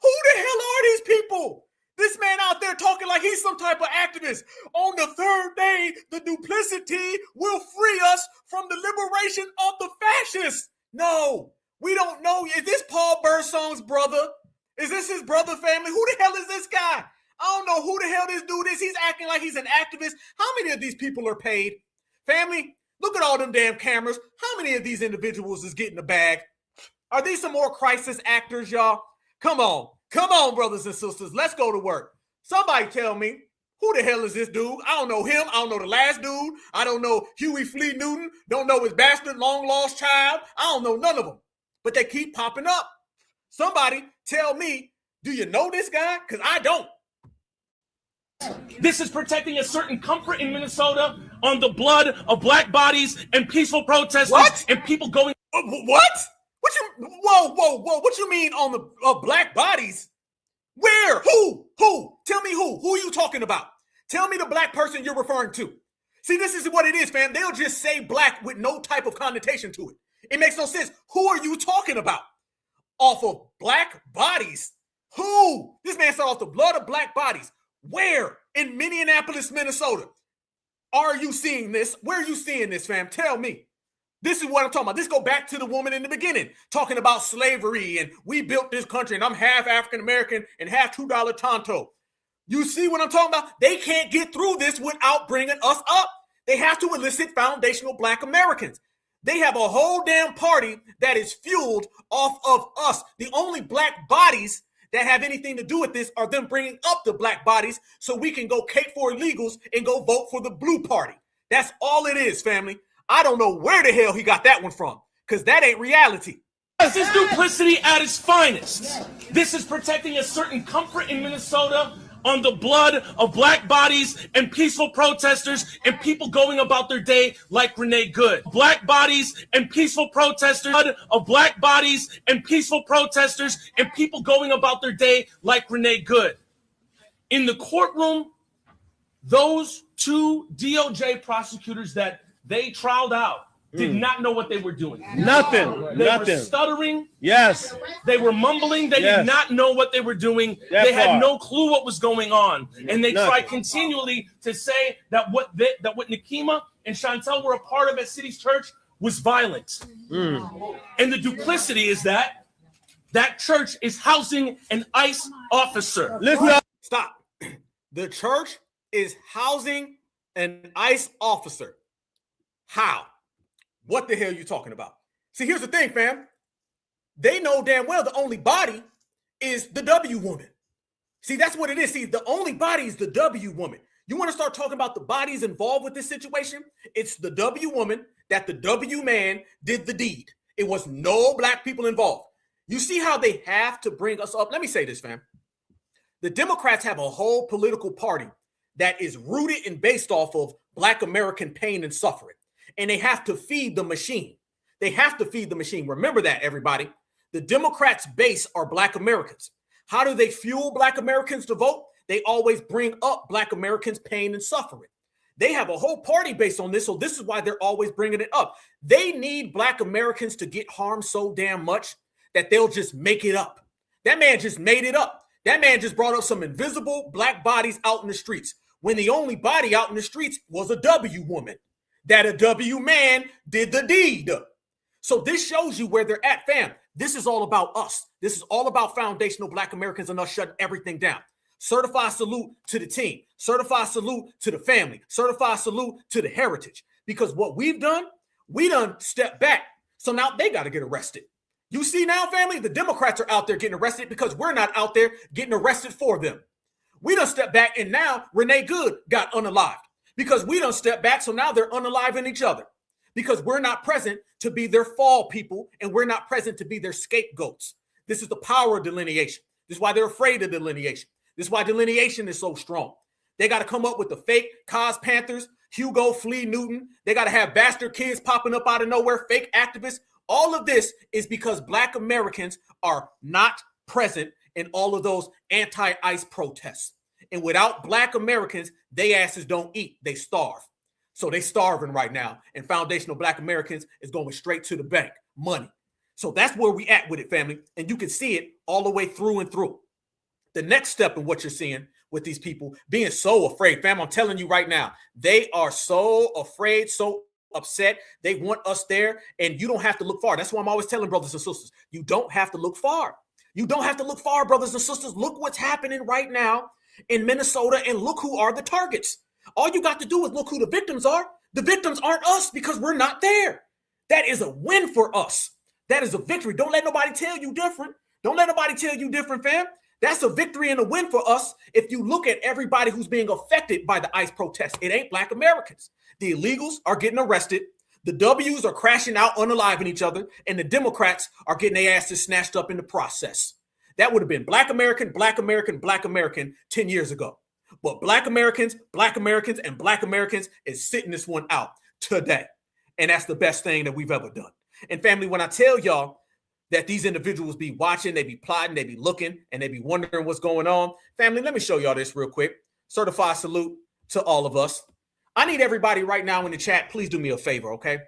Who the hell are these people? This man out there talking like he's some type of activist. On the third day, the duplicity will free us from the liberation of the fascists. No, we don't know. Is this Paul Birdsong's brother? Is this his brother family? Who the hell is this guy? I don't know who the hell this dude is. He's acting like he's an activist. How many of these people are paid? Family, look at all them damn cameras. How many of these individuals is getting a bag? Are these some more crisis actors, y'all? Come on, brothers and sisters. Let's go to work. Somebody tell me, who the hell is this dude? I don't know him. I don't know the last dude. I don't know Huey Flea Newton. Don't know his bastard long-lost child. I don't know none of them. But they keep popping up. Somebody tell me, do you know this guy? Because I don't. This is protecting a certain comfort in Minnesota on the blood of black bodies and peaceful protesters and people going. What? Whoa. What you mean on the black bodies? Where? Who? Tell me who. Who are you talking about? Tell me the black person you're referring to. See, this is what it is, fam. They'll just say black with no type of connotation to it. It makes no sense. Who are you talking about? Off of black bodies? Who? This man said off the blood of black bodies. Where? In Minneapolis, Minnesota. Are you seeing this? Where are you seeing this, fam? Tell me. This is what I'm talking about. This go back to the woman in the beginning, talking about slavery and we built this country and I'm half African-American and half $2 Tonto. You see what I'm talking about? They can't get through this without bringing us up. They have to elicit foundational Black Americans. They have a whole damn party that is fueled off of us. The only Black bodies that have anything to do with this are them bringing up the Black bodies so we can go cake for illegals and go vote for the blue party. That's all it is, family. I don't know where the hell he got that one from, because that ain't reality. This is duplicity at its finest. This is protecting a certain comfort in Minnesota on the blood of Black bodies and peaceful protesters and people going about their day like Renee Good. Black bodies and peaceful protesters, blood of Black bodies and peaceful protesters and people going about their day like Renee Good. In the courtroom, those two DOJ prosecutors that they trialed out did not know what they were doing. Nothing. They Nothing. were stuttering. Yes. They were mumbling. They Yes. did not know what they were doing. That They had part. no clue what was going on. And they Nothing. tried continually to say that what Nikema and Chantel were a part of at City's Church was violence. And the duplicity is that that church is housing an ICE officer. Listen up. Stop. The church is housing an ICE officer. How? What the hell are you talking about? See, here's the thing, fam. They know damn well the only body is the W woman. See, that's what it is. See, the only body is the W woman. You want to start talking about the bodies involved with this situation? It's the W woman that the W man did the deed. It was no Black people involved. You see how they have to bring us up? Let me say this, fam. The Democrats have a whole political party that is rooted and based off of Black American pain and suffering. And they have to feed the machine. They have to feed the machine. Remember that, everybody. The Democrats' base are Black Americans. How do they fuel Black Americans to vote? They always bring up Black Americans' pain and suffering. They have a whole party based on this, so this is why they're always bringing it up. They need Black Americans to get harmed so damn much that they'll just make it up. That man just made it up. That man just brought up some invisible Black bodies out in the streets when the only body out in the streets was a W woman. That a W man did the deed. So this shows you where they're at, fam. This is all about us. This is all about foundational Black Americans and us shutting everything down. Certified salute to the team. Certified salute to the family. Certified salute to the heritage. Because what we've done, we done stepped back. So now they got to get arrested. You see now, family, the Democrats are out there getting arrested because we're not out there getting arrested for them. We done stepped back and now Renee Good got unalived. Because we don't step back, so now they're unaliving each other. Because we're not present to be their fall people, and we're not present to be their scapegoats. This is the power of delineation. This is why they're afraid of delineation. This is why delineation is so strong. They got to come up with the fake Cos Panthers, Hugo Flea Newton. They got to have bastard kids popping up out of nowhere, fake activists. All of this is because Black Americans are not present in all of those anti-ICE protests. And without Black Americans, they asses don't eat, they starve. So they starving right now. And foundational Black Americans is going straight to the bank, money. So that's where we at with it, family. And you can see it all the way through and through. The next step in what you're seeing with these people being so afraid, fam, I'm telling you right now, they are so afraid, so upset. They want us there, and you don't have to look far. That's why I'm always telling brothers and sisters, you don't have to look far. You don't have to look far, brothers and sisters. Look what's happening right now in Minnesota, and look who are the targets. All you got to do is look who the victims are. The victims aren't us because we're not there. That is a win for us. That is a victory. Don't let nobody tell you different. Don't let nobody tell you different, fam. That's a victory and a win for us. If you look at everybody who's being affected by the ICE protests, it ain't Black Americans. The illegals are getting arrested. The W's are crashing out, unaliving each other, and the Democrats are getting their asses snatched up in the process. That would have been Black American, Black American, Black American 10 years ago. But Black Americans, and Black Americans is sitting this one out today. And that's the best thing that we've ever done. And family, when I tell y'all that these individuals be watching, they be plotting, they be looking, and they be wondering what's going on, family, let me show y'all this real quick. Certified salute to all of us. I need everybody right now in the chat, please do me a favor, okay?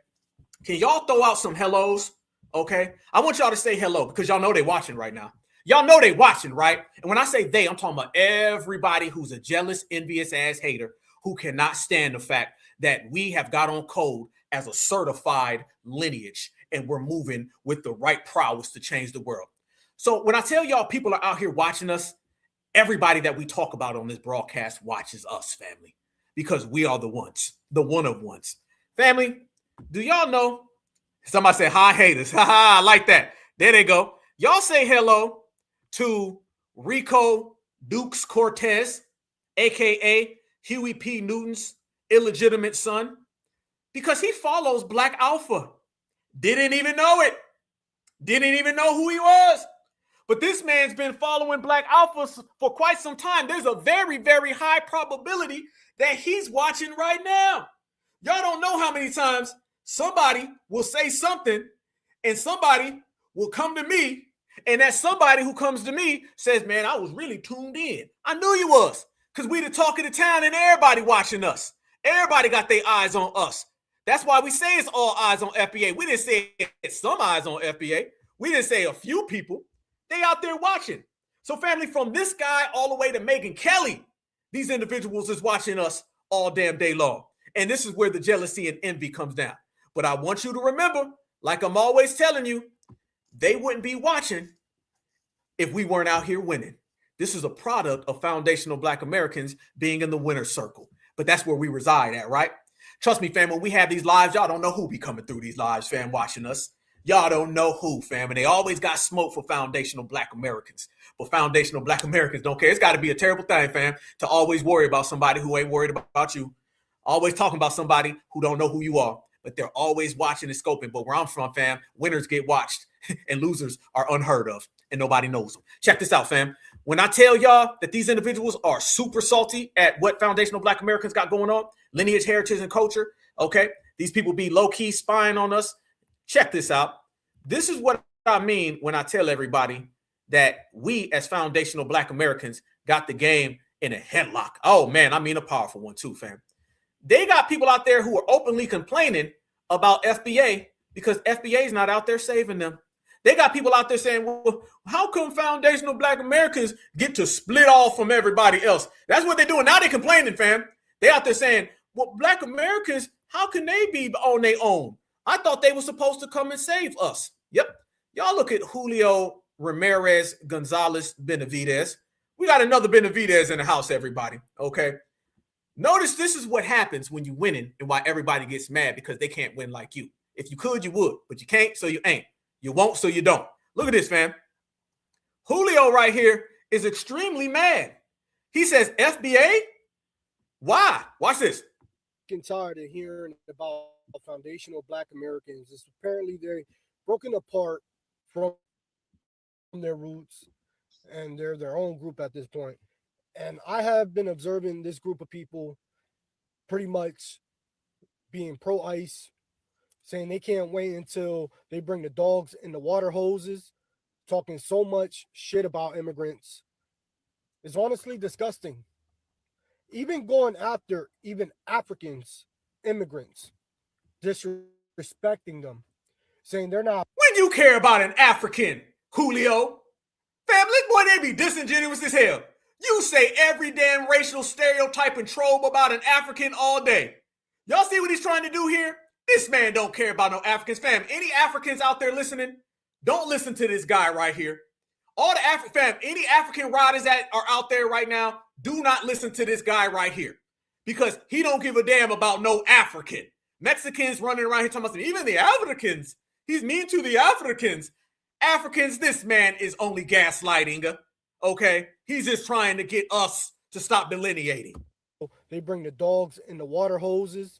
Can y'all throw out some hellos, okay? I want y'all to say hello because y'all know they watching right now. Y'all know they watching, right? And when I say they, I'm talking about everybody who's a jealous, envious ass hater who cannot stand the fact that we have got on code as a certified lineage and we're moving with the right prowess to change the world. So when I tell y'all people are out here watching us, everybody that we talk about on this broadcast watches us, family, because we are the ones, the one of ones. Family, do y'all know? Somebody say, hi, haters. Ha ha, I like that. There they go. Y'all say hello to Rico Dukes Cortez, a.k.a. Huey P. Newton's illegitimate son, because he follows Black Alpha. Didn't even know it. Didn't even know who he was. But this man's been following Black Alpha for quite some time. There's a very, very high probability that he's watching right now. Y'all don't know how many times somebody will say something and somebody will come to me, and that somebody who comes to me says, man, I was really tuned in. I knew you was, because we the talk of the town and everybody watching us. Everybody got their eyes on us. That's why we say it's all eyes on FBA. We didn't say it's some eyes on FBA. We didn't say a few people. They out there watching. So family, from this guy all the way to Megyn Kelly, these individuals is watching us all damn day long. And this is where the jealousy and envy comes down. But I want you to remember, like I'm always telling you, they wouldn't be watching if we weren't out here winning. This is a product of foundational Black Americans being in the winner's circle. But that's where we reside at, right? Trust me, fam, when we have these lives, y'all don't know who be coming through these lives, fam, watching us. Y'all don't know who, fam. And they always got smoke for foundational Black Americans. But foundational Black Americans don't care. It's got to be a terrible thing, fam, to always worry about somebody who ain't worried about you. Always talking about somebody who don't know who you are. But they're always watching and scoping. But where I'm from, fam, winners get watched and losers are unheard of. And nobody knows them. Check this out, fam. When I tell y'all that these individuals are super salty at what foundational Black Americans got going on, lineage, heritage, and culture, okay? These people be low-key spying on us. Check this out. This is what I mean when I tell everybody that we as foundational Black Americans got the game in a headlock. Oh, man, I mean a powerful one too, fam. They got people out there who are openly complaining about FBA because FBA is not out there saving them. They got people out there saying, well, how come foundational Black Americans get to split off from everybody else? That's what they're doing. Now they're complaining, fam. They out there saying, well, Black Americans, how can they be on their own? I thought they were supposed to come and save us. Yep. Y'all look at Julio Ramirez Gonzalez Benavidez. We got another Benavidez in the house, everybody. Okay. Notice this is what happens when you winning and why everybody gets mad because they can't win like you. If you could, you would, but you can't, so you ain't. You won't, so you don't. Look at this, fam. Julio right here is extremely mad. He says, FBA? Why? Watch this. Getting tired of hearing about foundational Black Americans. It's apparently they're broken apart from their roots, and they're their own group at this point. And I have been observing this group of people pretty much being pro-ICE, saying they can't wait until they bring the dogs and the water hoses, talking so much shit about immigrants. It's honestly disgusting. Even going after even Africans, immigrants, disrespecting them, saying they're not. When you care about an African, Julio, family, boy, they be disingenuous as hell. You say every damn racial stereotype and trope about an African all day. Y'all see what he's trying to do here? This man don't care about no Africans. Fam, any Africans out there listening, don't listen to this guy right here. All the fam, any African riders that are out there right now, do not listen to this guy right here. Because he don't give a damn about no African. Mexicans running around here talking about even the Africans. He's mean to the Africans. Africans, this man is only gaslighting. Okay? He's just trying to get us to stop delineating. They bring the dogs and the water hoses,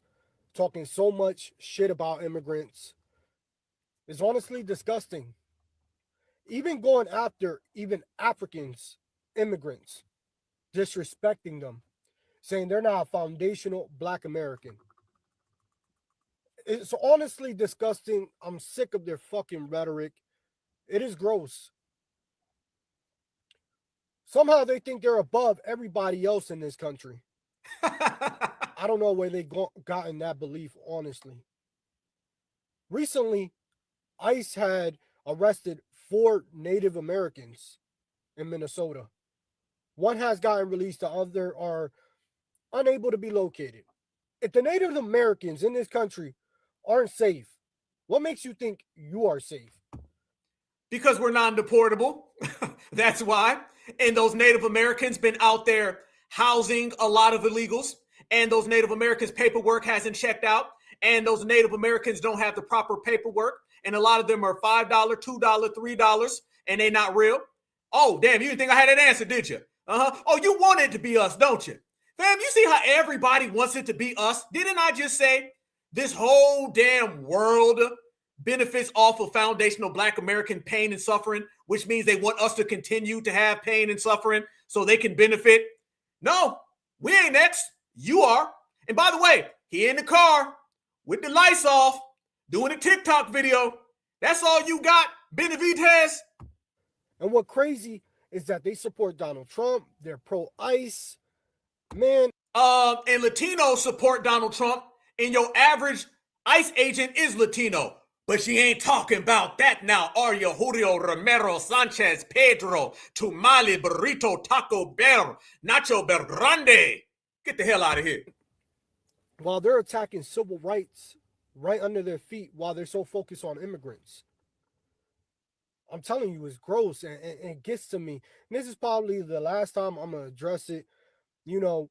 talking so much shit about immigrants. It's honestly disgusting. Even going after even Africans, immigrants, disrespecting them, saying they're not a foundational Black American. It's honestly disgusting. I'm sick of their fucking rhetoric. It is gross. Somehow they think they're above everybody else in this country. I don't know where they gotten that belief, honestly. Recently, ICE had arrested 4 Native Americans in Minnesota. One has gotten released. The other are unable to be located. If the Native Americans in this country aren't safe, what makes you think you are safe? Because we're non-deportable. That's why. And those Native Americans been out there housing a lot of illegals. And those Native Americans' paperwork hasn't checked out. And those Native Americans don't have the proper paperwork. And a lot of them are $5, $2, $3, and they're not real. Oh, damn, you didn't think I had that answer, did you? Oh, you want it to be us, don't you? Fam, you see how everybody wants it to be us? Didn't I just say this whole damn world benefits off of foundational Black American pain and suffering, which means they want us to continue to have pain and suffering so they can benefit? No, we ain't next. You are. And by the way, he in the car with the lights off doing a TikTok video. That's all you got, Benavidez? And what crazy is that they support Donald Trump. They're pro-ICE. Man. And Latinos support Donald Trump. And your average ICE agent is Latino. But she ain't talking about that now, are you? Julio Romero, Sanchez, Pedro, Tumali, Burrito, Taco Bell, Nacho Belgrande. Get the hell out of here. While they're attacking civil rights right under their feet while they're so focused on immigrants. I'm telling you, it's gross and it gets to me. And this is probably the last time I'm going to address it. You know.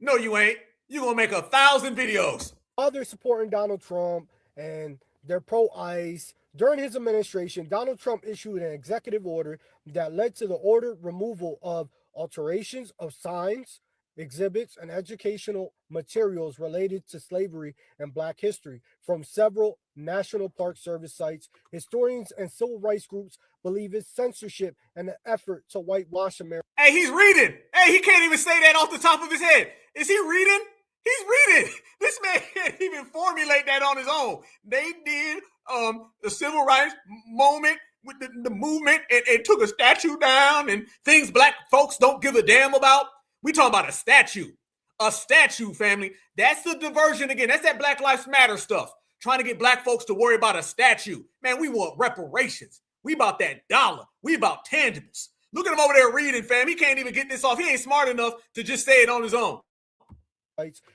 No, you ain't. You're going to make 1,000 videos. While they're supporting Donald Trump and they're pro-ICE, during his administration, Donald Trump issued an executive order that led to the order removal of alterations of signs, exhibits, and educational materials related to slavery and Black history from several National Park Service sites. Historians and civil rights groups believe it's censorship and an effort to whitewash America. Hey, he's reading. Hey, he can't even say that off the top of his head. Is he reading? He's reading. This man can't even formulate that on his own. They did the civil rights moment with the movement and took a statue down and things Black folks don't give a damn about. We talking about a statue. A statue, family. That's the diversion again. That's that Black Lives Matter stuff. Trying to get Black folks to worry about a statue. Man, we want reparations. We about that dollar. We about tangibles. Look at him over there reading, fam. He can't even get this off. He ain't smart enough to just say it on his own.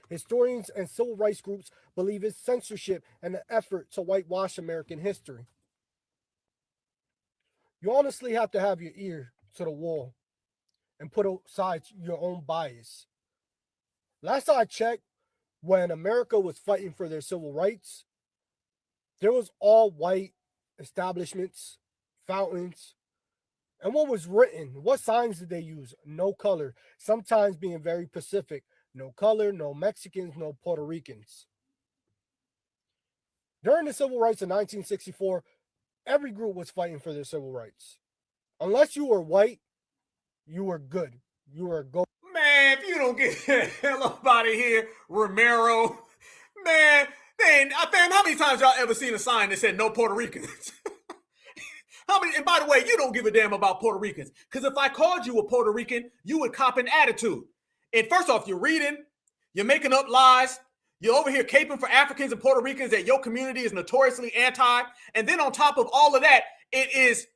Historians and civil rights groups believe it's censorship and an effort to whitewash American history. You honestly have to have your ear to the wall and put aside your own bias. Last I checked, when America was fighting for their civil rights, there was all white establishments, fountains, and what was written, what signs did they use? No color, sometimes being very Pacific. No color, no Mexicans, no Puerto Ricans. During the civil rights of 1964, every group was fighting for their civil rights. Unless you were white, you were good. You were a go. Man, if you don't get the hell up out of here, Romero. Man, fam, how many times y'all ever seen a sign that said no Puerto Ricans? How many? And by the way, you don't give a damn about Puerto Ricans. Because if I called you a Puerto Rican, you would cop an attitude. And first off, you're reading, you're making up lies, you're over here caping for Africans and Puerto Ricans that your community is notoriously anti. And then on top of all of that, it is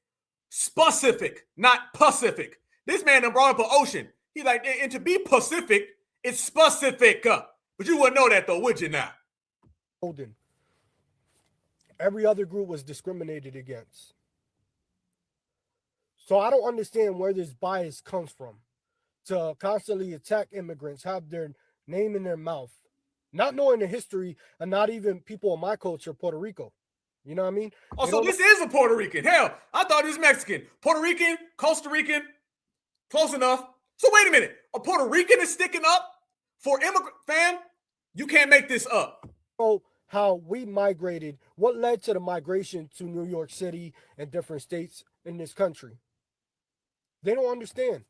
specific, not Pacific. This man done brought up an ocean. He's like, and to be Pacific, it's specific. But you wouldn't know that though, would you now? Every other group was discriminated against. So I don't understand where this bias comes from. To constantly attack immigrants, have their name in their mouth, not knowing the history, and not even people in my culture, Puerto Rico. You know what I mean? Oh, so this is a Puerto Rican. Hell, I thought it was Mexican. Puerto Rican, Costa Rican, close enough. So wait a minute. A Puerto Rican is sticking up for immigrant, fam? You can't make this up. So how we migrated, what led to the migration to New York City and different states in this country. They don't understand.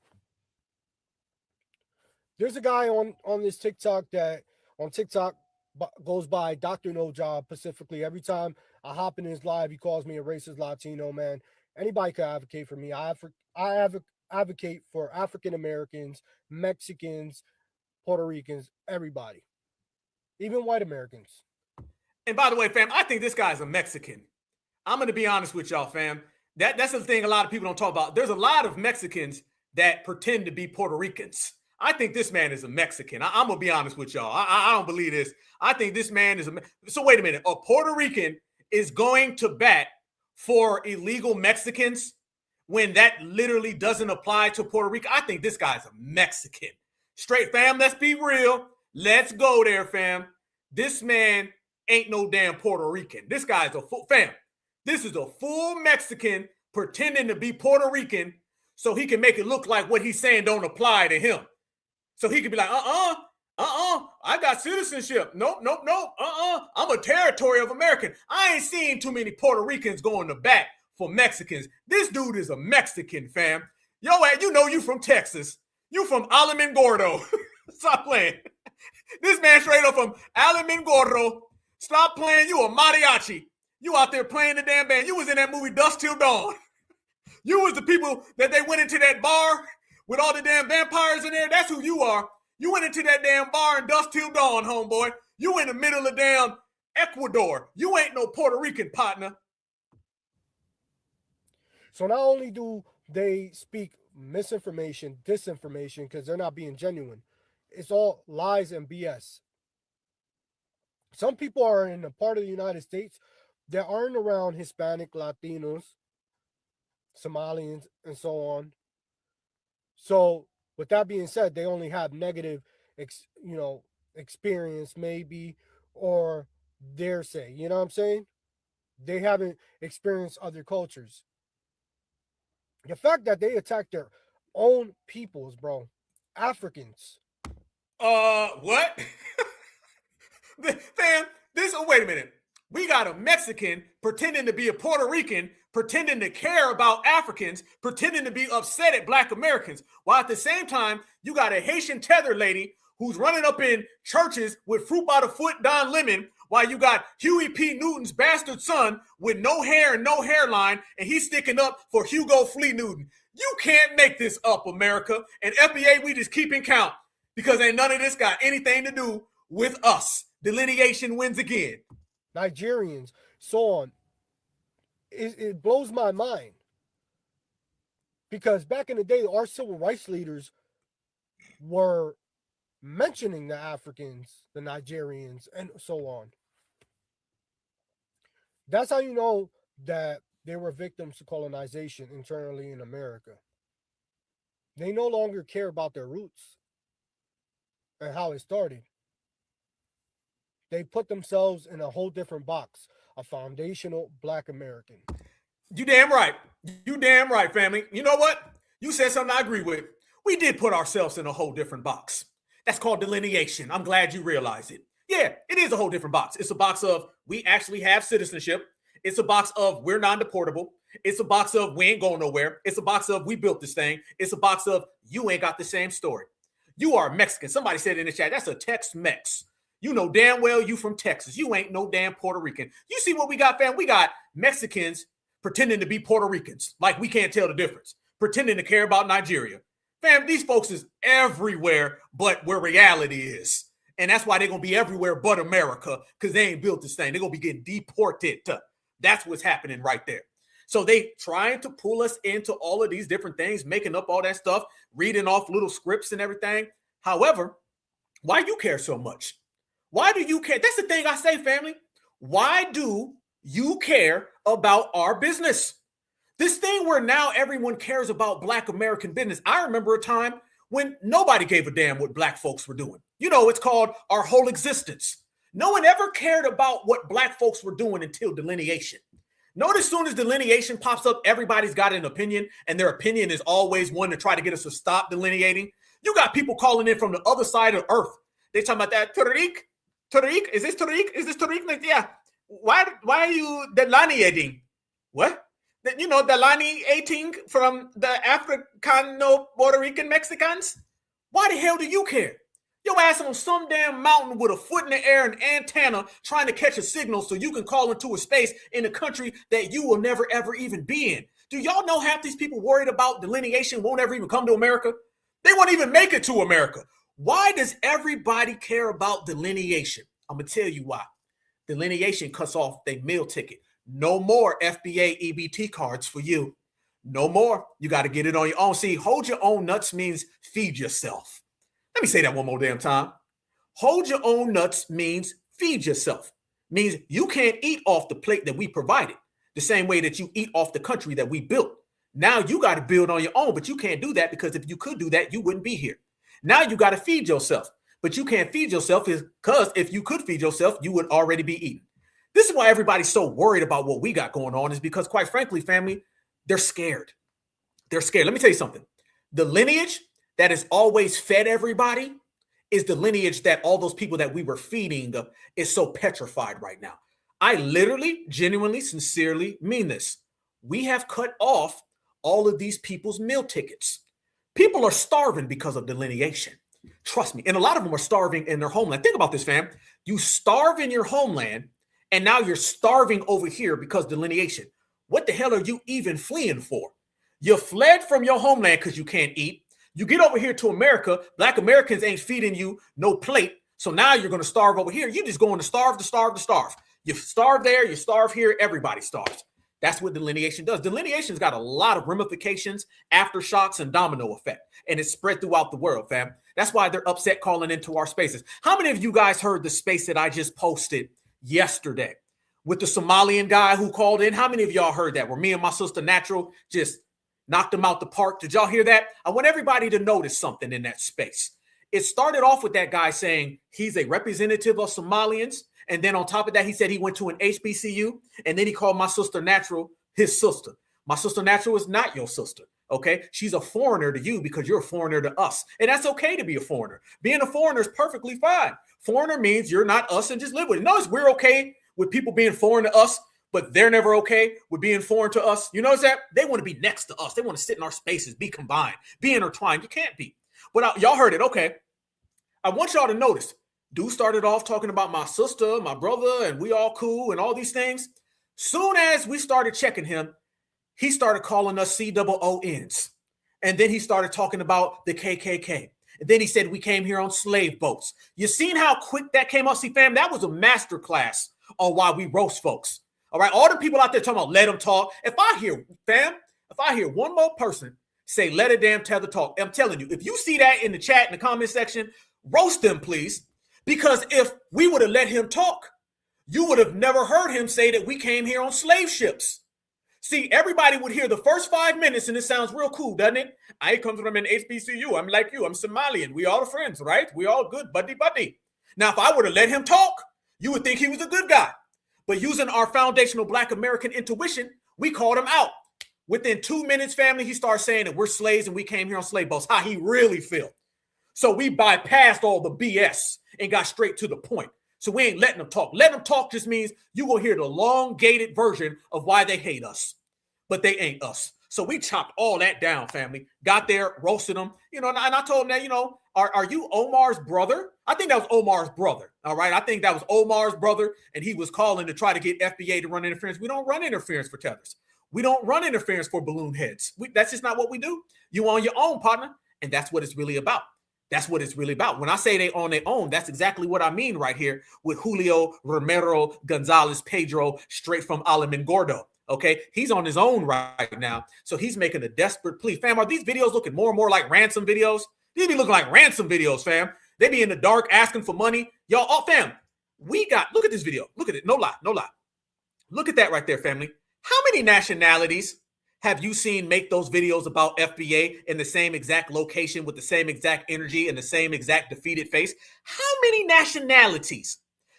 There's a guy on this TikTok that on TikTok goes by Dr. No Job specifically. Every time I hop in his live, he calls me a racist Latino, man. Anybody could advocate for me. I advocate for African Americans, Mexicans, Puerto Ricans, everybody, even white Americans. And by the way, fam, I think this guy's a Mexican. I'm going to be honest with y'all, fam. That's the thing a lot of people don't talk about. There's a lot of Mexicans that pretend to be Puerto Ricans. I think this man is a Mexican. I'm going to be honest with y'all. I don't believe this. I think this man is so wait a minute. A Puerto Rican is going to bat for illegal Mexicans when that literally doesn't apply to Puerto Rico. I think this guy's a Mexican. Straight, fam, let's be real. Let's go there, fam. This man ain't no damn Puerto Rican. This guy's a full, fam, this is a full Mexican pretending to be Puerto Rican so he can make it look like what he's saying don't apply to him. So he could be like, I got citizenship. Nope. I'm a territory of American. I ain't seen too many Puerto Ricans going to bat for Mexicans. This dude is a Mexican, fam. Yo, you know you from Texas. You from Alamogordo. Stop playing. This man straight up from Alamogordo. Stop playing. You a mariachi. You out there playing the damn band. You was in that movie Dusk Till Dawn. You was the people that they went into that bar with all the damn vampires in there. That's who you are. You went into that damn bar in Dusk Till Dawn, homeboy. You in the middle of damn Ecuador. You ain't no Puerto Rican, partner. So not only do they speak misinformation, disinformation, because they're not being genuine, it's all lies and BS. Some people are in a part of the United States that aren't around Hispanic, Latinos, Somalians, and so on. So with that being said, they only have negative, experience maybe, or dare say, you know what I'm saying? They haven't experienced other cultures. The fact that they attack their own peoples, bro, Africans. What? Fam, wait a minute. We got a Mexican pretending to be a Puerto Rican, pretending to care about Africans, pretending to be upset at Black Americans, while at the same time, you got a Haitian tether lady who's running up in churches with fruit by the foot Don Lemon, while you got Huey P. Newton's bastard son with no hair and no hairline, and he's sticking up for Hugo Flea Newton. You can't make this up, America. And FBA, we just keeping count because ain't none of this got anything to do with us. Delineation wins again. Nigerians, so on. It blows my mind. Because back in the day, our civil rights leaders were mentioning the Africans, the Nigerians, and so on. That's how you know that they were victims to colonization internally in America. They no longer care about their roots and how it started. They put themselves in a whole different box, a foundational Black American. You damn right. You damn right, family. You know what? You said something I agree with. We did put ourselves in a whole different box. That's called delineation. I'm glad you realize it. Yeah, it is a whole different box. It's a box of we actually have citizenship. It's a box of we're non-deportable. It's a box of we ain't going nowhere. It's a box of we built this thing. It's a box of you ain't got the same story. You are Mexican. Somebody said in the chat, that's a Tex-Mex. You know damn well you from Texas. You ain't no damn Puerto Rican. You see what we got, fam? We got Mexicans pretending to be Puerto Ricans. Like we can't tell the difference. Pretending to care about Nigeria. Fam, these folks is everywhere but where reality is. And that's why they're going to be everywhere but America because they ain't built this thing. They're going to be getting deported. That's what's happening right there. So they trying to pull us into all of these different things, making up all that stuff, reading off little scripts and everything. However, why you care so much? Why do you care? That's the thing I say, family. Why do you care about our business? This thing where now everyone cares about Black American business. I remember a time when nobody gave a damn what Black folks were doing. You know, it's called our whole existence. No one ever cared about what Black folks were doing until delineation. Notice as soon as delineation pops up, everybody's got an opinion, and their opinion is always one to try to get us to stop delineating. You got people calling in from the other side of Earth. They talking about that Tariq, is this Tariq? Is this Tariq? Like, yeah. Why are you delineating? What? You know, delineating from the Africano-Puerto Rican Mexicans? Why the hell do you care? Your ass on some damn mountain with a foot in the air and antenna trying to catch a signal so you can call into a space in a country that you will never, ever even be in. Do y'all know half these people worried about delineation won't ever even come to America? They won't even make it to America. Why does everybody care about delineation? I'm going to tell you why. Delineation cuts off their meal ticket. No more FBA EBT cards for you. No more. You got to get it on your own. See, hold your own nuts means feed yourself. Let me say that one more damn time. Hold your own nuts means feed yourself. Means you can't eat off the plate that we provided, the same way that you eat off the country that we built. Now you got to build on your own, but you can't do that because if you could do that, you wouldn't be here. Now you got to feed yourself, but you can't feed yourself because if you could feed yourself, you would already be eating. This is why everybody's so worried about what we got going on, is because, quite frankly, family, they're scared. They're scared. Let me tell you something. The lineage that has always fed everybody is the lineage that all those people that we were feeding is so petrified right now. I literally, genuinely, sincerely mean this. We have cut off all of these people's meal tickets. People are starving because of delineation. Trust me. And a lot of them are starving in their homeland. Think about this, fam. You starve in your homeland, and now you're starving over here because delineation. What the hell are you even fleeing for? You fled from your homeland because you can't eat. You get over here to America, Black Americans ain't feeding you no plate. So now you're going to starve over here. You're just going to starve. You starve there, you starve here, everybody starves. That's what delineation does. Delineation's got a lot of ramifications, aftershocks, and domino effect. And it's spread throughout the world, fam. That's why they're upset calling into our spaces. How many of you guys heard the space that I just posted yesterday with the Somalian guy who called in? How many of y'all heard that? Where me and my sister Natural just knocked him out the park. Did y'all hear that? I want everybody to notice something in that space. It started off with that guy saying he's a representative of Somalians. And then on top of that, he said he went to an HBCU. And then he called my sister Natural his sister. My sister Natural is not your sister. Okay. She's a foreigner to you because you're a foreigner to us. And that's okay to be a foreigner. Being a foreigner is perfectly fine. Foreigner means you're not us and just live with it. Notice we're okay with people being foreign to us, but they're never okay with being foreign to us. You notice that? They want to be next to us. They want to sit in our spaces, be combined, be intertwined. You can't be. But y'all heard it. Okay. I want y'all to notice. Dude started off talking about my sister, my brother, and we all cool and all these things. Soon as we started checking him, he started calling us COONs. And then he started talking about the KKK. And then he said we came here on slave boats. You seen how quick that came up? See, fam, that was a masterclass on why we roast folks. All right, all the people out there talking about let them talk. If I hear one more person say let a damn tether talk, I'm telling you, if you see that in the chat, in the comment section, roast them, please. Because if we would have let him talk, you would have never heard him say that we came here on slave ships. See, everybody would hear the first 5 minutes and it sounds real cool, doesn't it? I come from an HBCU. I'm like you. I'm Somalian. We all friends, right? We all good, buddy. Now, if I would have let him talk, you would think he was a good guy. But using our foundational Black American intuition, we called him out. Within 2 minutes, family, he started saying that we're slaves and we came here on slave boats. How he really felt. So we bypassed all the BS and got straight to the point. So we ain't letting them talk. Letting them talk just means you will hear the elongated version of why they hate us. But they ain't us. So we chopped all that down, family. Got there, roasted them. And I told them that, are you Omar's brother? I think that was Omar's brother. All right. I think that was Omar's brother. And he was calling to try to get FBA to run interference. We don't run interference for tethers. We don't run interference for balloon heads. That's just not what we do. You on your own, partner. And that's what it's really about. That's what it's really about. When I say they on their own, that's exactly what I mean right here with Julio Romero Gonzalez Pedro, straight from Alamogordo. Okay, he's on his own right now. So he's making a desperate plea. Fam, are these videos looking more and more like ransom videos? These be looking like ransom videos, fam. They be in the dark asking for money. Y'all, fam, look at this video. Look at it. No lie. Look at that right there, family. How many nationalities have you seen make those videos about FBA in the same exact location with the same exact energy and the same exact defeated face? How many nationalities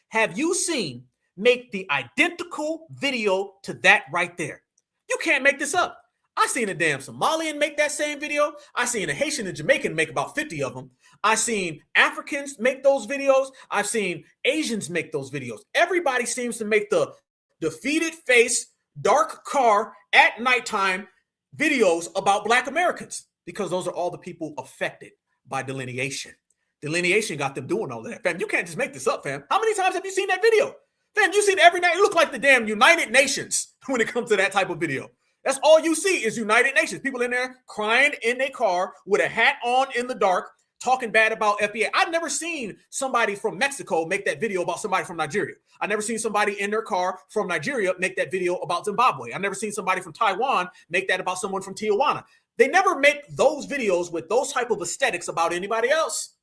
have you seen make the identical video to that right there? You can't make this up. I seen a damn Somalian make that same video. I seen a Haitian and Jamaican make about 50 of them. I seen Africans make those videos. I've seen Asians make those videos. Everybody seems to make the defeated face, dark car at nighttime videos about Black Americans because those are all the people affected by delineation. Delineation got them doing all of that. Fam, you can't just make this up, fam. How many times have you seen that video? Fam, you seen it every night. It look like the damn United Nations when it comes to that type of video. That's all you see is United Nations. People in there crying in their car with a hat on in the dark, talking bad about FBA. I've never seen somebody from Mexico make that video about somebody from Nigeria. I've never seen somebody in their car from Nigeria make that video about Zimbabwe. I've never seen somebody from Taiwan make that about someone from Tijuana. They never make those videos with those type of aesthetics about anybody else.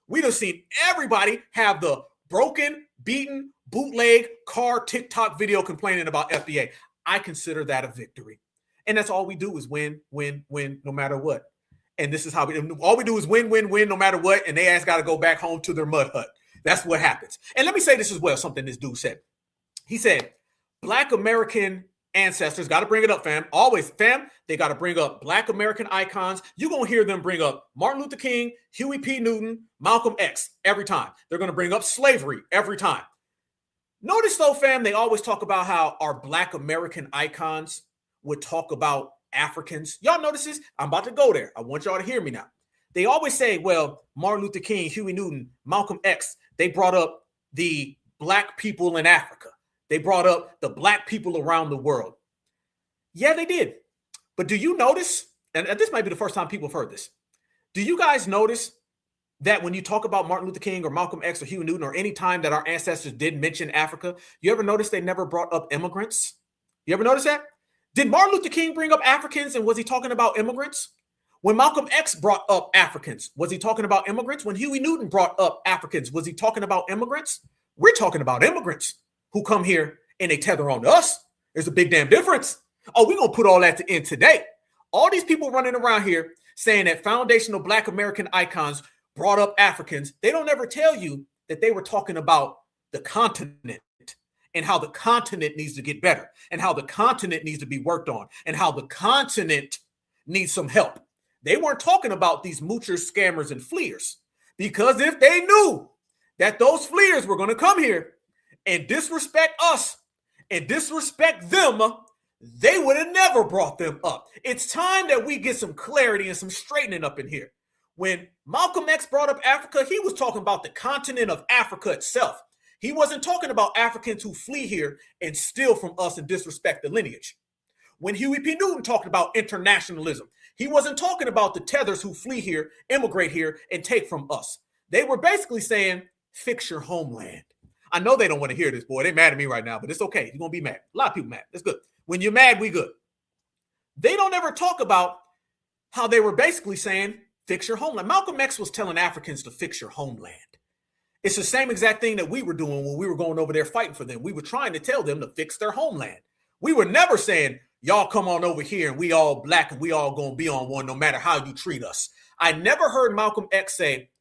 We done seen everybody have the broken, beaten, bootleg car TikTok video complaining about FDA. I consider that a victory. And that's all we do is win, win, win, no matter what. And this is how all we do is win, win, win, no matter what. And they ass got to go back home to their mud hut. That's what happens. And let me say this as well, something this dude said. He said, Black American ancestors, got to bring it up, fam. Always, fam, they got to bring up Black American icons. You're going to hear them bring up Martin Luther King, Huey P. Newton, Malcolm X every time. They're going to bring up slavery every time. Notice, though, fam, they always talk about how our Black American icons would talk about Africans. Y'all notice this? I'm about to go there. I want y'all to hear me now. They always say, well, Martin Luther King, Huey Newton, Malcolm X, they brought up the Black people in Africa. They brought up the Black people around the world. Yeah, they did. But do you notice, and this might be the first time people have heard this, do you guys notice that when you talk about Martin Luther King or Malcolm X or Huey Newton or any time that our ancestors did mention Africa, you ever notice they never brought up immigrants? You ever notice that? Did Martin Luther King bring up Africans and was he talking about immigrants? When Malcolm X brought up Africans, was he talking about immigrants? When Huey Newton brought up Africans, was he talking about immigrants? We're talking about immigrants who come here and they tether on to us. There's a big damn difference. Oh, we're going to put all that to end today. All these people running around here saying that foundational Black American icons brought up Africans, they don't ever tell you that they were talking about the continent and how the continent needs to get better and how the continent needs to be worked on and how the continent needs some help. They weren't talking about these moochers, scammers, and fleers, because if they knew that those fleers were going to come here and disrespect us and disrespect them, they would have never brought them up. It's time that we get some clarity and some straightening up in here. When Malcolm X brought up Africa, he was talking about the continent of Africa itself. He wasn't talking about Africans who flee here and steal from us and disrespect the lineage. When Huey P. Newton talked about internationalism, he wasn't talking about the tethers who flee here, immigrate here, and take from us. They were basically saying, fix your homeland. I know they don't want to hear this, boy. They're mad at me right now, but it's okay. You're going to be mad. A lot of people mad. That's good. When you're mad, we good. They don't ever talk about how they were basically saying, fix your homeland. Malcolm X was telling Africans to fix your homeland. It's the same exact thing that we were doing when we were going over there fighting for them. We were trying to tell them to fix their homeland. We were never saying, y'all come on over here and we all Black and we all going to be on one no matter how you treat us. I never heard Malcolm X say,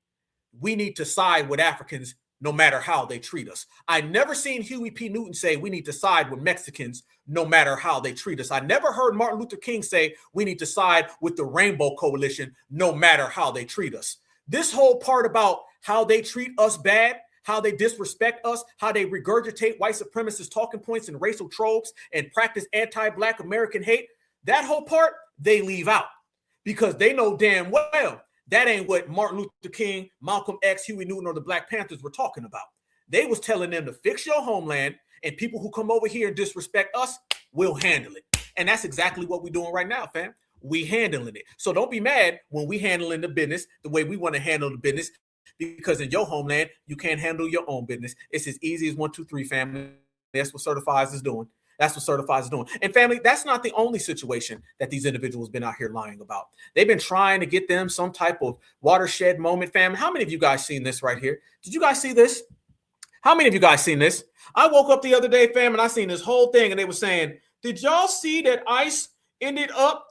we need to side with Africans no matter how they treat us. I never seen Huey P. Newton say we need to side with Mexicans no matter how they treat us. I never heard Martin Luther King say we need to side with the Rainbow Coalition no matter how they treat us. This whole part about how they treat us bad, how they disrespect us, how they regurgitate white supremacist talking points and racial tropes and practice anti-Black American hate, that whole part they leave out because they know damn well that ain't what Martin Luther King, Malcolm X, Huey Newton, or the Black Panthers were talking about. They was telling them to fix your homeland, and people who come over here and disrespect us, we'll handle it. And that's exactly what we're doing right now, fam. We handling it. So don't be mad when we handling the business the way we want to handle the business, because in your homeland, you can't handle your own business. It's as easy as 1, 2, 3, family. That's what Certifies is doing. That's what Certifies is doing. And family, that's not the only situation that these individuals been out here lying about. They've been trying to get them some type of watershed moment, fam. How many of you guys seen this right here? Did you guys see this? How many of you guys seen this? I woke up the other day, fam, and I seen this whole thing, and they were saying, did y'all see that ICE ended up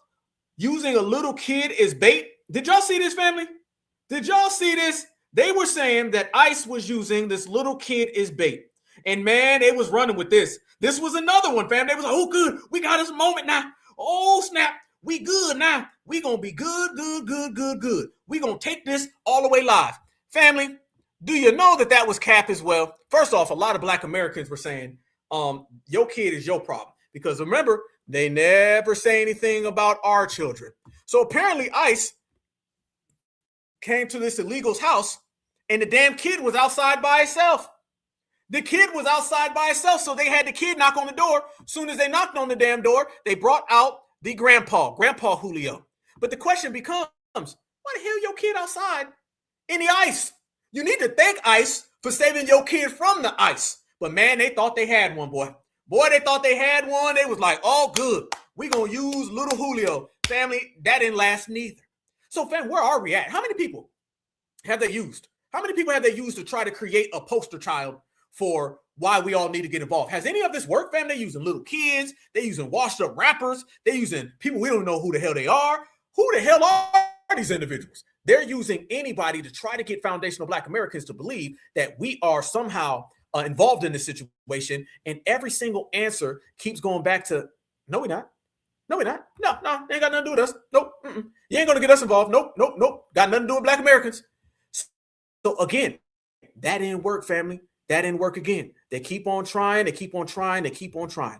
using a little kid as bait? Did y'all see this, family? Did y'all see this? They were saying that ICE was using this little kid as bait. And man, they was running with this. This was another one, fam. They was like, oh, good. We got us a moment now. Oh, snap. We good now. We going to be good. We going to take this all the way live. Family, do you know that that was cap as well? First off, a lot of Black Americans were saying, your kid is your problem. Because remember, they never say anything about our children. So apparently ICE came to this illegal's house and the damn kid was outside by itself. The kid was outside by itself, so they had the kid knock on the door. As soon as they knocked on the damn door, they brought out the grandpa Julio. But the question becomes, why the hell your kid outside in the ICE? You need to thank ICE for saving your kid from the ICE. But man, they thought they had one, boy. Boy, they thought they had one. They was like, oh, good. We gonna use little Julio. Family, that didn't last neither. So, fam, where are we at? How many people have they used? How many people have they used to try to create a poster child for why we all need to get involved? Has any of this worked, fam? They're using little kids. They're using washed up rappers. They're using people we don't know who the hell they are. Who the hell are these individuals? They're using anybody to try to get foundational Black Americans to believe that we are somehow involved in this situation. And every single answer keeps going back to, no, we're not. No, we're not. No, ain't got nothing to do with us. Nope. You ain't going to get us involved. Nope. Got nothing to do with Black Americans. So again, that didn't work, family. That didn't work again. They keep on trying. They keep on trying. They keep on trying.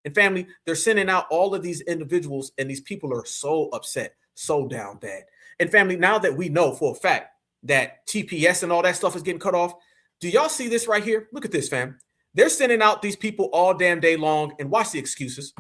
And family, they're sending out all of these individuals, and these people are so upset, so down bad. And family, now that we know for a fact that TPS and all that stuff is getting cut off, do y'all see this right here? Look at this, fam. They're sending out these people all damn day long, and watch the excuses.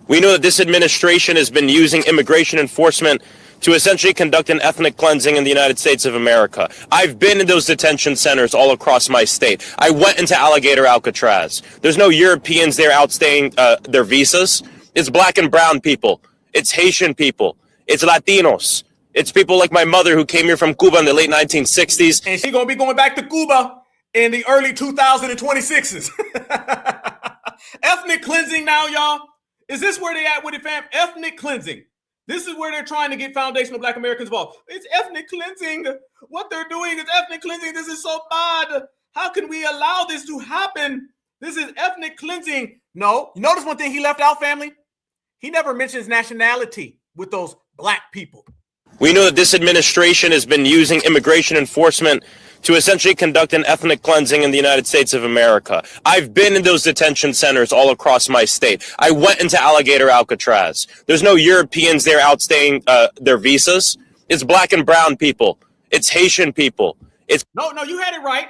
We know that this administration has been using immigration enforcement to essentially conduct an ethnic cleansing in the United States of America. I've been in those detention centers all across my state. I went into Alligator Alcatraz. There's no Europeans there outstaying their visas. It's Black and brown people. It's Haitian people. It's Latinos. It's people like my mother who came here from Cuba in the late 1960s. And she's going to be going back to Cuba in the early 2026s. Ethnic cleansing now, y'all. Is this where they at with it, fam? Ethnic cleansing. This is where they're trying to get foundational Black Americans involved. It's ethnic cleansing. What they're doing is ethnic cleansing. This is so bad. How can we allow this to happen? This is ethnic cleansing. No. You notice one thing he left out, family? He never mentions nationality with those Black people. We know that this administration has been using immigration enforcement to essentially conduct an ethnic cleansing in the United States of America. I've been in those detention centers all across my state. I went into Alligator Alcatraz. There's no Europeans there outstaying their visas. It's Black and brown people. It's Haitian people. It's No, you had it right.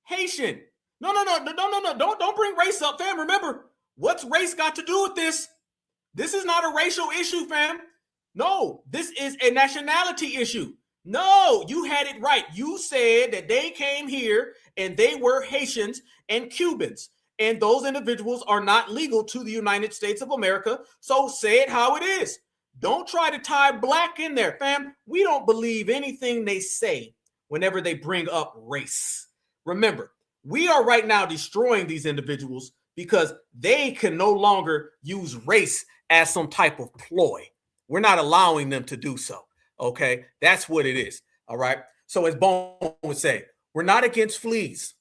Haitian. No. Don't bring race up, fam. Remember, what's race got to do with this? This is not a racial issue, fam. No, this is a nationality issue. No, you had it right. You said that they came here and they were Haitians and Cubans, and those individuals are not legal to the United States of America. So say it how it is. Don't try to tie Black in there, fam. We don't believe anything they say whenever they bring up race. Remember, we are right now destroying these individuals because they can no longer use race as some type of ploy. We're not allowing them to do so. Okay, that's what it is. All right. So as Bone would say, we're not against fleas.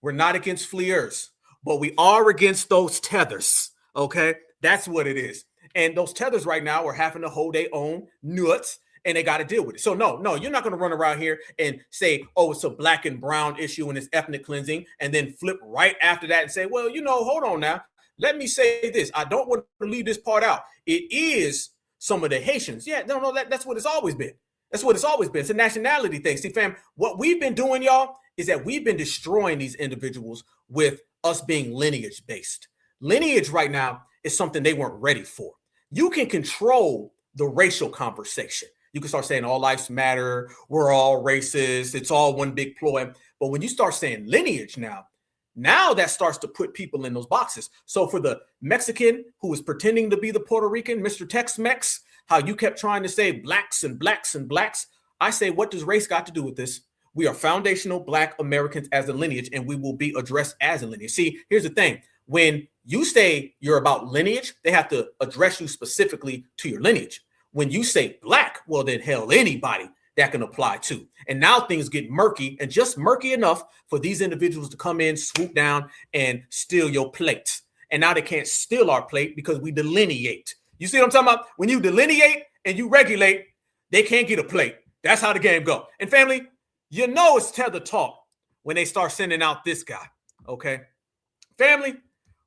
We're not against fleers, but we are against those tethers. Okay, that's what it is. And those tethers right now are having to hold their own nuts, and they got to deal with it. So no, you're not going to run around here and say, oh, it's a Black and brown issue and it's ethnic cleansing, and then flip right after that and say, well, hold on now. Let me say this. I don't want to leave this part out. It is some of the Haitians. Yeah, no, that's what it's always been. That's what it's always been. It's a nationality thing. See, fam, what we've been doing, y'all, is that we've been destroying these individuals with us being lineage based. Lineage right now is something they weren't ready for. You can control the racial conversation. You can start saying all lives matter. We're all racist. It's all one big ploy. But when you start saying lineage now that starts to put people in those boxes. So for the Mexican who was pretending to be the Puerto Rican, Mr. Tex-Mex, how you kept trying to say blacks and blacks and blacks, I say, what does race got to do with this? We are foundational Black Americans as a lineage, and we will be addressed as a lineage. See, here's the thing. When you say you're about lineage, they have to address you specifically to your lineage. When you say Black, well, then hell, anybody that can apply to. And now things get murky, and just murky enough for these individuals to come in, swoop down, and steal your plate. And now they can't steal our plate because we delineate. You see what I'm talking about? When you delineate and you regulate, they can't get a plate. That's how the game go. And family, you know it's tether talk when they start sending out this guy, okay? Family,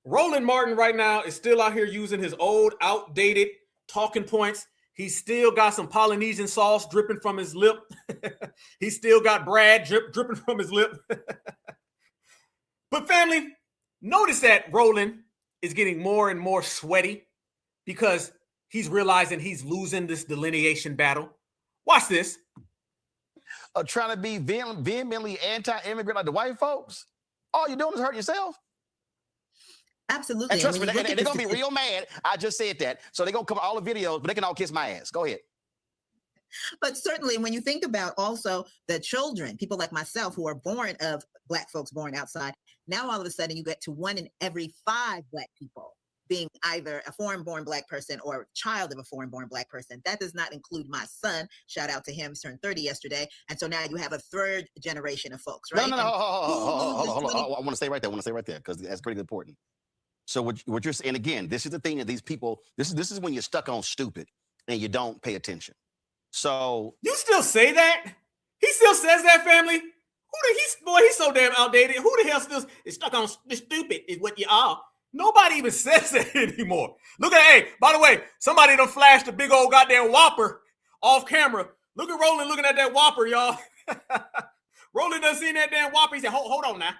Roland Martin right now is still out here using his old, outdated talking points. He's still got some Polynesian sauce dripping from his lip. He's still got Brad dripping from his lip. But family, notice that Roland is getting more and more sweaty because he's realizing he's losing this delineation battle. Watch this. Trying to be vehemently anti-immigrant like the white folks. All you're doing is hurt yourself. Absolutely. And trust me, they're going to be real mad. I just said that. So they're going to come all the videos, but they can all kiss my ass. Go ahead. But certainly when you think about also the children, people like myself who are born of Black folks born outside, now all of a sudden you get to 1 in every 5 Black people being either a foreign-born Black person or child of a foreign-born Black person. That does not include my son. Shout out to him, turned 30 yesterday. And so now you have a 3rd generation of folks, right? No. And Hold on. I want to stay right there because that's pretty important. So what you're saying, again, this is the thing that these people, this is when you're stuck on stupid and you don't pay attention. So you still say that? He still says that, family? He's so damn outdated. Who the hell still is stuck on stupid is what you are? Nobody even says that anymore. Look at, hey, by the way, somebody done flashed a big old goddamn Whopper off camera. Look at Roland looking at that Whopper, y'all. Roland done seen that damn Whopper. He said, hold on now.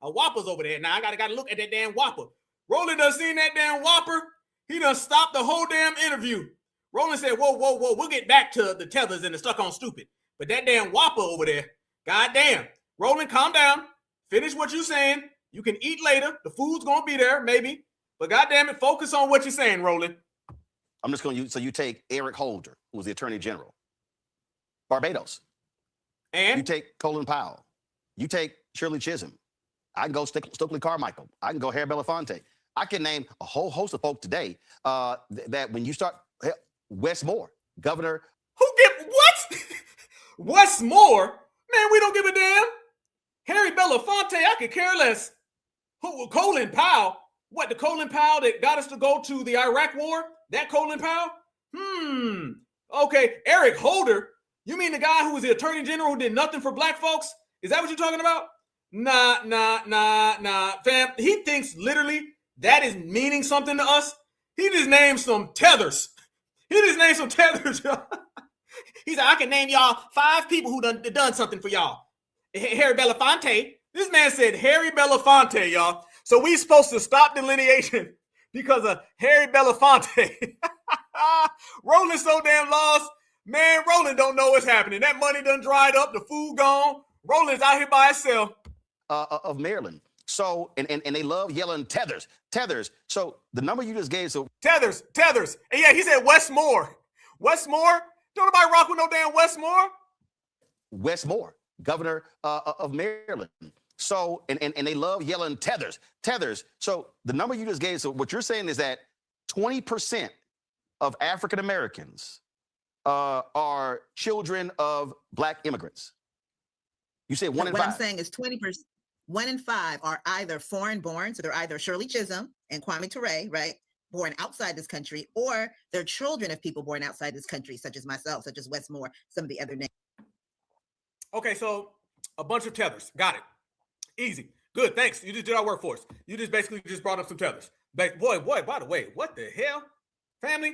A Whopper's over there. Now I gotta look at that damn Whopper. Roland done seen that damn Whopper. He done stopped the whole damn interview. Roland said, whoa, we'll get back to the tethers and the stuck on stupid. But that damn Whopper over there, goddamn. Roland, calm down. Finish what you're saying. You can eat later. The food's going to be there, maybe. But goddamn it, focus on what you're saying, Roland. I'm just going to use, so you take Eric Holder, who was the Attorney General, Barbados. And? You take Colin Powell. You take Shirley Chisholm. I can go Stokely Carmichael. I can go Harry Belafonte. I can name a whole host of folk today that when you start, Wes Moore, governor. What? Wes Moore? Man, we don't give a damn. Harry Belafonte, I could care less. Who? Colin Powell? What, the Colin Powell that got us to go to the Iraq War? That Colin Powell? Okay, Eric Holder. You mean the guy who was the Attorney General who did nothing for Black folks? Is that what you're talking about? Nah. Fam, he thinks literally that is meaning something to us. He just named some tethers. He said, I can name y'all 5 people who done something for y'all. Harry Belafonte. This man said Harry Belafonte, y'all. So we supposed to stop delineation because of Harry Belafonte. Roland so damn lost. Man, Roland don't know what's happening. That money done dried up. The food gone. Roland's out here by himself. Of Maryland. So, and they love yelling tethers. So the number you just gave, so. Tethers. And yeah, he said Wes Moore. Wes Moore? Don't nobody rock with no damn Wes Moore. Wes Moore, governor of Maryland. So, and they love yelling tethers. So the number you just gave, so what you're saying is that 20% of African Americans are children of Black immigrants. You say 1 in 5. What I'm saying is 20%. 1 in 5 are either foreign born, so they're either Shirley Chisholm and Kwame Ture, right? Born outside this country, or they're children of people born outside this country, such as myself, such as Wes Moore, some of the other names. Okay, so a bunch of tethers. Got it. Easy. Good, thanks. You just did our work for us. You just basically just brought up some tethers. Boy, by the way, what the hell? Family?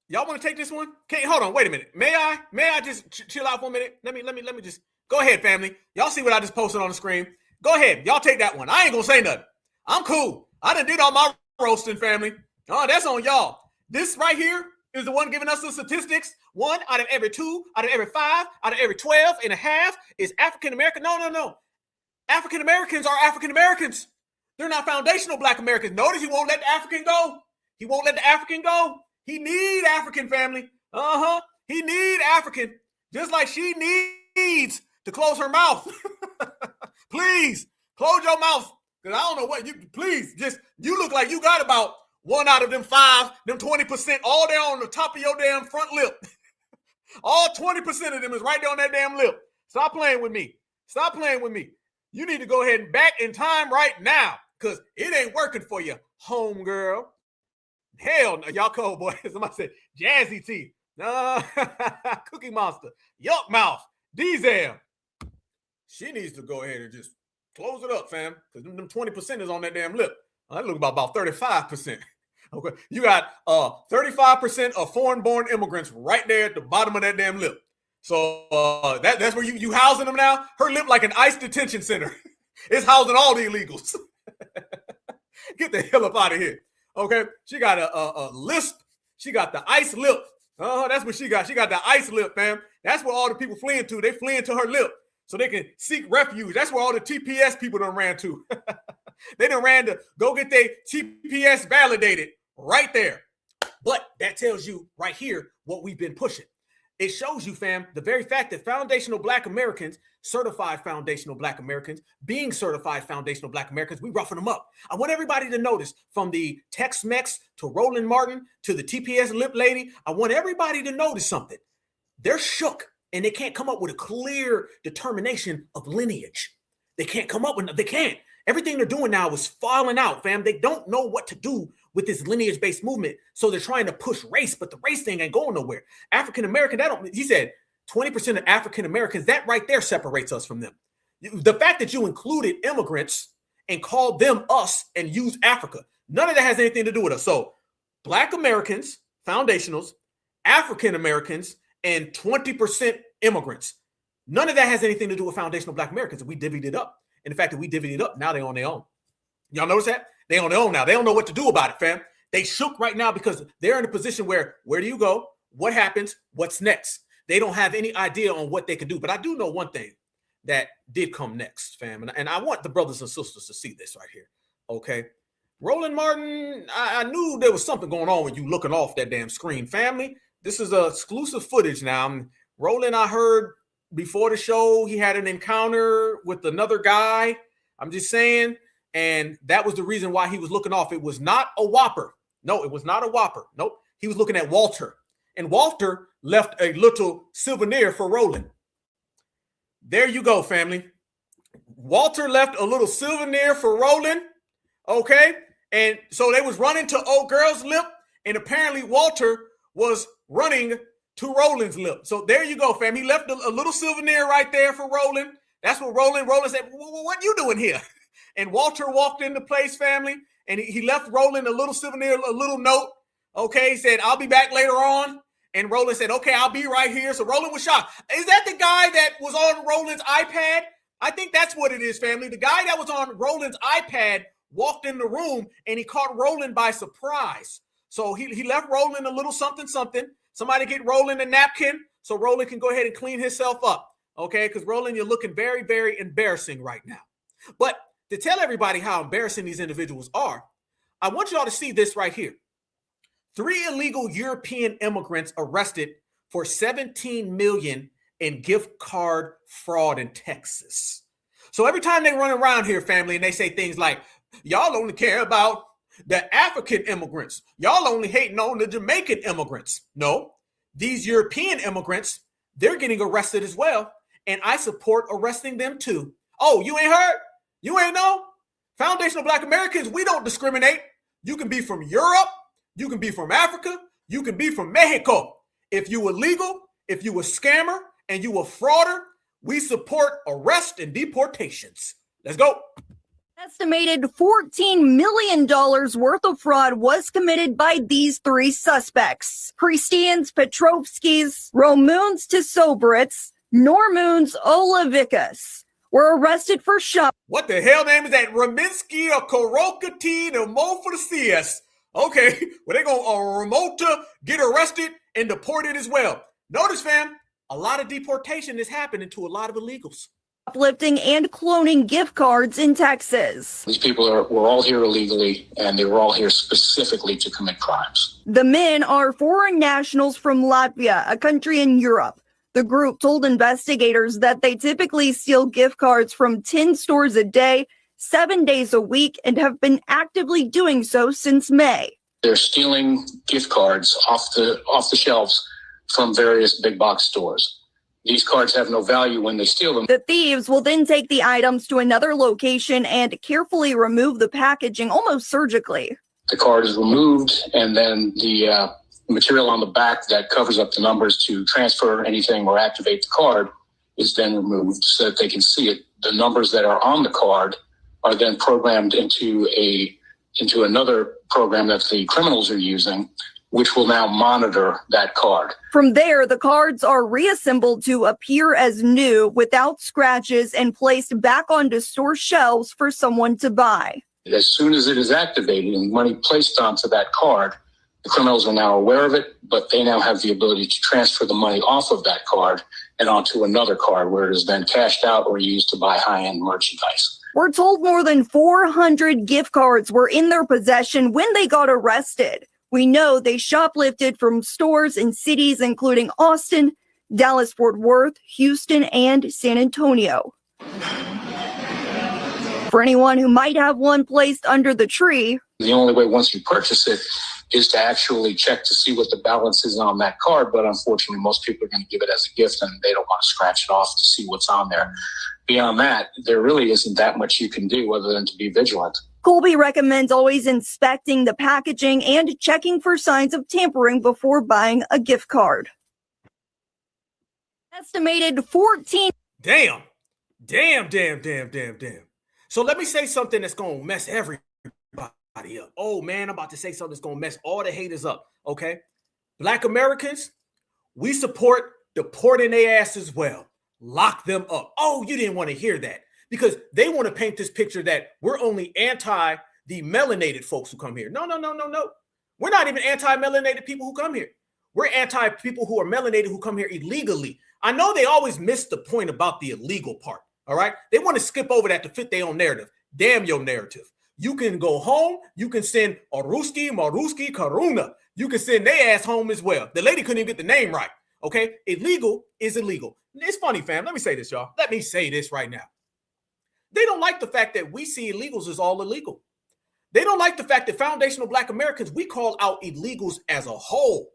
Y'all want to take this one? Okay, hold on, wait a minute. May I just chill out for a minute? Let me just go ahead, family. Y'all see what I just posted on the screen? Go ahead. Y'all take that one. I ain't gonna say nothing. I'm cool. I done did all my roasting, family. Oh, that's on y'all. This right here is the one giving us the statistics. 1 out of every 2, out of every 5, out of every 12 and a half is African American. No. African Americans are African Americans. They're not foundational Black Americans. Notice he won't let the African go. He won't let the African go. He need African, family. He need African. Just like she needs to close her mouth. Please, close your mouth. Because I don't know what you look like you got about 1 out of them 5, them 20%, all there on the top of your damn front lip. All 20% of them is right there on that damn lip. Stop playing with me. You need to go ahead and back in time right now, because it ain't working for you, homegirl. Hell no, y'all cold boy. Somebody said Jazzy Teeth. Cookie Monster. Yuck Mouth. Diesel. She needs to go ahead and just close it up, fam, because them 20% is on that damn lip. I look about 35%. Okay, you got 35% of foreign-born immigrants right there at the bottom of that damn lip. So that's where you housing them now. Her lip like an ICE detention center. It's housing all the illegals. Get the hell up out of here. Okay, she got a lisp. She got the ICE lip. That's what she got. She got the ICE lip, fam. That's where all the people fleeing to. They fleeing to her lip so they can seek refuge. That's where all the TPS people done ran to. They done ran to go get their TPS validated right there. But that tells you right here what we've been pushing. It shows you, fam, the very fact that foundational Black Americans, certified foundational Black Americans, being certified foundational Black Americans, we roughing them up. I want everybody to notice, from the Tex-Mex to Roland Martin to the TPS lip lady, I want everybody to notice something. They're shook and they can't come up with a clear determination of lineage. They can't come up with, they can't. Everything they're doing now is falling out, fam. They don't know what to do with this lineage-based movement. So they're trying to push race, but the race thing ain't going nowhere. African-American, he said 20% of African-Americans, that right there separates us from them. The fact that you included immigrants and called them us and use Africa, none of that has anything to do with us. So Black Americans, foundationals, African-Americans, and 20% immigrants. None of that has anything to do with foundational Black Americans. We divvied it up. And the fact that we divvied it up, now they're on their own. Y'all notice that? They on their own now. They don't know what to do about it, fam. They shook right now because they're in a position where do you go? What happens? What's next? They don't have any idea on what they can do. But I do know one thing that did come next, fam. And I want the brothers and sisters to see this right here. Okay. Roland Martin, I knew there was something going on when you looking off that damn screen, family. This is exclusive footage now. Roland, I heard before the show, he had an encounter with another guy. I'm just saying. And that was the reason why he was looking off. It was not a Whopper. No, it was not a Whopper. Nope. He was looking at Walter. And Walter left a little souvenir for Roland. There you go, family. Walter left a little souvenir for Roland. Okay. And so they was running to old girl's lip. And apparently Walter was running to Roland's lip. So there you go, fam. He left a little souvenir right there for Roland. That's what Roland said, what you doing here? And Walter walked into place, family, and he left Roland a little souvenir, a little note. Okay, he said, I'll be back later on. And Roland said, okay, I'll be right here. So Roland was shocked. Is that the guy that was on Roland's iPad? I think that's what it is, family. The guy that was on Roland's iPad walked in the room, and he caught Roland by surprise. So he left Roland a little something. Somebody get Roland a napkin so Roland can go ahead and clean himself up. Okay, because Roland, you're looking very, very embarrassing right now. But to tell everybody how embarrassing these individuals are, I want y'all to see this right here. 3 illegal European immigrants arrested for $17 million in gift card fraud in Texas. So every time they run around here, family, and they say things like, y'all only care about the African immigrants. Y'all only hating on the Jamaican immigrants. No, these European immigrants, they're getting arrested as well. And I support arresting them too. Oh, you ain't heard? You ain't know? Foundational Black Americans, we don't discriminate. You can be from Europe. You can be from Africa. You can be from Mexico. If you illegal, if you a scammer, and you a frauder, we support arrest and deportations. Let's go. Estimated $14 million worth of fraud was committed by these 3 suspects. Christians Petrovskis, Romuns Tisobrits, Normuns Olavickas were arrested for shop. What the hell name is that? Raminsky or Korokati or Mofrasias. Okay, well, they're going to Ramota get arrested and deported as well. Notice, fam, a lot of deportation is happening to a lot of illegals. Shoplifting and cloning gift cards in Texas. These people were all here illegally, and they were all here specifically to commit crimes. The men are foreign nationals from Latvia, a country in Europe. The group told investigators that they typically steal gift cards from 10 stores a day, 7 days a week, and have been actively doing so since May. They're stealing gift cards off the shelves from various big box stores. These cards have no value when they steal them. The thieves will then take the items to another location and carefully remove the packaging almost surgically. The card is removed, and then the material on the back that covers up the numbers to transfer anything or activate the card is then removed so that they can see it. The numbers that are on the card are then programmed into another program that the criminals are using, which will now monitor that card. From there, the cards are reassembled to appear as new without scratches and placed back onto store shelves for someone to buy. As soon as it is activated and money placed onto that card, the criminals are now aware of it, but they now have the ability to transfer the money off of that card and onto another card where it is then cashed out or used to buy high-end merchandise. We're told more than 400 gift cards were in their possession when they got arrested. We know they shoplifted from stores in cities including Austin, Dallas, Fort Worth, Houston, and San Antonio. For anyone who might have one placed under the tree, the only way once you purchase it is to actually check to see what the balance is on that card. But unfortunately, most people are going to give it as a gift and they don't want to scratch it off to see what's on there. Beyond that, there really isn't that much you can do other than to be vigilant. Colby recommends always inspecting the packaging and checking for signs of tampering before buying a gift card. Estimated 14. Damn. So let me say something that's going to mess everybody up. Oh, man, I'm about to say something that's going to mess all the haters up, okay? Black Americans, we support deporting their ass as well. Lock them up. Oh, you didn't want to hear that because they want to paint this picture that we're only anti the melanated folks who come here. No. We're not even anti-melanated people who come here. We're anti people who are melanated who come here illegally. I know they always miss the point about the illegal part. All right. They want to skip over that to fit their own narrative. Damn your narrative. You can go home. You can send Oruski, Maruski, Karuna. You can send their ass home as well. The lady couldn't even get the name right. Okay. Illegal is illegal. It's funny, fam. Let me say this, y'all. Let me say this right now. They don't like the fact that we see illegals as all illegal. They don't like the fact that foundational Black Americans, we call out illegals as a whole.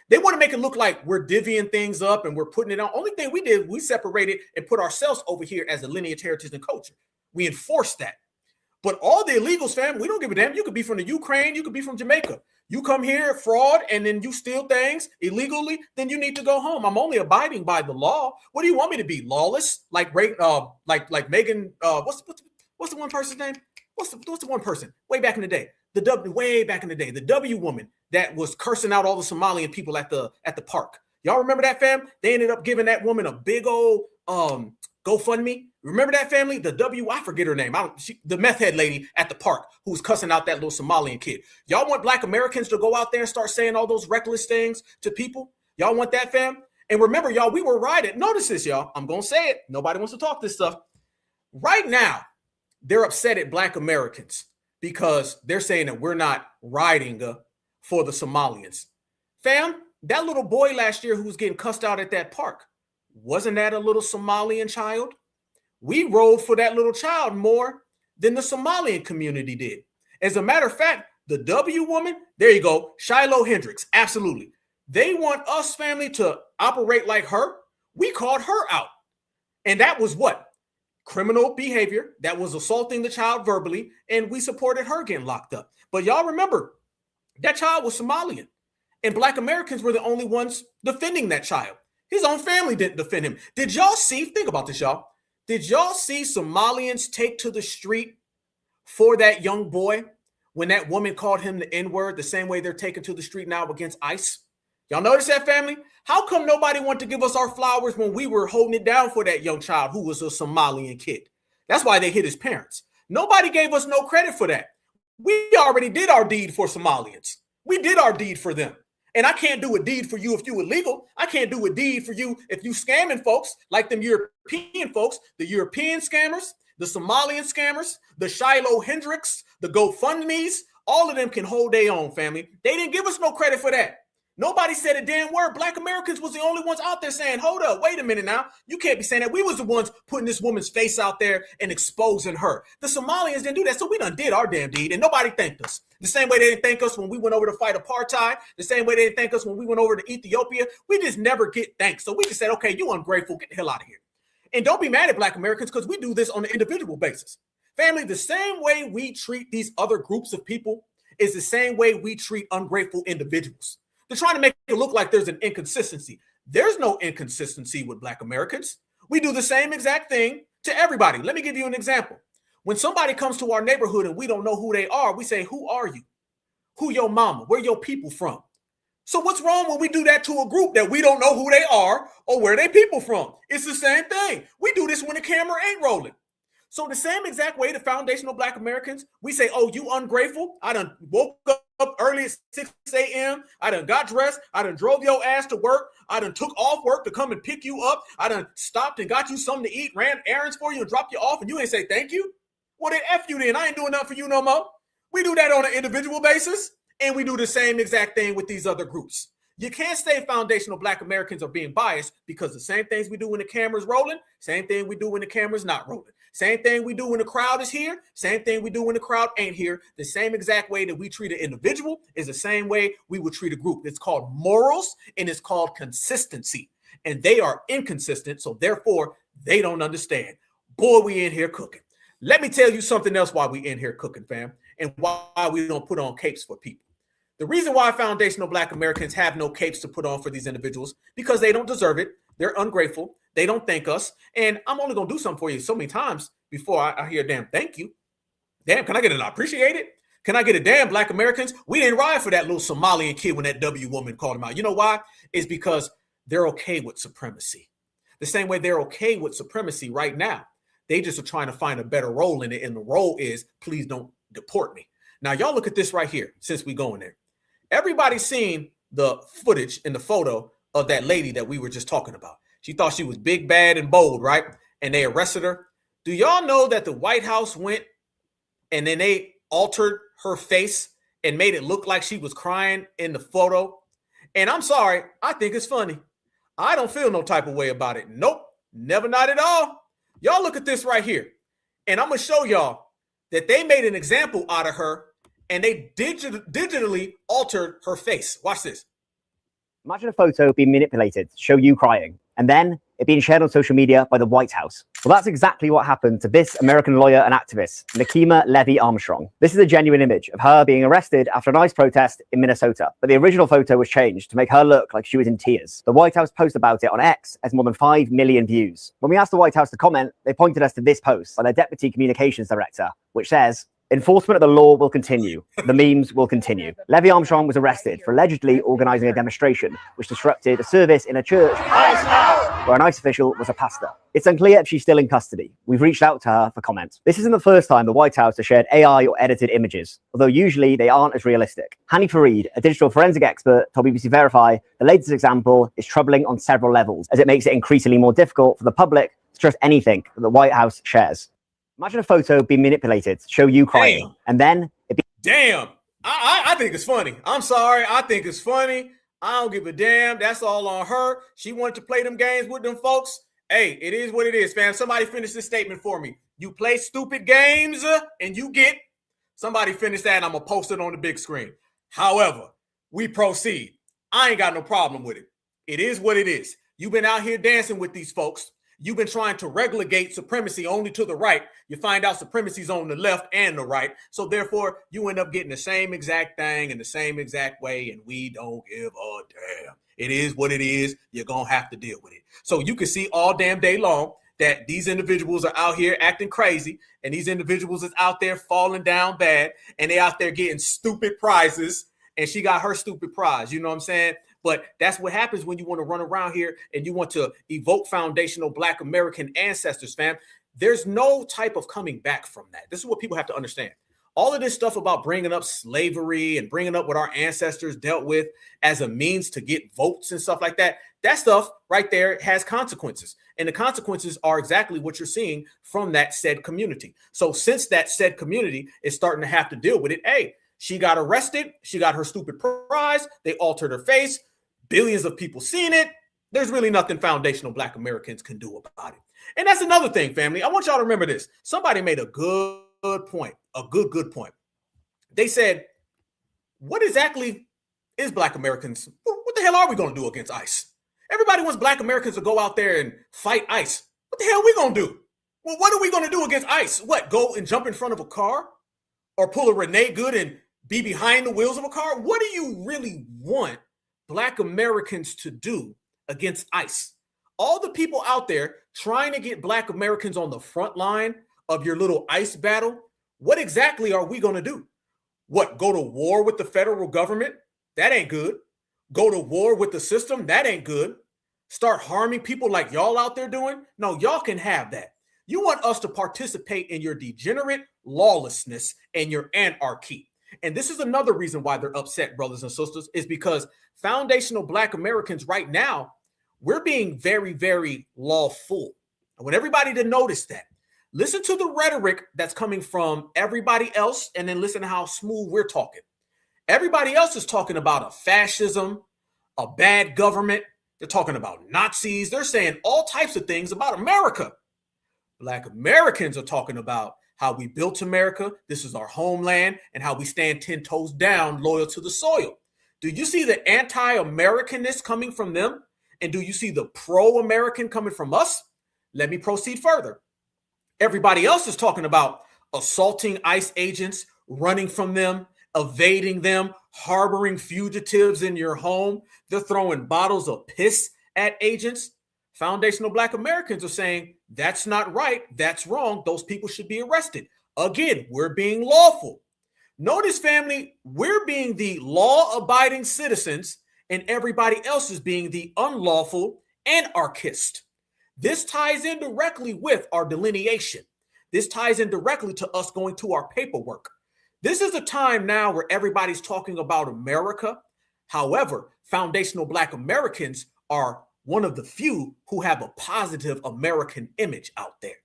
They want to make it look like we're divvying things up and we're putting it on. Only thing we did, we separated and put ourselves over here as a lineage, heritage, and culture. We enforced that. But all the illegals, fam, we don't give a damn. You could be from the Ukraine. You could be from Jamaica. You come here, fraud, and then you steal things illegally, then you need to go home. I'm only abiding by the law. What do you want me to be? Lawless? Like Megan, what's the one person's name? What's the one person? Way back in the day. The W woman that was cursing out all the Somalian people at the park. Y'all remember that, fam? They ended up giving that woman a big old GoFundMe. Remember that family? The W, I forget her name. The meth head lady at the park who was cussing out that little Somalian kid. Y'all want Black Americans to go out there and start saying all those reckless things to people? Y'all want that, fam? And remember, y'all, we were riding. Notice this, y'all. I'm going to say it. Nobody wants to talk this stuff. Right now, they're upset at Black Americans because they're saying that we're not riding for the Somalians. Fam, that little boy last year who was getting cussed out at that park, wasn't that a little Somalian child? We rode for that little child more than the Somalian community did. As a matter of fact, the W woman, there you go, Shiloh Hendricks, absolutely. They want us, family, to operate like her. We called her out. And that was what? Criminal behavior. That was assaulting the child verbally, and we supported her getting locked up. But y'all remember, that child was Somalian, and Black Americans were the only ones defending that child. His own family didn't defend him. Did y'all see, think about this, y'all. Did y'all see Somalians take to the street for that young boy when that woman called him the N-word, the same way they're taking to the street now against ICE? Y'all notice that, family? How come nobody wanted to give us our flowers when we were holding it down for that young child who was a Somalian kid? That's why they hit his parents. Nobody gave us no credit for that. We already did our deed for Somalians. We did our deed for them. And I can't do a deed for you if you illegal. I can't do a deed for you if you scamming folks like them European folks, the European scammers, the Somalian scammers, the Shiloh Hendricks, the GoFundMes. All of them can hold their own, family. They didn't give us no credit for that. Nobody said a damn word. Black Americans was the only ones out there saying, hold up, wait a minute now. You can't be saying that. We was the ones putting this woman's face out there and exposing her. The Somalians didn't do that, so we done did our damn deed, and nobody thanked us. The same way they didn't thank us when we went over to fight apartheid. The same way they didn't thank us when we went over to Ethiopia. We just never get thanks. So we just said, okay, you ungrateful, get the hell out of here. And don't be mad at Black Americans because we do this on an individual basis. Family, the same way we treat these other groups of people is the same way we treat ungrateful individuals. They're trying to make it look like there's an inconsistency. There's no inconsistency with Black Americans. We do the same exact thing to everybody. Let me give you an example. When somebody comes to our neighborhood and we don't know who they are, we say, who are you? Who your mama? Where your people from? So what's wrong when we do that to a group that we don't know who they are or where they people from? It's the same thing. We do this when the camera ain't rolling. So the same exact way, the foundational Black Americans, we say, oh, you ungrateful? I done woke up early at 6 a.m. I done got dressed. I done drove your ass to work. I done took off work to come and pick you up. I done stopped and got you something to eat, ran errands for you and dropped you off, and you ain't say thank you? Well, then F you then. I ain't doing nothing for you no more. We do that on an individual basis, and we do the same exact thing with these other groups. You can't say foundational Black Americans are being biased, because the same things we do when the camera's rolling, same thing we do when the camera's not rolling. Same thing we do when the crowd is here, same thing we do when the crowd ain't here. The same exact way that we treat an individual is the same way we would treat a group. It's called morals and it's called consistency. And they are inconsistent, so therefore they don't understand. Boy, we in here cooking. Let me tell you something else why we in here cooking, fam, and why we don't put on capes for people. The reason why foundational Black Americans have no capes to put on for these individuals, because they don't deserve it. They're ungrateful. They don't thank us. And I'm only going to do something for you so many times before I hear damn thank you. Damn, can I get an I appreciate it? Can I get a damn Black Americans? We didn't ride for that little Somalian kid when that W woman called him out. You know why? It's because they're okay with supremacy. The same way they're okay with supremacy right now. They just are trying to find a better role in it. And the role is, please don't deport me. Now, y'all look at this right here, since we going there. Everybody's seen the footage in the photo of that lady that we were just talking about. She thought she was big, bad, and bold, right? And they arrested her. Do y'all know that the White House went and then they altered her face and made it look like she was crying in the photo? And I'm sorry, I think it's funny. I don't feel no type of way about it. Nope, never, not at all. Y'all look at this right here. And I'm going to show y'all that they made an example out of her and they digitally altered her face. Watch this. Imagine a photo being manipulated to show you crying, and then it being shared on social media by the White House. Well, that's exactly what happened to this American lawyer and activist, Nikema Levy Armstrong. This is a genuine image of her being arrested after an ICE protest in Minnesota, but the original photo was changed to make her look like she was in tears. The White House post about it on X has more than 5 million views. When we asked the White House to comment, they pointed us to this post by their deputy communications director, which says, "Enforcement of the law will continue. The memes will continue." Levy Armstrong was arrested for allegedly organizing a demonstration which disrupted a service in a church where an ICE official was a pastor. It's unclear if she's still in custody. We've reached out to her for comment. This isn't the first time the White House has shared AI or edited images, although usually they aren't as realistic. Hani Fareed, a digital forensic expert, told BBC Verify the latest example is troubling on several levels, as it makes it increasingly more difficult for the public to trust anything that the White House shares. Imagine a photo being manipulated to show you crying, and then it be— Damn. I think it's funny. I'm sorry. I think it's funny. I don't give a damn. That's all on her. She wanted to play them games with them folks. Hey, it is what it is, fam. Somebody finish this statement for me. You play stupid games and you get. Somebody finish that and I'm going to post it on the big screen. However, we proceed. I ain't got no problem with it. It is what it is. You've been out here dancing with these folks. You've been trying to relegate supremacy only to the right. You find out supremacy's on the left and the right. So therefore, you end up getting the same exact thing in the same exact way, and we don't give a damn. It is what it is. You're going to have to deal with it. So you can see all damn day long that these individuals are out here acting crazy, and these individuals is out there falling down bad, and they out there getting stupid prizes, and she got her stupid prize. You know what I'm saying? But that's what happens when you want to run around here and you want to evoke foundational Black American ancestors, fam. There's no type of coming back from that. This is what people have to understand. All of this stuff about bringing up slavery and bringing up what our ancestors dealt with as a means to get votes and stuff like that, that stuff right there has consequences. And the consequences are exactly what you're seeing from that said community. So since that said community is starting to have to deal with it, hey, she got arrested. She got her stupid prize. They altered her face. Billions of people seen it. There's really nothing foundational Black Americans can do about it. And that's another thing, family. I want y'all to remember this. Somebody made a good point, a good point. They said, what exactly is Black Americans? What the hell are we going to do against ICE? Everybody wants Black Americans to go out there and fight ICE. What the hell are we going to do? Well, what are we going to do against ICE? What, go and jump in front of a car? Or pull a Renee Good and be behind the wheels of a car? What do you really want Black Americans to do against ICE? All the people out there trying to get Black Americans on the front line of your little ICE battle, what exactly are we going to do? What, go to war with the federal government? That ain't good. Go to war with the system? That ain't good. Start harming people like y'all out there doing? No, y'all can have that. You want us to participate in your degenerate lawlessness and your anarchy. And this is another reason why they're upset, brothers and sisters, is because foundational Black Americans right now, we're being very, very lawful. I want everybody to notice that. Listen to the rhetoric that's coming from everybody else, and then listen to how smooth we're talking. Everybody else is talking about a fascism, a bad government. They're talking about Nazis. They're saying all types of things about America. Black Americans are talking about how we built America. This is our homeland, and how we stand 10 toes down, loyal to the soil. Do you see the anti-Americanness coming from them? And do you see the pro-American coming from us? Let me proceed further. Everybody else is talking about assaulting ICE agents, running from them, evading them, harboring fugitives in your home. They're throwing bottles of piss at agents. Foundational Black Americans are saying, that's not right, that's wrong, those people should be arrested. Again, we're being lawful. Notice, family, we're being the law-abiding citizens, and everybody else is being the unlawful anarchist. This ties in directly with our delineation. This ties in directly to us going to our paperwork. This is a time now where everybody's talking about America. However, foundational Black Americans are one of the few who have a positive American image out there.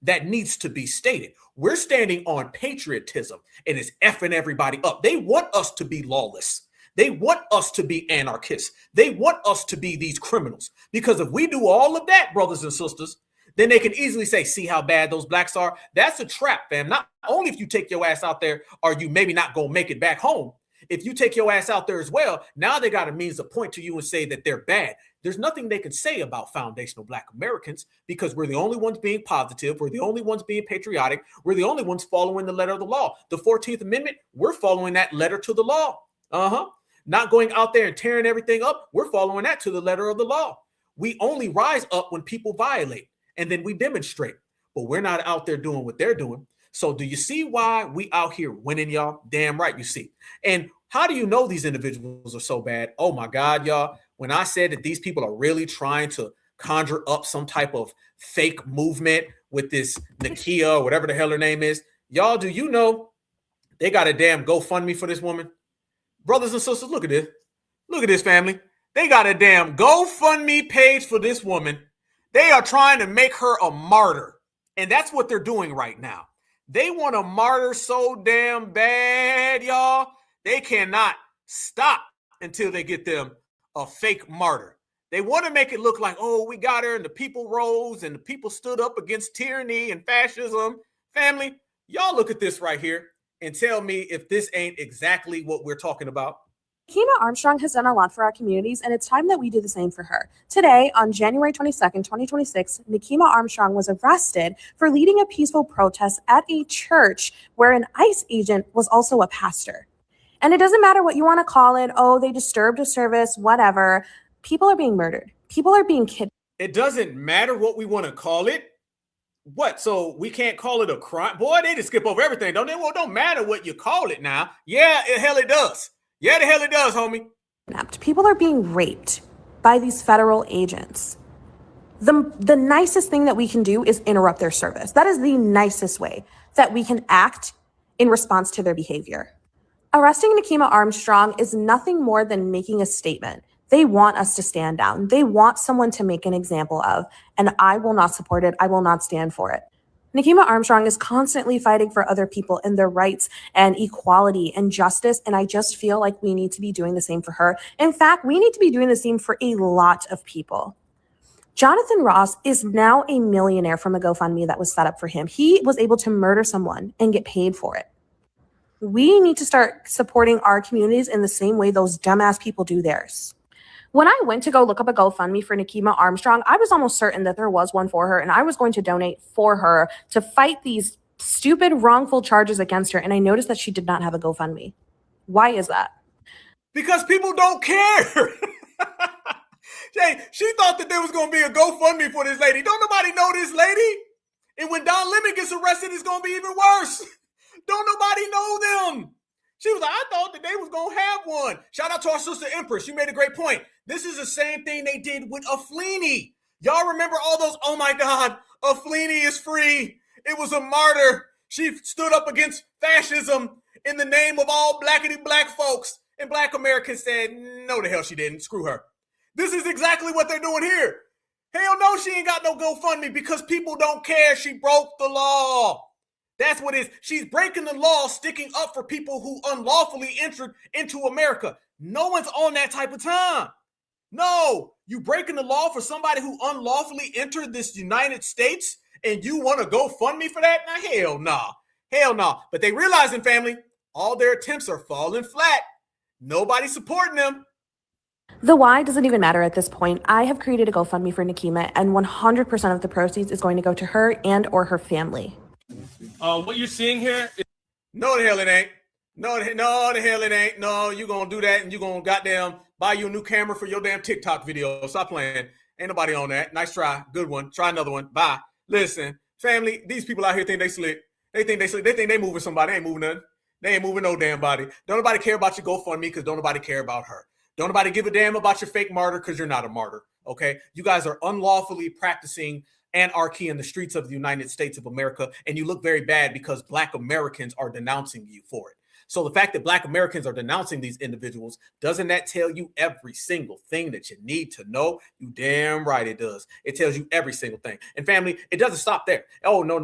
That needs to be stated. We're standing on patriotism, and it's effing everybody up. They want us to be lawless. They want us to be anarchists. They want us to be these criminals. Because if we do all of that, brothers and sisters, then they can easily say, see how bad those blacks are? That's a trap, fam. Not only if you take your ass out there, are you maybe not going to make it back home. If you take your ass out there as well, now they got a means to point to you and say that they're bad. There's nothing they can say about foundational Black Americans because we're the only ones being positive. We're the only ones being patriotic. We're the only ones following the letter of the law. The 14th Amendment, we're following that letter to the law. Not going out there and tearing everything up. We're following that to the letter of the law. We only rise up when people violate, and then we demonstrate. But we're not out there doing what they're doing. So do you see why we out here winning, y'all? Damn right you see. And how do you know these individuals are so bad? Oh my God, y'all. When I said that these people are really trying to conjure up some type of fake movement with this Nakia or whatever the hell her name is, y'all, do you know they got a damn GoFundMe for this woman? Brothers and sisters, look at this. Look at this, family. They got a damn GoFundMe page for this woman. They are trying to make her a martyr. And that's what they're doing right now. They want a martyr so damn bad, y'all. They cannot stop until they get them a fake martyr. They want to make it look like, oh, we got her and the people rose and the people stood up against tyranny and fascism. Family, y'all look at this right here and tell me if this ain't exactly what we're talking about. Nakima Armstrong has done a lot for our communities, and it's time that we do the same for her. Today, on January 22nd, 2026, Nakima Armstrong was arrested for leading a peaceful protest at a church where an ICE agent was also a pastor. And it doesn't matter what you want to call it. Oh, they disturbed a service, whatever. People are being murdered. People are being kidnapped. It doesn't matter what we want to call it. What? So we can't call it a crime? Boy, they just skip over everything, don't they? Well, it don't matter what you call it now. Yeah, hell it does. Yeah, the hell it does, homie. People are being raped by these federal agents. The nicest thing that we can do is interrupt their service. That is the nicest way that we can act in response to their behavior. Arresting Nakima Armstrong is nothing more than making a statement. They want us to stand down. They want someone to make an example of, and I will not support it. I will not stand for it. Nakima Armstrong is constantly fighting for other people and their rights and equality and justice, and I just feel like we need to be doing the same for her. In fact, we need to be doing the same for a lot of people. Jonathan Ross is now a millionaire from a GoFundMe that was set up for him. He was able to murder someone and get paid for it. We need to start supporting our communities in the same way those dumbass people do theirs. When I went to go look up a GoFundMe for Nakima Armstrong, I was almost certain that there was one for her, and I was going to donate for her to fight these stupid, wrongful charges against her, and I noticed that she did not have a GoFundMe. Why is that? Because people don't care. Jay, she thought that there was going to be a GoFundMe for this lady. Don't nobody know this lady. And when Don Lemon gets arrested, it's going to be even worse. Don't nobody know them. She was like, I thought that they was going to have one. Shout out to our sister Empress. You made a great point. This is the same thing they did with Aflini. Y'all remember all those, oh my God, Aflini is free. It was a martyr. She stood up against fascism in the name of all blackity black folks. And Black Americans said, no, the hell she didn't. Screw her. This is exactly what they're doing here. Hell no, she ain't got no GoFundMe because people don't care. She broke the law. That's what it is. She's breaking the law, sticking up for people who unlawfully entered into America. No one's on that type of time. No, you breaking the law for somebody who unlawfully entered this United States, and you want to go fund me for that? Now, hell nah. Hell nah. But they realizing, family, all their attempts are falling flat. Nobody's supporting them. The why doesn't even matter at this point. I have created a GoFundMe for Nikema, and 100% of the proceeds is going to go to her and or her family. What you're seeing here is— No, the hell it ain't. No, the hell it ain't. No, you gonna do that and you gonna goddamn buy you a new camera for your damn TikTok video. Stop playing. Ain't nobody on that. Nice try. Good one. Try another one. Bye. Listen, family, these people out here think they slick. They think they moving somebody. They ain't moving nothing. They ain't moving no damn body. Don't nobody care about your GoFundMe because don't nobody care about her. Don't nobody give a damn about your fake martyr because you're not a martyr, okay? You guys are unlawfully practicing anarchy in the streets of the United States of America, and you look very bad because Black Americans are denouncing you for it. So the fact that Black Americans are denouncing these individuals, doesn't that tell you every single thing that you need to know? You damn right it does. It tells you every single thing. And family, it doesn't stop there. Oh, no.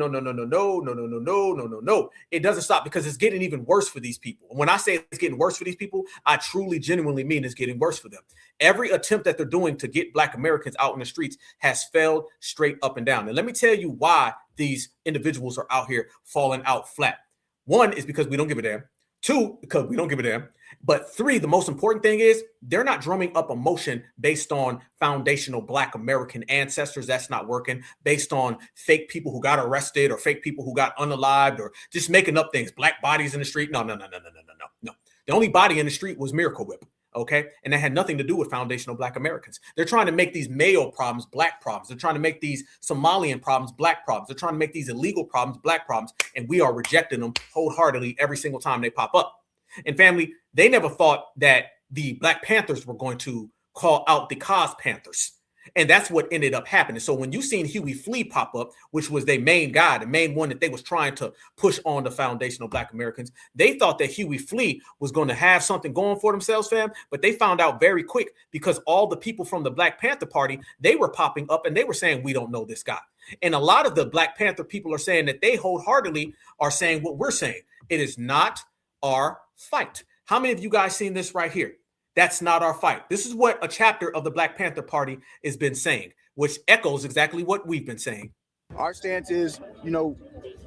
It doesn't stop because it's getting even worse for these people. When I say it's getting worse for these people, I truly, genuinely mean it's getting worse for them. Every attempt that they're doing to get Black Americans out in the streets has failed straight up and down. And let me tell you why these individuals are out here falling out flat. One is because we don't give a damn. Two, because we don't give a damn. But three, the most important thing is they're not drumming up emotion based on foundational Black American ancestors. That's not working. Based on fake people who got arrested or fake people who got unalived or just making up things. Black bodies in the street. No. The only body in the street was Miracle Whip. Okay. And that had nothing to do with foundational Black Americans. They're trying to make these Mayo problems Black problems. They're trying to make these Somalian problems Black problems. They're trying to make these illegal problems Black problems. And we are rejecting them wholeheartedly every single time they pop up. And family, they never thought that the Black Panthers were going to call out the Cos Panthers. And that's what ended up happening. So when you seen Huey Flea pop up, which was their main guy, the main one that they was trying to push on the foundational Black Americans, they thought that Huey Flea was going to have something going for themselves, fam. But they found out very quick because all the people from the Black Panther Party, they were popping up and they were saying, we don't know this guy. And a lot of the Black Panther people are saying that they wholeheartedly are saying what we're saying. It is not our fight. How many of you guys seen this right here? That's not our fight. This is what a chapter of the Black Panther Party has been saying, which echoes exactly what we've been saying. Our stance is,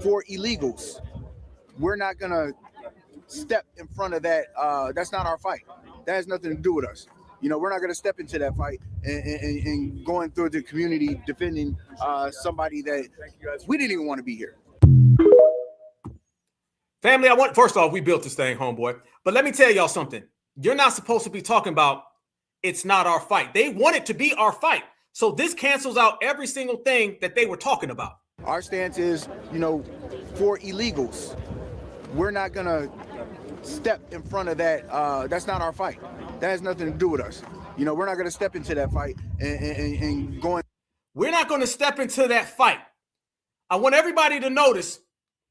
for illegals. We're not going to step in front of that. That's not our fight. That has nothing to do with us. We're not going to step into that fight and going through the community defending somebody that we didn't even want to be here. Family, first off, we built this thing, homeboy. But let me tell y'all something. You're not supposed to be talking about it's not our fight. They want it to be our fight. So this cancels out every single thing that they were talking about. Our stance is, for illegals. We're not going to step in front of that. That's not our fight. That has nothing to do with us. We're not going to step into that fight and going. We're not going to step into that fight. I want everybody to notice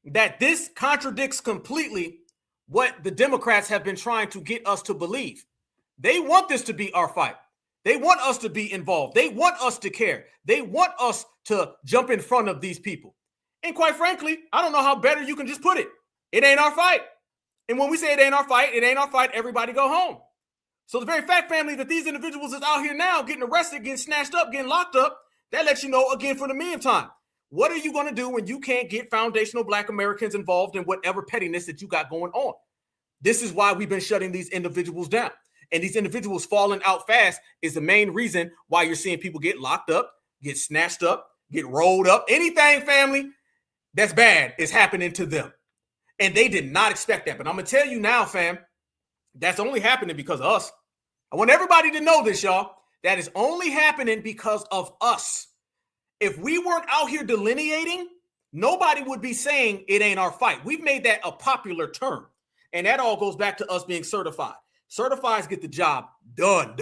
that this contradicts completely what the Democrats have been trying to get us to believe. They want this to be our fight. They want us to be involved. They want us to care. They want us to jump in front of these people. And quite frankly, I don't know how better you can just put it. It ain't our fight. And when we say it ain't our fight, everybody go home. So the very fact, family, that these individuals is out here now getting arrested, getting snatched up, getting locked up, that lets you know, again, for the meantime, what are you going to do when you can't get foundational Black Americans involved in whatever pettiness that you got going on? This is why we've been shutting these individuals down. And these individuals falling out fast is the main reason why you're seeing people get locked up, get snatched up, get rolled up. Anything, family, that's bad is happening to them. And they did not expect that. But I'm going to tell you now, fam, that's only happening because of us. I want everybody to know this, y'all. That is only happening because of us. If we weren't out here delineating, nobody would be saying it ain't our fight. We've made that a popular term. And that all goes back to us being certified. Certifieds get the job done.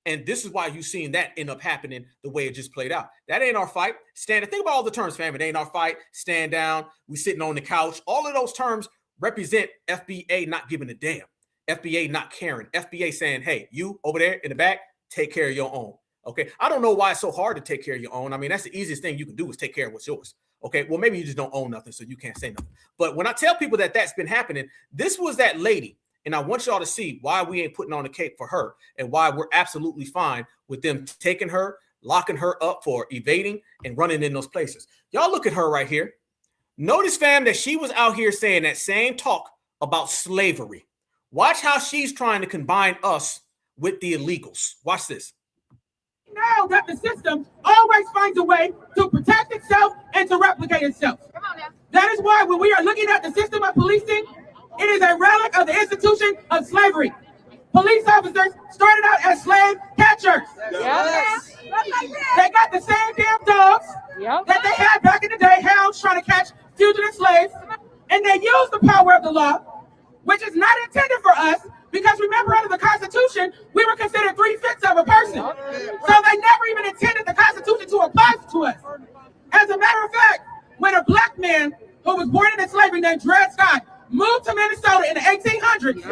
And this is why you've seen that end up happening the way it just played out. That ain't our fight. Think about all the terms, fam. It ain't our fight. Stand down. We sitting on the couch. All of those terms represent FBA not giving a damn. FBA not caring. FBA saying, hey, you over there in the back, take care of your own. Okay. I don't know why it's so hard to take care of your own. I mean, that's the easiest thing you can do is take care of what's yours. Okay. Well, maybe you just don't own nothing, so you can't say nothing. But when I tell people that that's been happening, this was that lady And I want y'all to see why we ain't putting on a cape for her and why we're absolutely fine with them taking her, locking her up for evading and running in those places. Y'all look at her right here. Notice, fam, that she was out here saying that same talk about slavery. Watch how she's trying to combine us with the illegals. Watch this. Now that the system always finds a way to protect itself and to replicate itself. That is why when we are looking at the system of policing, it is a relic of the institution of slavery. Police officers started out as slave catchers. Yes. They got the same damn dogs that they had back in the day, hounds trying to catch fugitive slaves, and they used the power of the law, which is not intended for us, because remember, under the Constitution, we were considered 3/5 of a person. So they never even intended the Constitution to apply to us. As a matter of fact, when a black man who was born into slavery named Dred Scott moved to Minnesota in the 1800s,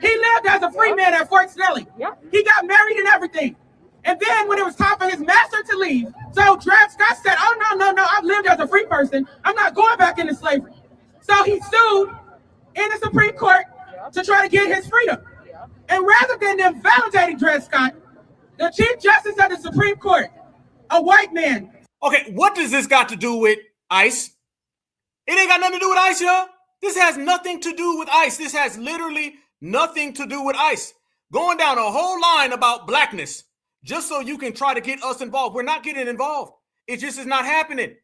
he lived as a free man at Fort Snelling. He got married and everything. And then when it was time for his master to leave, so Dred Scott said, oh, no, I've lived as a free person. I'm not going back into slavery. So he sued in the Supreme Court to try to get his freedom. And rather than them validating Dred Scott, the Chief Justice of the Supreme Court, a white man. Okay, what does this got to do with ICE? It ain't got nothing to do with ICE, y'all. This has nothing to do with ICE. This has literally nothing to do with ICE. Going down a whole line about blackness just so you can try to get us involved. We're not getting involved. It just is not happening.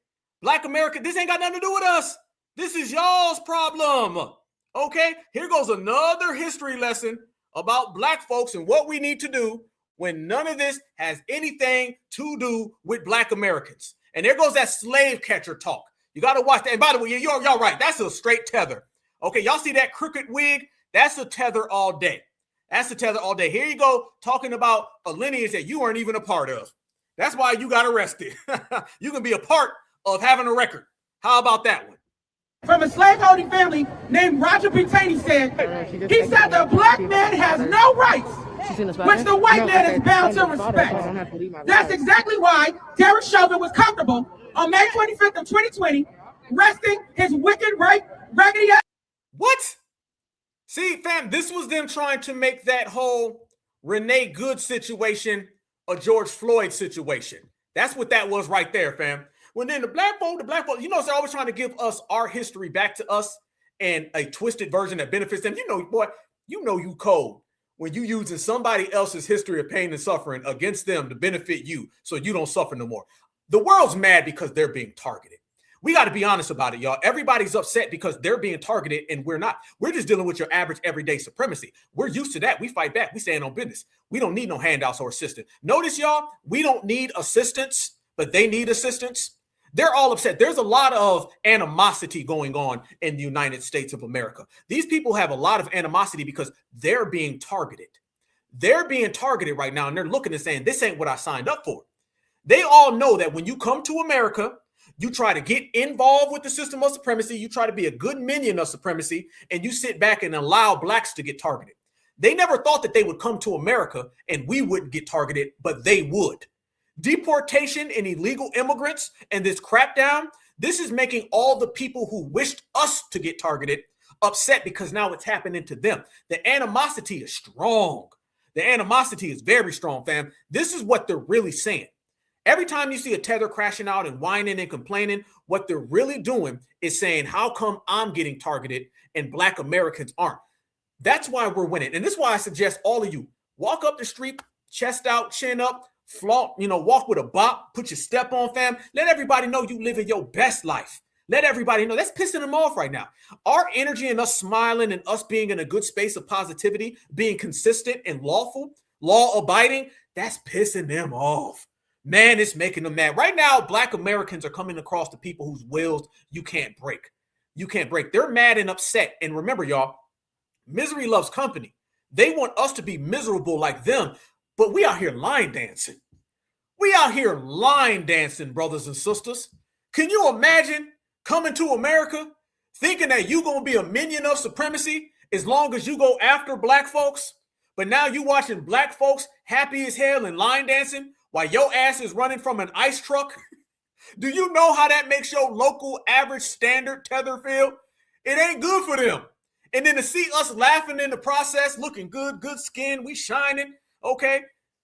Black America, this ain't got nothing to do with us. This is y'all's problem. Okay, here goes another history lesson about black folks and what we need to do when none of this has anything to do with black Americans. And there goes that slave catcher talk. You got to watch that. And by the way, y'all right. That's a straight tether. Okay, y'all see that crooked wig? That's a tether all day. That's a tether all day. Here you go, talking about a lineage that you weren't even a part of. That's why you got arrested. You can be a part of having a record. How about that one? From a slaveholding family named Roger B. Taney said, he said the black man has no rights, which the white man is bound to respect. That's exactly why Derek Chauvin was comfortable on May 25th of 2020, resting his wicked, raggedy ass. What? See, fam, this was them trying to make that whole Renee Good situation a George Floyd situation. That's what that was right there, fam. When then the black folk, you know, they're always trying to give us our history back to us and a twisted version that benefits them. You know, boy, you know you cold when you using somebody else's history of pain and suffering against them to benefit you so you don't suffer no more. The world's mad because they're being targeted. We got to be honest about it, y'all. Everybody's upset because they're being targeted and we're not. We're just dealing with your average everyday supremacy. We're used to that. We fight back. We stand on business. We don't need no handouts or assistance. Notice, y'all, we don't need assistance, but they need assistance. They're all upset. There's a lot of animosity going on in the United States of America. These people have a lot of animosity because they're being targeted. They're being targeted right now, and they're looking and saying, this ain't what I signed up for. They all know that when you come to America, you try to get involved with the system of supremacy, you try to be a good minion of supremacy, and you sit back and allow blacks to get targeted. They never thought that they would come to America and we wouldn't get targeted, but they would. Deportation and illegal immigrants and this crackdown, this is making all the people who wished us to get targeted upset because now it's happening to them. The animosity is strong. The animosity is very strong, fam. This is what they're really saying. Every time you see a tether crashing out and whining and complaining, what they're really doing is saying, how come I'm getting targeted and black Americans aren't? That's why we're winning. And this is why I suggest all of you walk up the street, chest out, chin up, flaunt, walk with a bop, put your step on, fam. Let everybody know you living your best life. Let everybody know. That's pissing them off right now. Our energy and us smiling and us being in a good space of positivity, being consistent and lawful, law abiding, that's pissing them off. Man, it's making them mad. Right now, black Americans are coming across the people whose wills you can't break. You can't break. They're mad and upset. And remember, y'all, misery loves company. They want us to be miserable like them, but we out here line dancing. We out here line dancing, brothers and sisters. Can you imagine coming to America thinking that you're going to be a minion of supremacy as long as you go after black folks? But now you watching black folks happy as hell and line dancing while your ass is running from an ice truck? Do you know how that makes your local average standard tether feel? It ain't good for them. And then to see us laughing in the process, looking good, good skin, we shining, okay?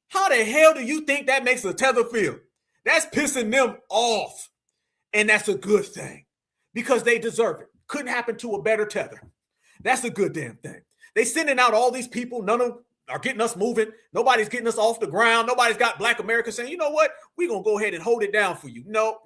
How the hell do you think that makes a tether feel? That's pissing them off. And that's a good thing because they deserve it. Couldn't happen to a better tether. That's a good damn thing. They sending out all these people. None of them are getting us moving. Nobody's getting us off the ground. Nobody's got Black America saying, you know what? We're going to go ahead and hold it down for you. No.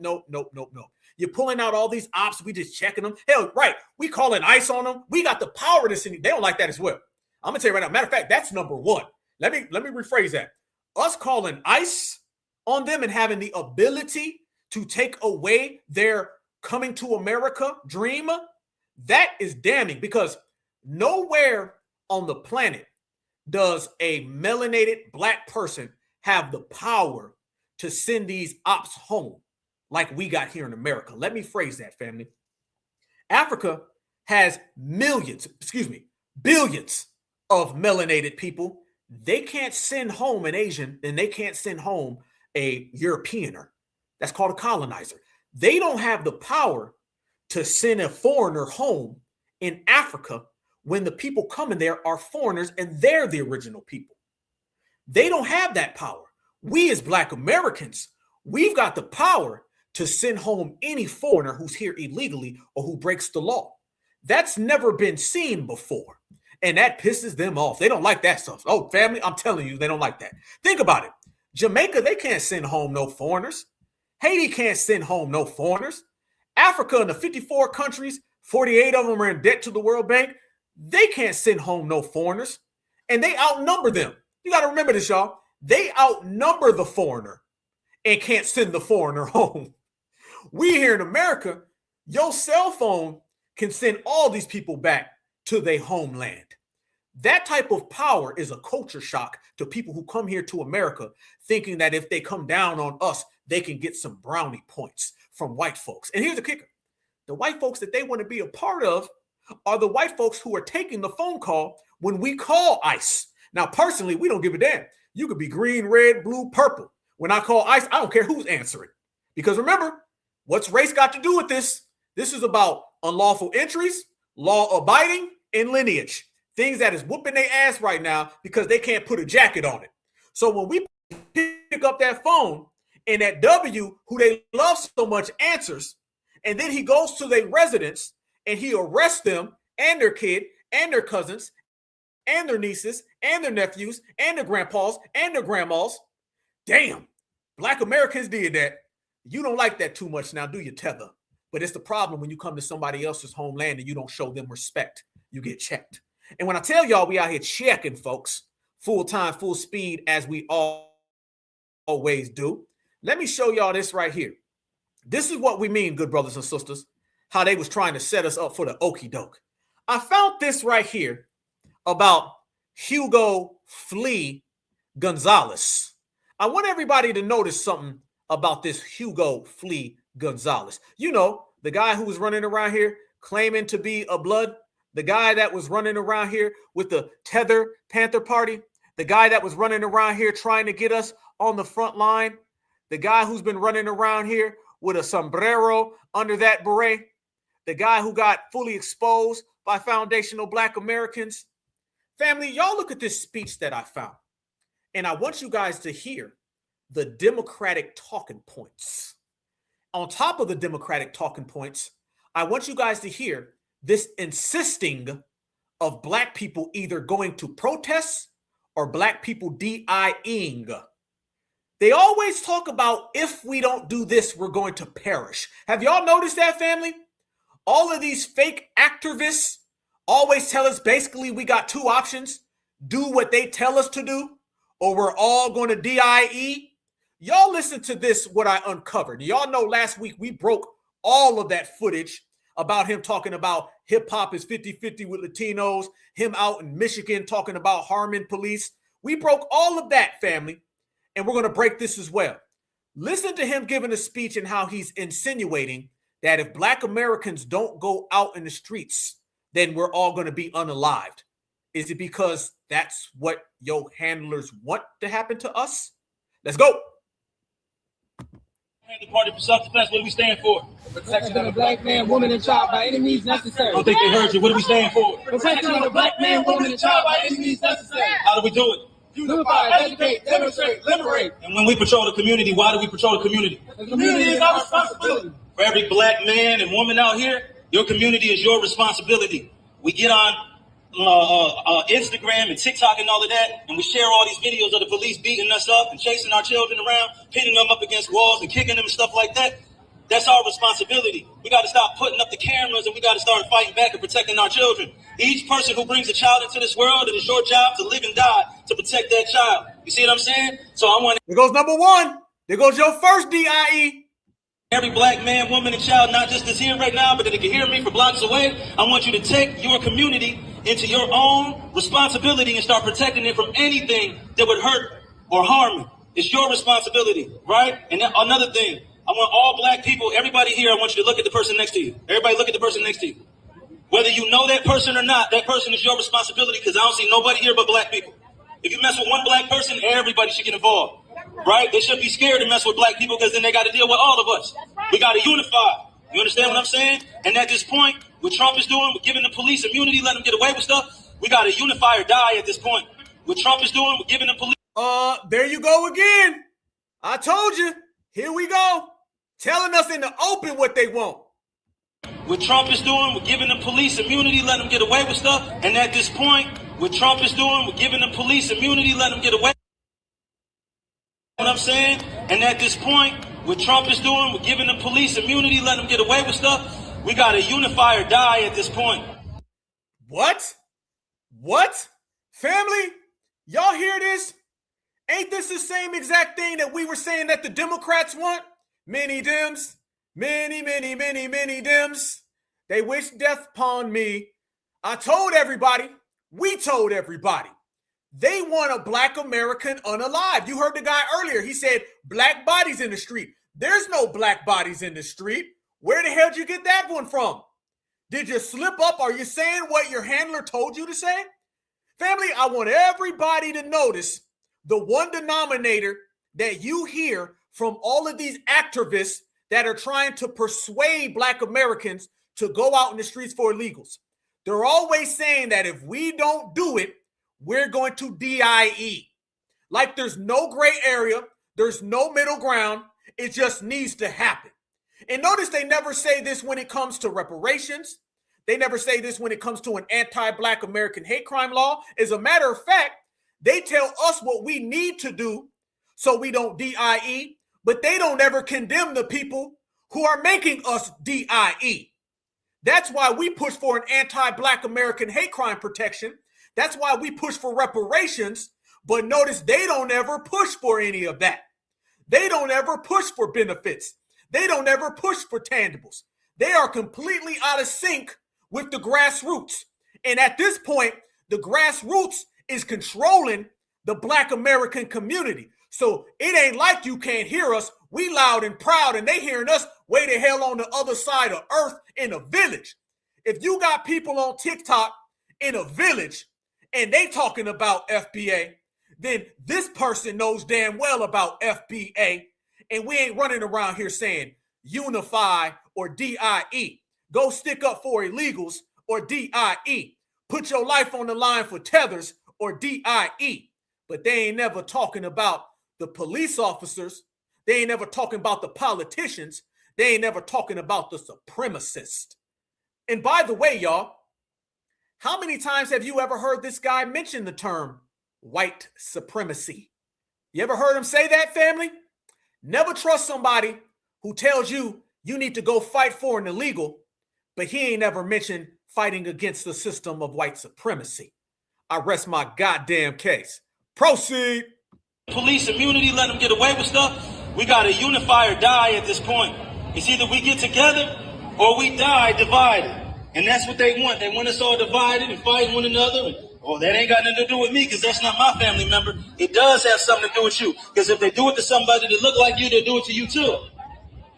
You're pulling out all these ops. We just checking them. Hell, right. We calling ICE on them. We got the power to send you. They don't like that as well. I'm going to tell you right now. Matter of fact, that's number one. Let me rephrase that. Us calling ICE on them and having the ability to take away their coming to America dream, that is damning because nowhere on the planet does a melanated Black person have the power to send these ops home like we got here in America. Let me phrase that, family. Africa has billions of melanated people. They can't send home an Asian, and they can't send home a Europeaner. That's called a colonizer. They don't have the power to send a foreigner home in Africa when the people coming there are foreigners and they're the original people. They don't have that power. We as Black Americans, we've got the power to send home any foreigner who's here illegally or who breaks the law. That's never been seen before. And that pisses them off. They don't like that stuff. Oh, family, I'm telling you, they don't like that. Think about it. Jamaica, they can't send home no foreigners. Haiti can't send home no foreigners. Africa and the 54 countries, 48 of them are in debt to the World Bank. They can't send home no foreigners. And they outnumber them. You got to remember this, y'all. They outnumber the foreigner and can't send the foreigner home. We here in America, your cell phone can send all these people back to their homeland. That type of power is a culture shock to people who come here to America thinking that if they come down on us, they can get some brownie points from white folks. And here's the kicker. The white folks that they want to be a part of are the white folks who are taking the phone call when we call ICE. Now, personally, we don't give a damn. You could be green, red, blue, purple. When I call ICE, I don't care who's answering. Because remember, what's race got to do with this? This is about unlawful entries, law abiding, and lineage. Things that is whooping their ass right now because they can't put a jacket on it. So when we pick up that phone and that W, who they love so much, answers, and then he goes to their residence and he arrests them and their kid and their cousins and their nieces and their nephews and their grandpas and their grandmas. Damn, Black Americans did that. You don't like that too much now, do you, Tether? But it's the problem when you come to somebody else's homeland and you don't show them respect. You get checked. And when I tell y'all we out here checking folks, full time, full speed, as we always do, let me show y'all this right here. This is what we mean, good brothers and sisters, how they was trying to set us up for the okie doke. I found this right here about Hugo Flea Gonzalez. I want everybody to notice something about this Hugo Flea Gonzalez. You know, the guy who was running around here claiming to be a blood, the guy that was running around here with the Tether Panther Party, the guy that was running around here trying to get us on the front line, the guy who's been running around here with a sombrero under that beret, the guy who got fully exposed by foundational Black Americans. Family, y'all look at this speech that I found, and I want you guys to hear the Democratic talking points. On top of the Democratic talking points, I want you guys to hear this insisting of Black people either going to protests or Black people DIing. They always talk about if we don't do this, we're going to perish. Have y'all noticed that, family? All of these fake activists always tell us basically we got two options. Do what they tell us to do, or we're all going to DIE. Y'all listen to this, what I uncovered. Y'all know last week we broke all of that footage about him talking about hip hop is 50-50 with Latinos, him out in Michigan talking about harming police. We broke all of that, family, and we're going to break this as well. Listen to him giving a speech and how he's insinuating that if Black Americans don't go out in the streets, then we're all going to be unalived. Is it because that's what your handlers want to happen to us? Let's go. The Party for Self-Defense, what do we stand for? Protection of the black man, woman, and child by any means necessary. I don't think they heard you. What do we stand for? Protection of the black man, woman, and child by any means necessary. How do we do it? Unify, educate, demonstrate, liberate. And when we patrol the community, why do we patrol the community? The community is our responsibility. For every black man and woman out here, your community is your responsibility. We get on Instagram and TikTok and all of that, and we share all these videos of the police beating us up and chasing our children around, pinning them up against walls and kicking them and stuff like that. That's our responsibility. We got to stop putting up the cameras, and we got to start fighting back and protecting our children. Each person who brings a child into this world, it is your job to live and die to protect that child. You see what I'm saying? So I want. There goes number one. There goes your first DIE. Every black man, woman, and child, not just that's here right now, but that they can hear me from blocks away. I want you to take your community into your own responsibility and start protecting it from anything that would hurt or harm it. It's your responsibility, right? And then another thing, I want all black people, everybody here, I want you to look at the person next to you. Everybody look at the person next to you. Whether you know that person or not, that person is your responsibility, because I don't see nobody here but black people. If you mess with one black person, everybody should get involved, right? They should be scared to mess with black people, because then they got to deal with all of us. We got to unify. You understand what I'm saying? And at this point, what Trump is doing, with giving the police immunity, letting them get away with stuff, we got to unify or die at this point. What Trump is doing, with giving the police. There you go again. I told you. Here we go. Telling us in the open what they want. What Trump is doing, with giving the police immunity, letting them get away with stuff. And at this point, what Trump is doing, with giving the police immunity, letting them get away. What I'm saying? And at this point, what Trump is doing, with giving the police immunity, letting them get away with stuff, we got to unify or die at this point. What? What? Family? Y'all hear this? Ain't this the same exact thing that we were saying that the Democrats want? Many Dems, many Dems. They wish death upon me. I told everybody, we told everybody, they want a black American unalive. You heard the guy earlier. He said black bodies in the street. There's no black bodies in the street. Where the hell did you get that one from? Did you slip up? Are you saying what your handler told you to say? Family, I want everybody to notice the one denominator that you hear from all of these activists that are trying to persuade black Americans to go out in the streets for illegals. They're always saying that if we don't do it, we're going to DIE. Like there's no gray area, there's no middle ground, it just needs to happen. And notice they never say this when it comes to reparations. They never say this when it comes to an anti-black American hate crime law. As a matter of fact, they tell us what we need to do so we don't DIE, but they don't ever condemn the people who are making us DIE. That's why we push for an anti-black American hate crime protection. That's why we push for reparations, but notice they don't ever push for any of that. They don't ever push for benefits. They don't ever push for tangibles. They are completely out of sync with the grassroots. And at this point, the grassroots is controlling the black American community. So it ain't like you can't hear us. We loud and proud, and they hearing us way the hell on the other side of earth in a village. If you got people on TikTok in a village and they talking about FBA, then this person knows damn well about FBA, and we ain't running around here saying unify or DIE. Go stick up for illegals or DIE. Put your life on the line for tethers or DIE. But they ain't never talking about the police officers. They ain't never talking about the politicians. They ain't never talking about the supremacists. And by the way, y'all, how many times have you ever heard this guy mention the term white supremacy? You ever heard him say that, family? Never trust somebody who tells you you need to go fight for an illegal, but he ain't ever mentioned fighting against the system of white supremacy. I rest my goddamn case. Proceed. Police immunity, let them get away with stuff. We got to unify or die at this point. It's either we get together or we die divided. And that's what they want. They want us all divided and fighting one another. That ain't got nothing to do with me, because that's not my family member. It does have something to do with you. Because if they do it to somebody that look like you, they'll do it to you too.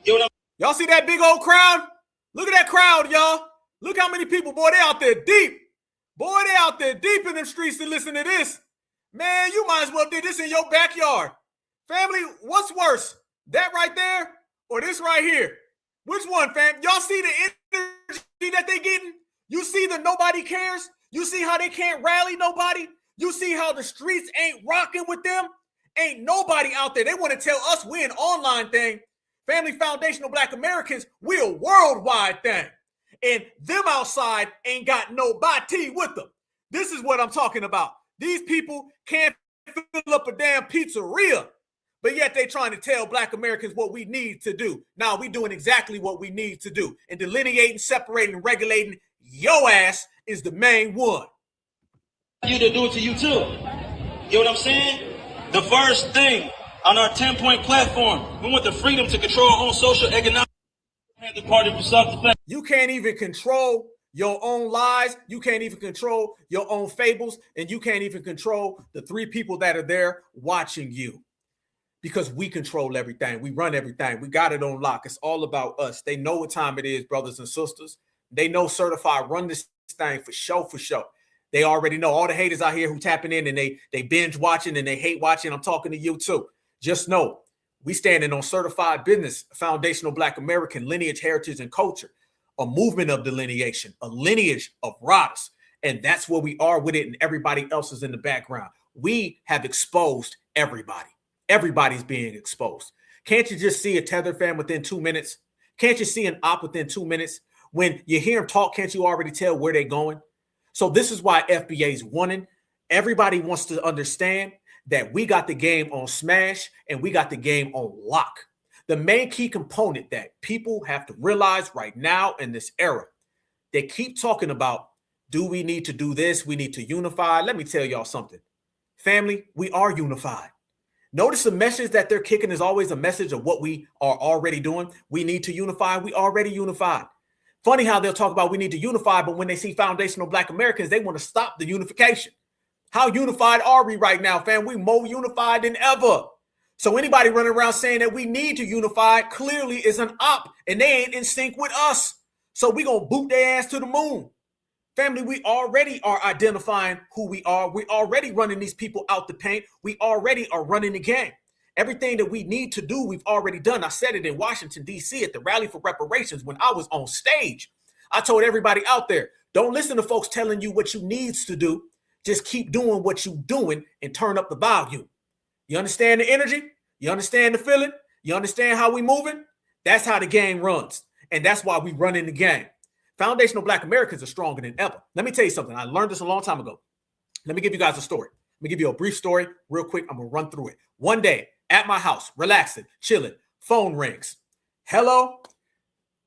You know y'all see that big old crowd? Look at that crowd, y'all. Look how many people, boy, they out there deep. Boy, they out there deep in them streets to listen to this. Man, you might as well do this in your backyard. Family, what's worse, that right there or this right here? Which one, fam? Y'all see the energy that they getting? You see the nobody cares? You see how they can't rally nobody? You see how the streets ain't rocking with them? Ain't nobody out there. They want to tell us we're an online thing. Family Foundational Black Americans, we're a worldwide thing. And them outside ain't got nobody with them. This is what I'm talking about. These people can't fill up a damn pizzeria, but yet they trying to tell Black Americans what we need to do. Now we doing exactly what we need to do. And delineating, separating, and regulating your ass is the main one. You to do it to you too. You know what I'm saying? The first thing on our 10-point platform, we want the freedom to control our own social, economic, and the party for self-defense. You can't even control your own lies. You can't even control your own fables. And you can't even control the 3 people that are there watching you. Because we control everything. We run everything. We got it on lock. It's all about us. They know what time it is, brothers and sisters. They know Certified run this thing for show, for show. They already know. All the haters out here who tapping in and they binge watching and they hate watching. I'm talking to you too. Just know we standing on certified business, foundational Black American lineage, heritage, and culture, a movement of delineation, a lineage of riders. And that's where we are with it. And everybody else is in the background. We have exposed everybody. Everybody's being exposed. Can't you just see a Tether fan within 2 minutes? Can't you see an op within 2 minutes? When you hear them talk, can't you already tell where they're going? So this is why FBA is winning. Everybody wants to understand that we got the game on smash and we got the game on lock. The main key component that people have to realize right now in this era, they keep talking about, do we need to do this? We need to unify. Let me tell y'all something. Family, we are unified. Notice the message that they're kicking is always a message of what we are already doing. We need to unify. We already unified. Funny how they'll talk about we need to unify, but when they see foundational Black Americans, they want to stop the unification. How unified are we right now, fam? We more unified than ever. So anybody running around saying that we need to unify clearly is an op, and they ain't in sync with us. So we going to boot their ass to the moon. Family, we already are identifying who we are. We already running these people out the paint. We already are running the game. Everything that we need to do, we've already done. I said it in Washington, D.C. at the Rally for Reparations when I was on stage. I told everybody out there, don't listen to folks telling you what you needs to do. Just keep doing what you're doing and turn up the volume. You understand the energy? You understand the feeling? You understand how we moving? That's how the game runs. And that's why we run in the game. Foundational Black Americans are stronger than ever. Let me tell you something. I learned this a long time ago. Let me give you guys a story. Let me give you a brief story real quick. I'm going to run through it. One day at my house, relaxing, chilling, phone rings. Hello?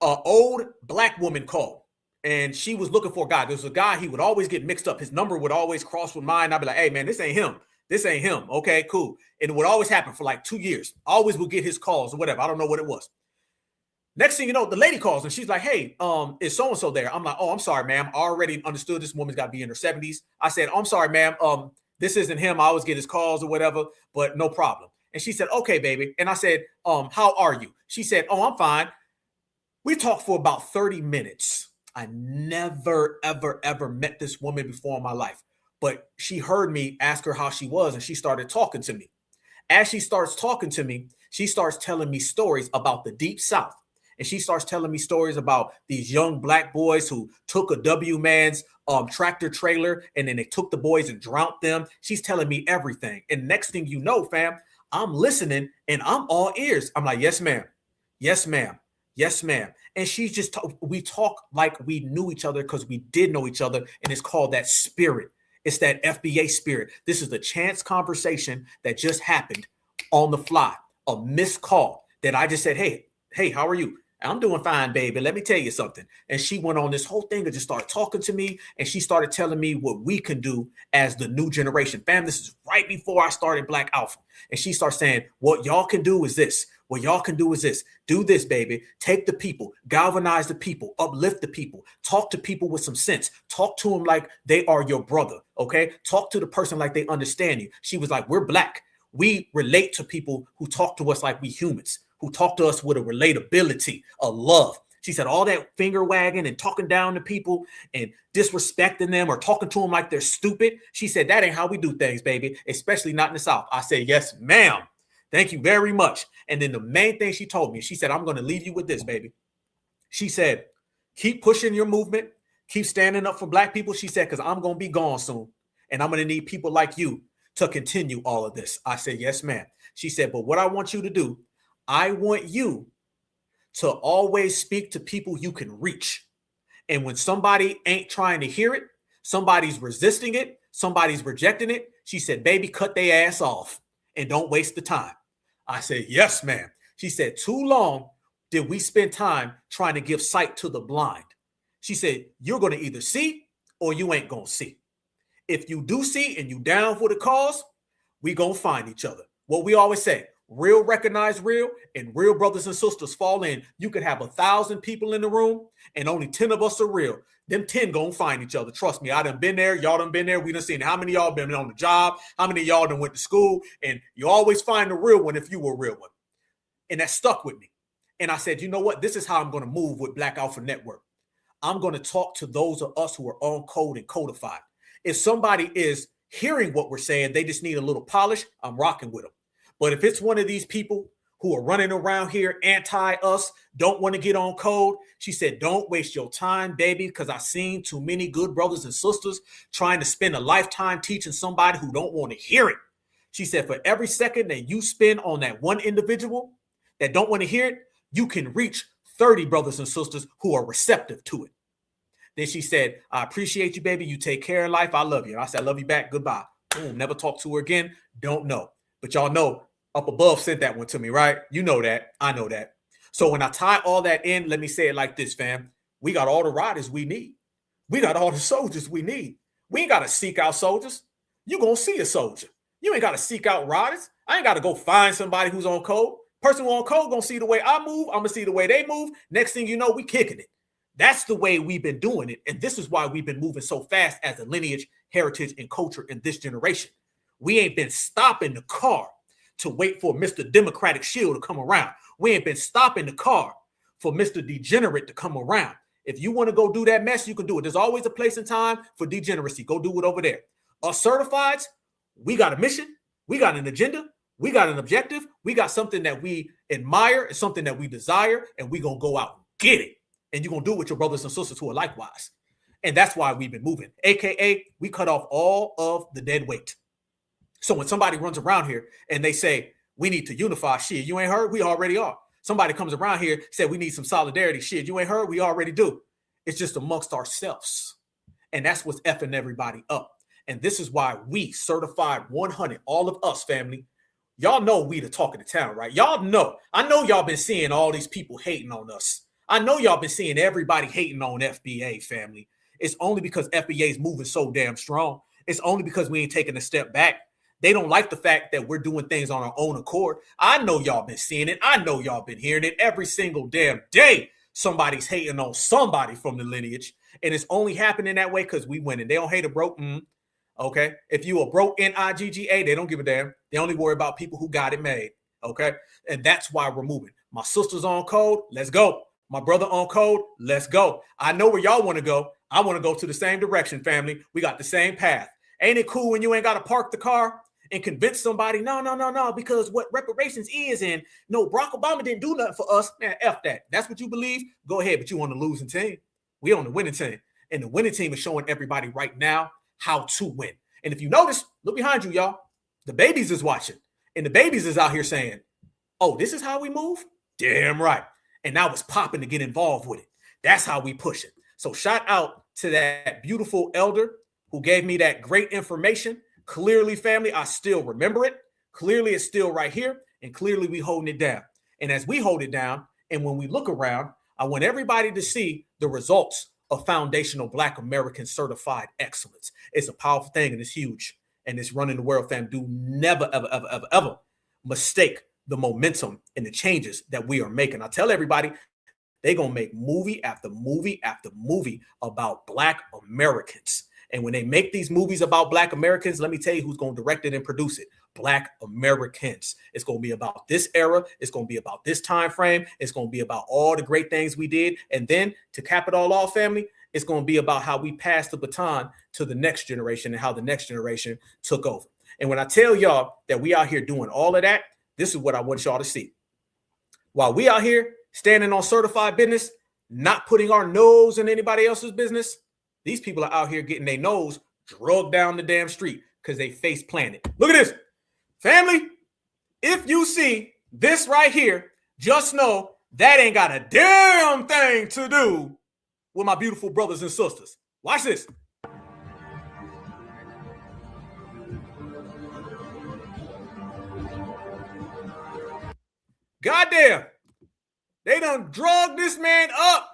An old Black woman called, and she was looking for a guy. There was a guy, he would always get mixed up. His number would always cross with mine. I'd be like, hey, man, this ain't him. This ain't him. Okay, cool. And it would always happen for like 2 years. Always would get his calls or whatever. I don't know what it was. Next thing you know, the lady calls and she's like, hey, is so-and-so there? I'm like, oh, I'm sorry, ma'am. I already understood this woman's got to be in her 70s. I said, oh, I'm sorry, ma'am. This isn't him. I always get his calls or whatever, but no problem. And she said, okay, baby. And I said, how are you? She said, oh, I'm fine. We talked for about 30 minutes. I never, ever, ever met this woman before in my life, but she heard me ask her how she was and she started talking to me. As she starts talking to me, she starts telling me stories about the Deep South. And she starts telling me stories about these young Black boys who took a W man's tractor trailer and then they took the boys and drowned them. She's telling me everything. And next thing you know, fam, I'm listening and I'm all ears. I'm like, yes, ma'am. Yes, ma'am. Yes, ma'am. And she's just, we talk like we knew each other because we did know each other. And it's called that spirit. It's that FBA spirit. This is the chance conversation that just happened on the fly, a missed call that I just said, hey, how are you? I'm doing fine, baby. Let me tell you something. And she went on this whole thing and just started talking to me. And she started telling me what we can do as the new generation. Fam, this is right before I started Black Alpha. And she starts saying, what y'all can do is this. What y'all can do is this. Do this, baby. Take the people, galvanize the people, uplift the people, talk to people with some sense. Talk to them like they are your brother, okay? Talk to the person like they understand you. She was like, we're Black. We relate to people who talk to us like we humans, who talk to us with a relatability, a love. She said all that finger wagging and talking down to people and disrespecting them or talking to them like they're stupid. She said, that ain't how we do things, baby, especially not in the South. I said, yes, ma'am. Thank you very much. And then the main thing she told me, she said, I'm going to leave you with this, baby. She said, keep pushing your movement. Keep standing up for Black people. She said, because I'm going to be gone soon. And I'm going to need people like you to continue all of this. I said, yes, ma'am. She said, but what I want you to do, I want you to always speak to people you can reach. And when somebody ain't trying to hear it, somebody's resisting it, somebody's rejecting it, she said, baby, cut their ass off and don't waste the time. I said, yes, ma'am. She said, too long did we spend time trying to give sight to the blind. She said, you're going to either see or you ain't going to see. If you do see and you down for the cause, we going to find each other. What we always say, real recognize real, and real brothers and sisters fall in. You could have 1,000 people in the room and only 10 of us are real. Them 10 gonna find each other. Trust me, I done been there. Y'all done been there. We done seen how many of y'all been on the job, how many of y'all done went to school, and you always find the real one if you were a real one. And that stuck with me. And I said, you know what? This is how I'm gonna move with Black Alpha Network. I'm gonna talk to those of us who are on code and codified. If somebody is hearing what we're saying, they just need a little polish, I'm rocking with them. But if it's one of these people who are running around here anti-us, don't want to get on code, she said, don't waste your time, baby, because I've seen too many good brothers and sisters trying to spend a lifetime teaching somebody who don't want to hear it. She said, for every second that you spend on that one individual that don't want to hear it, you can reach 30 brothers and sisters who are receptive to it. Then she said, I appreciate you, baby. You take care of life. I love you. And I said, I love you back. Goodbye. Boom, never talk to her again. Don't know. But y'all know up above sent that one to me, right? You know that. I know that. So when I tie all that in, let me say it like this, fam. We got all the riders we need. We got all the soldiers we need. We ain't got to seek out soldiers. You going to see a soldier. You ain't got to seek out riders. I ain't got to go find somebody who's on code. Person who on code going to see the way I move. I'm going to see the way they move. Next thing you know, we kicking it. That's the way we've been doing it. And this is why we've been moving so fast as a lineage, heritage, and culture in this generation. We ain't been stopping the car to wait for Mr. Democratic Shield to come around. We ain't been stopping the car for Mr. Degenerate to come around. If you want to go do that mess, you can do it. There's always a place and time for degeneracy. Go do it over there. Us certifieds, we got a mission. We got an agenda. We got an objective. We got something that we admire, something that we desire, and we going to go out and get it. And you're going to do it with your brothers and sisters who are likewise. And that's why we've been moving. AKA, we cut off all of the dead weight. So when somebody runs around here and they say, we need to unify, shit, you ain't heard? We already are. Somebody comes around here, said we need some solidarity, shit, you ain't heard? We already do. It's just amongst ourselves. And that's what's effing everybody up. And this is why we certified 100, all of us, family. Y'all know we the talk of the town, right? Y'all know. I know y'all been seeing all these people hating on us. I know y'all been seeing everybody hating on FBA, family. It's only because FBA is moving so damn strong. It's only because we ain't taking a step back. They don't like the fact that we're doing things on our own accord. I know y'all been seeing it. I know y'all been hearing it every single damn day. Somebody's hating on somebody from the lineage. And it's only happening that way because we winning. They don't hate a broke. Okay. If you a broke NIGGA, they don't give a damn. They only worry about people who got it made. Okay. And that's why we're moving. My sister's on code. Let's go. My brother on code. Let's go. I know where y'all want to go. I want to go to the same direction, family. We got the same path. Ain't it cool when you ain't got to park the car and convince somebody, no, because what reparations is, and no, Barack Obama didn't do nothing for us. Man, F that. That's what you believe? Go ahead, but you on the losing team. We on the winning team. And the winning team is showing everybody right now how to win. And if you notice, look behind you, y'all. The babies is watching. And the babies is out here saying, oh, this is how we move? Damn right. And now it's popping to get involved with it. That's how we push it. So shout out to that beautiful elder who gave me that great information. Clearly, family, I still remember it. Clearly, it's still right here. And clearly, we holding it down. And as we hold it down, and when we look around, I want everybody to see the results of foundational Black American certified excellence. It's a powerful thing, and it's huge. And it's running the world, fam. Do never, ever mistake the momentum and the changes that we are making. I tell everybody, they're going to make movie after movie after movie about Black Americans. And when they make these movies about Black Americans, let me tell you who's going to direct it and produce it. Black Americans. It's going to be about this era. It's going to be about this time frame. It's going to be about all the great things we did. And then to cap it all off, family, it's going to be about how we passed the baton to the next generation and how the next generation took over. And when I tell y'all that we out here doing all of that, This is what I want y'all to see. While we out here standing on certified business, not putting our nose in anybody else's business, these people are out here getting their nose drugged down the damn street because they face planted. Look at this. Family, if you see this right here, just know that ain't got a damn thing to do with my beautiful brothers and sisters. Watch this. Goddamn. They done drugged this man up.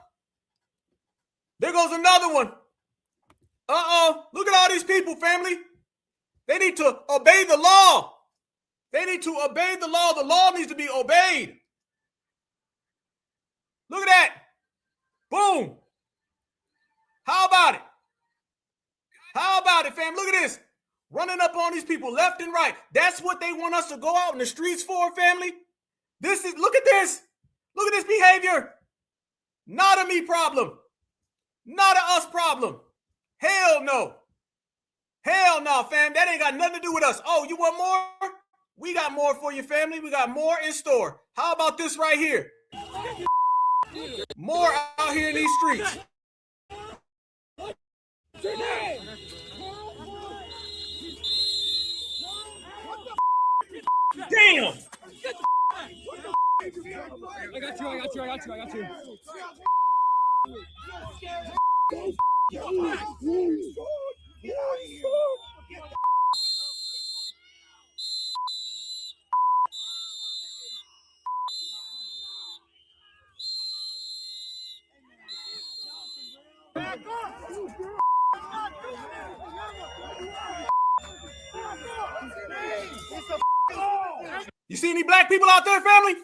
There goes another one. Uh-oh. Look at all these people, family. They need to obey the law. They need to obey the law. The law needs to be obeyed. Look at that. Boom. How about it? How about it, fam? Look at this. Running up on these people left and right. That's what they want us to go out in the streets for, family. Look at this. Look at this behavior. Not a me problem. Not a us problem. Hell no. Hell no, fam. That ain't got nothing to do with us. Oh, you want more? We got more for you, family. We got more in store. How about this right here? More out here in these streets. Damn! I got you. You see any black people out there, family?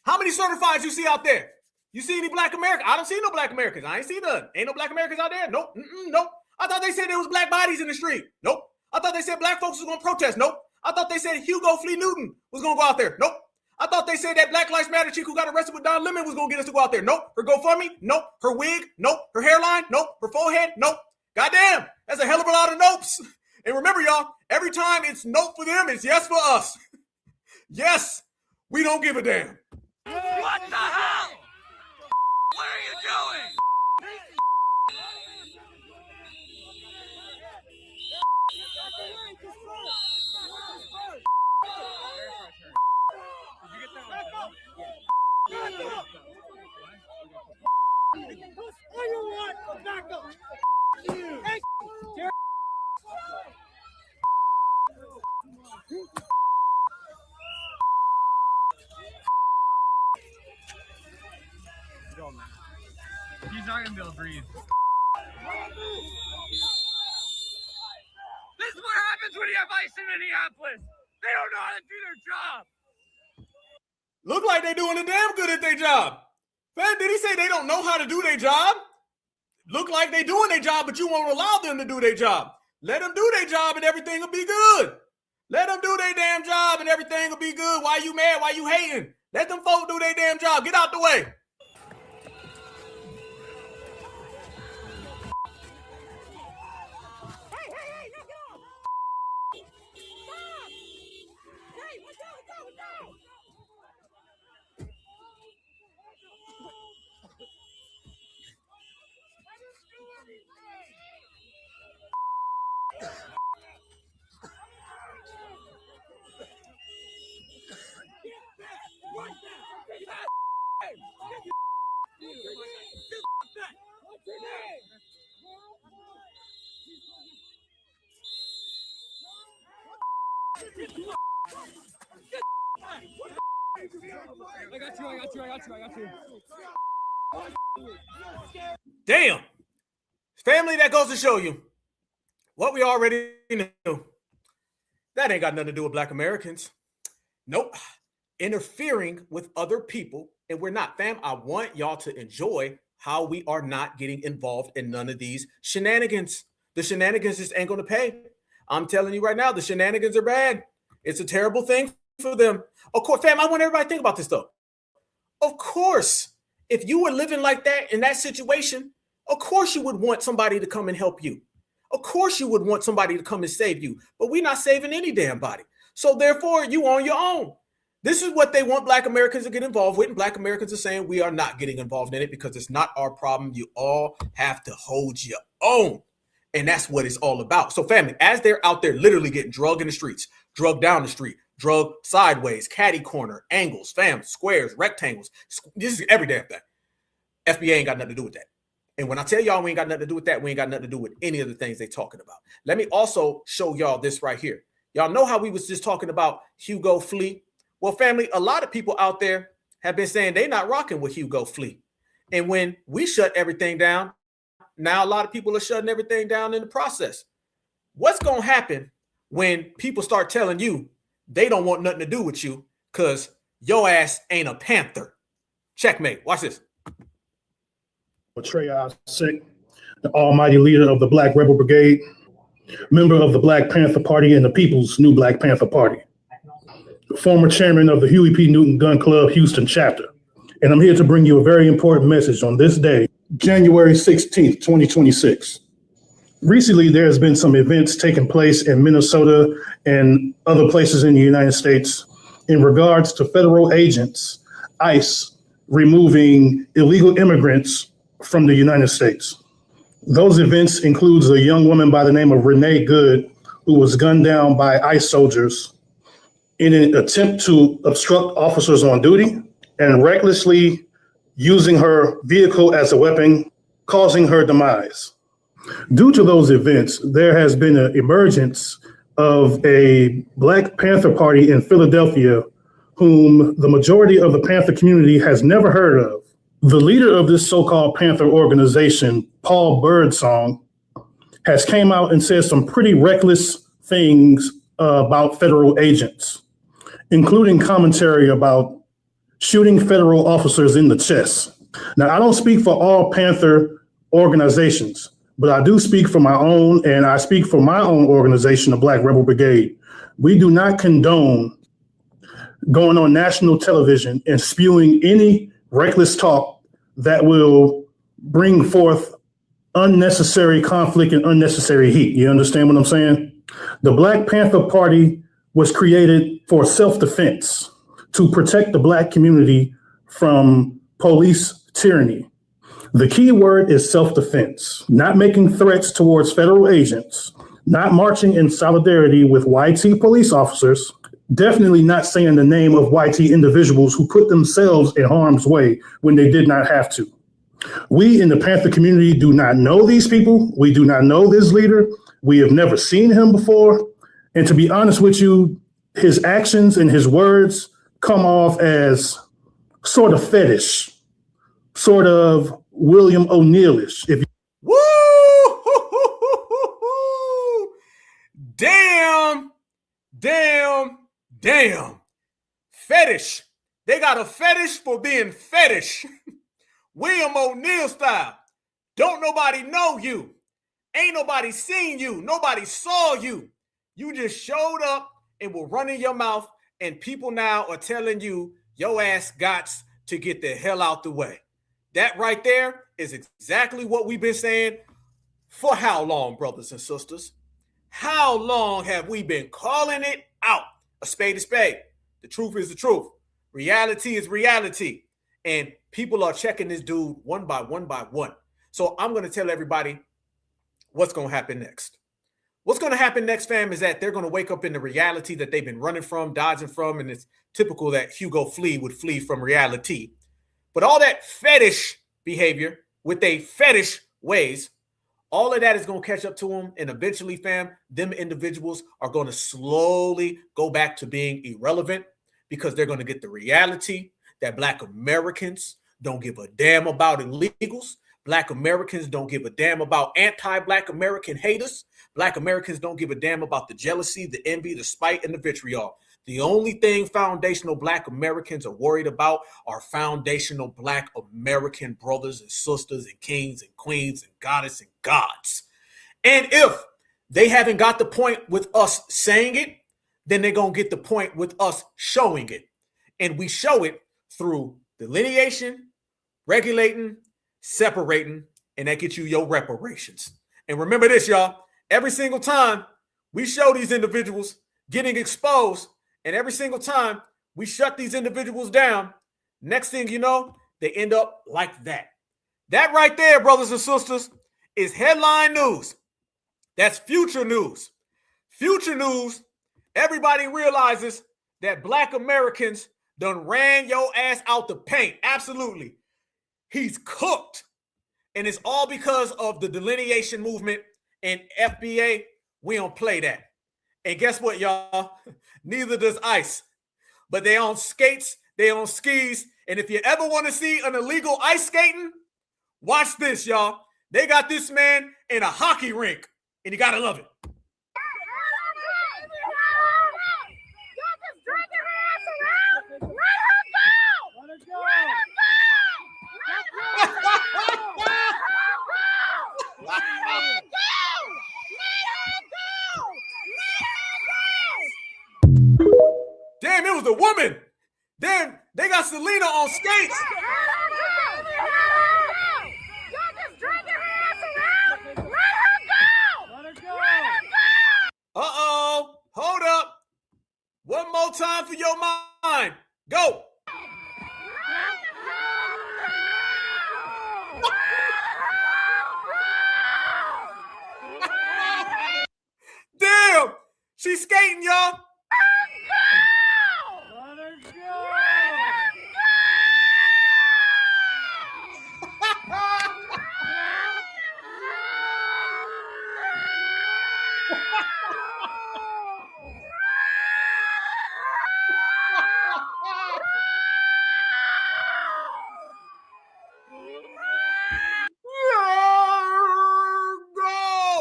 How many certifieds you see out there? You see any black Americans? I don't see no black Americans. I ain't see none. Ain't no black Americans out there. Nope. Nope. I thought they said there was black bodies in the street. Nope. I thought they said black folks was going to protest. Nope. I thought they said Hugo Flea Newton was going to go out there. Nope. I thought they said that Black Lives Matter chick who got arrested with Don Lemon was going to get us to go out there. Nope. Her GoFundMe? Nope. Her wig? Nope. Her hairline? Nope. Her forehead? Nope. Goddamn. That's a hell of a lot of nopes. And remember, y'all, every time it's nope for them, it's yes for us. Yes, we don't give a damn. What the hell? What are you doing? He's not gonna be able to breathe. This is what happens when you have ice in Minneapolis. They don't know how to do their job. Look like they doing a damn good at their job. Man, did he say they don't know how to do their job? Look like they doing their job, but you won't allow them to do their job. Let them do their job and everything will be good. Let them do their damn job and everything will be good. Why you mad? Why you hating? Let them folk do their damn job. Get out the way. I got you. Damn. Family, that goes to show you what we already knew. That ain't got nothing to do with Black Americans. Nope. Interfering with other people, and we're not. Fam, I want y'all to enjoy how we are not getting involved in none of these shenanigans. The shenanigans just ain't going to pay. I'm telling you right now, the shenanigans are bad. It's a terrible thing for them. Of course, fam, I want everybody to think about this, though. Of course, if you were living like that in that situation, of course you would want somebody to come and help you. Of course you would want somebody to come and save you. But we're not saving any damn body. So therefore, you on your own. This is what they want Black Americans to get involved with, and Black Americans are saying we are not getting involved in it because it's not our problem. You all have to hold your own, and that's what it's all about. So, family, as they're out there literally getting drugged in the streets, drugged down the street, drugged sideways, catty corner, angles, squares, rectangles, this is every damn thing. FBA ain't got nothing to do with that. And when I tell y'all we ain't got nothing to do with that, we ain't got nothing to do with any of the things they talking about. Let me also show y'all this right here. Y'all know how we was just talking about Hugo Flea? Well, family, a lot of people out there have been saying they're not rocking with Hugo Flea. And when we shut everything down, now a lot of people are shutting everything down in the process. What's going to happen when people start telling you they don't want nothing to do with you because your ass ain't a Panther? Checkmate. Watch this. Trey Sick, the almighty leader of the Black Rebel Brigade, member of the Black Panther Party and the People's New Black Panther Party, former chairman of the Huey P. Newton Gun Club Houston chapter. And I'm here to bring you a very important message on this day, January 16th, 2026. Recently, there has been some events taking place in Minnesota and other places in the United States in regards to federal agents, ICE, removing illegal immigrants from the United States. Those events includes a young woman by the name of Renee Good, who was gunned down by ICE soldiers in an attempt to obstruct officers on duty and recklessly using her vehicle as a weapon, causing her demise. Due to those events, there has been an emergence of a Black Panther Party in Philadelphia, whom the majority of the Panther community has never heard of. The leader of this so-called Panther organization, Paul Birdsong, has came out and said some pretty reckless things about federal agents, including commentary about shooting federal officers in the chest. Now, I don't speak for all Panther organizations, but I do speak for my own, and I speak for my own organization, the Black Rebel Brigade. We do not condone going on national television and spewing any reckless talk that will bring forth unnecessary conflict and unnecessary heat. You understand what I'm saying? The Black Panther Party was created for self-defense, to protect the Black community from police tyranny. The key word is self-defense, not making threats towards federal agents, not marching in solidarity with YT police officers, definitely not saying the name of YT individuals who put themselves in harm's way when they did not have to. We in the Panther community do not know these people. We do not know this leader. We have never seen him before. And to be honest with you, his actions and his words come off as sort of fetish, sort of William O'Neillish. Woo! Damn, damn, damn. Fetish. They got a fetish for being fetish. William O'Neill style. Don't nobody know you. Ain't nobody seen you. Nobody saw you. You just showed up and were running your mouth, and people now are telling you your ass gots to get the hell out the way. That right there is exactly what we've been saying for how long, brothers and sisters? How long have we been calling it out? A spade is spade. The truth is the truth. Reality is reality. And people are checking this dude one by one by one. So I'm going to tell everybody what's going to happen next. What's going to happen next, fam, is that they're going to wake up in the reality that they've been running from, dodging from, and it's typical that Hugo Flea would flee from reality. But all that fetish behavior with they fetish ways, all of that is going to catch up to them, and eventually, fam, them individuals are going to slowly go back to being irrelevant because they're going to get the reality that Black Americans don't give a damn about illegals. Black Americans don't give a damn about anti-Black American haters. Black Americans don't give a damn about the jealousy, the envy, the spite, and the vitriol. The only thing foundational Black Americans are worried about are foundational Black American brothers and sisters and kings and queens and goddesses and gods. And if they haven't got the point with us saying it, then they're going to get the point with us showing it. And we show it through delineation, regulating, separating, and that gets you your reparations. And remember this, y'all. Every single time we show these individuals getting exposed, and every single time We shut these individuals down. Next thing you know, they end up like that. That right there, brothers and sisters, is headline news. That's future news. Future news, everybody realizes that Black Americans done ran your ass out the paint. Absolutely. He's cooked. And it's all because of the delineation movement and FBA. We don't play that. And guess what, y'all? Neither does ICE. But they on skates, they on skis. And if you ever want to see an illegal ice skating, watch this, y'all. They got this man in a hockey rink, and you gotta love it. Damn, it was a woman. Damn, they got Selena on skates. Uh-oh. Hold up. One more time for your mind. Go. Damn. She's skating, y'all.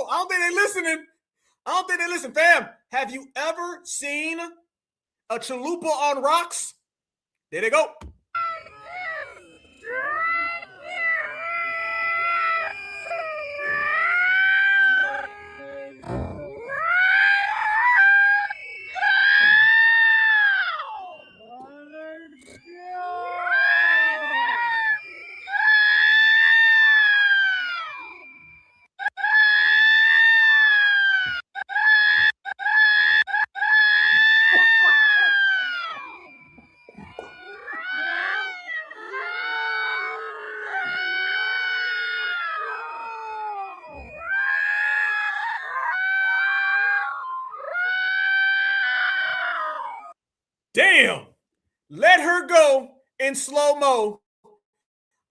I don't think they're listening. I don't think they listen. Fam, have you ever seen a chalupa on rocks? There they go. Damn. Let her go in slow-mo.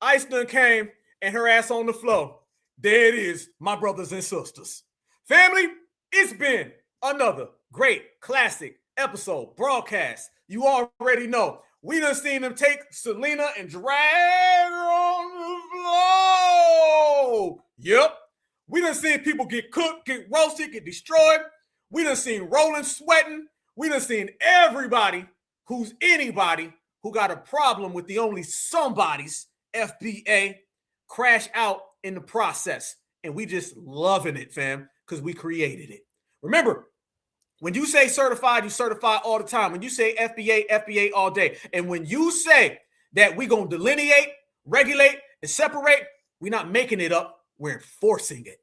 Ice done came and her ass on the floor. There it is, my brothers and sisters. Family, it's been another great classic episode broadcast. You already know. We done seen them take Selena and drag her on the floor. Yep. We done seen people get cooked, get roasted, get destroyed. We done seen Roland sweating. We done seen everybody who's anybody who got a problem with the only somebody's FBA crash out in the process. And we just loving it, fam, because we created it. Remember, when you say certified, you certify all the time. When you say FBA, FBA all day. And when you say that we're going to delineate, regulate, and separate, we're not making it up. We're enforcing it.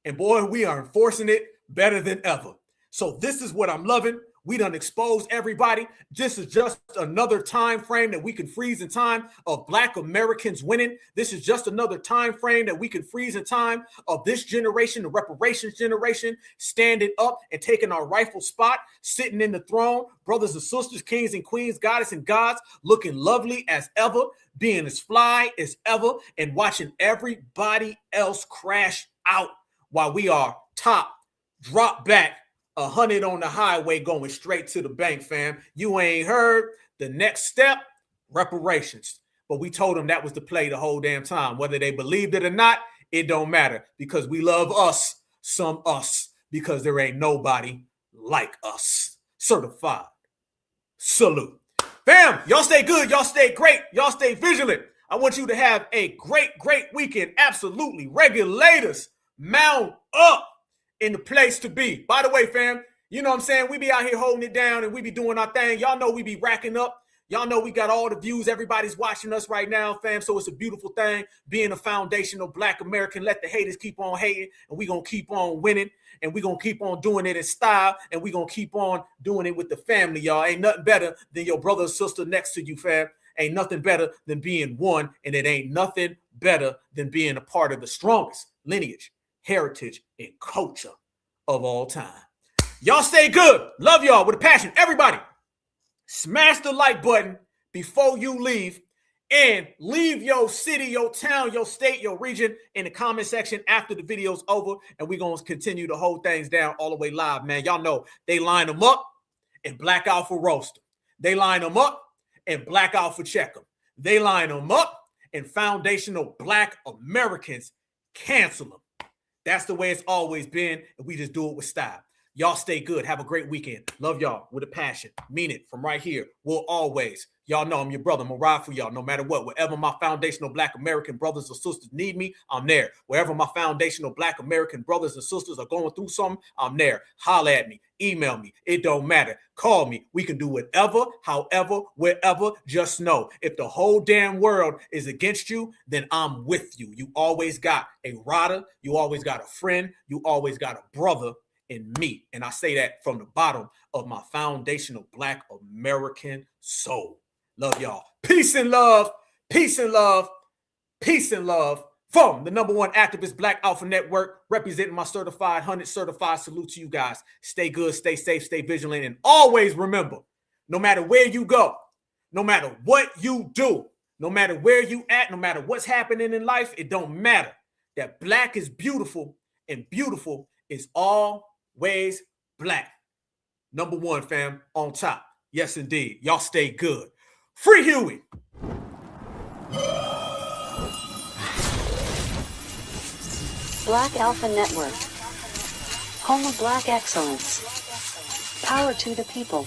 And boy, we are enforcing it better than ever. So this is what I'm loving. We done exposed everybody. This is just another time frame that we can freeze in time of Black Americans winning. This is just another time frame that we can freeze in time of this generation, the reparations generation, standing up and taking our rightful spot, sitting in the throne, brothers and sisters, kings and queens, goddess and gods, looking lovely as ever, being as fly as ever, and watching everybody else crash out while we are top, drop back, 100 on the highway going straight to the bank, fam. You ain't heard. The next step, reparations. But we told them that was the play the whole damn time. Whether they believed it or not, it don't matter. Because we love us, some us. Because there ain't nobody like us. Certified. Salute. Fam, y'all stay good. Y'all stay great. Y'all stay vigilant. I want you to have a great, great weekend. Absolutely. Regulators, mount up in the place to be. By the way, fam, you know what I'm saying? We be out here holding it down and we be doing our thing. Y'all know we be racking up Y'all know we got all the views. Everybody's watching us right now, fam. So it's a beautiful thing being a foundational Black American. Let the haters keep on hating, and we're going to keep on winning, and we're going to keep on doing it in style, and we're going to keep on doing it with the family, y'all. Ain't nothing better than your brother or sister next to you, fam. Ain't nothing better than being one, and it ain't nothing better than being a part of the strongest lineage, heritage, and culture of all time. Y'all stay good. Love y'all with a passion. Everybody, smash the like button before you leave, and leave your city, your town, your state, your region in the comment section after the video's over, and we're going to continue to hold things down all the way live, man. Y'all know they line them up and Black Alpha roast them. They line them up and Black Alpha check them. They line them up and foundational Black Americans cancel them. That's the way it's always been, and we just do it with style. Y'all stay good. Have a great weekend. Love y'all with a passion. Mean it from right here. Will always. Y'all know I'm your brother. I'm going to ride for y'all no matter what. Wherever my foundational Black American brothers or sisters need me, I'm there. Wherever my foundational Black American brothers and sisters are going through something, I'm there. Holler at me. Email me. It don't matter. Call me. We can do whatever, however, wherever. Just know if the whole damn world is against you, then I'm with you. You always got a rider. You always got a friend. You always got a brother in me. And I say that from the bottom of my foundational Black American soul. Love y'all. Peace and love. Peace and love. Peace and love from the #1 activist Black Alpha Network, representing my certified 100 certified salute to you guys. Stay good, stay safe, stay vigilant, and always remember, no matter where you go, no matter what you do, no matter where you at, no matter what's happening in life, it don't matter. That Black is beautiful, and beautiful is always Black. #1, fam, on top. Yes, indeed. Y'all stay good. Free Huey. Black Alpha Network. Home of Black excellence. Power to the people.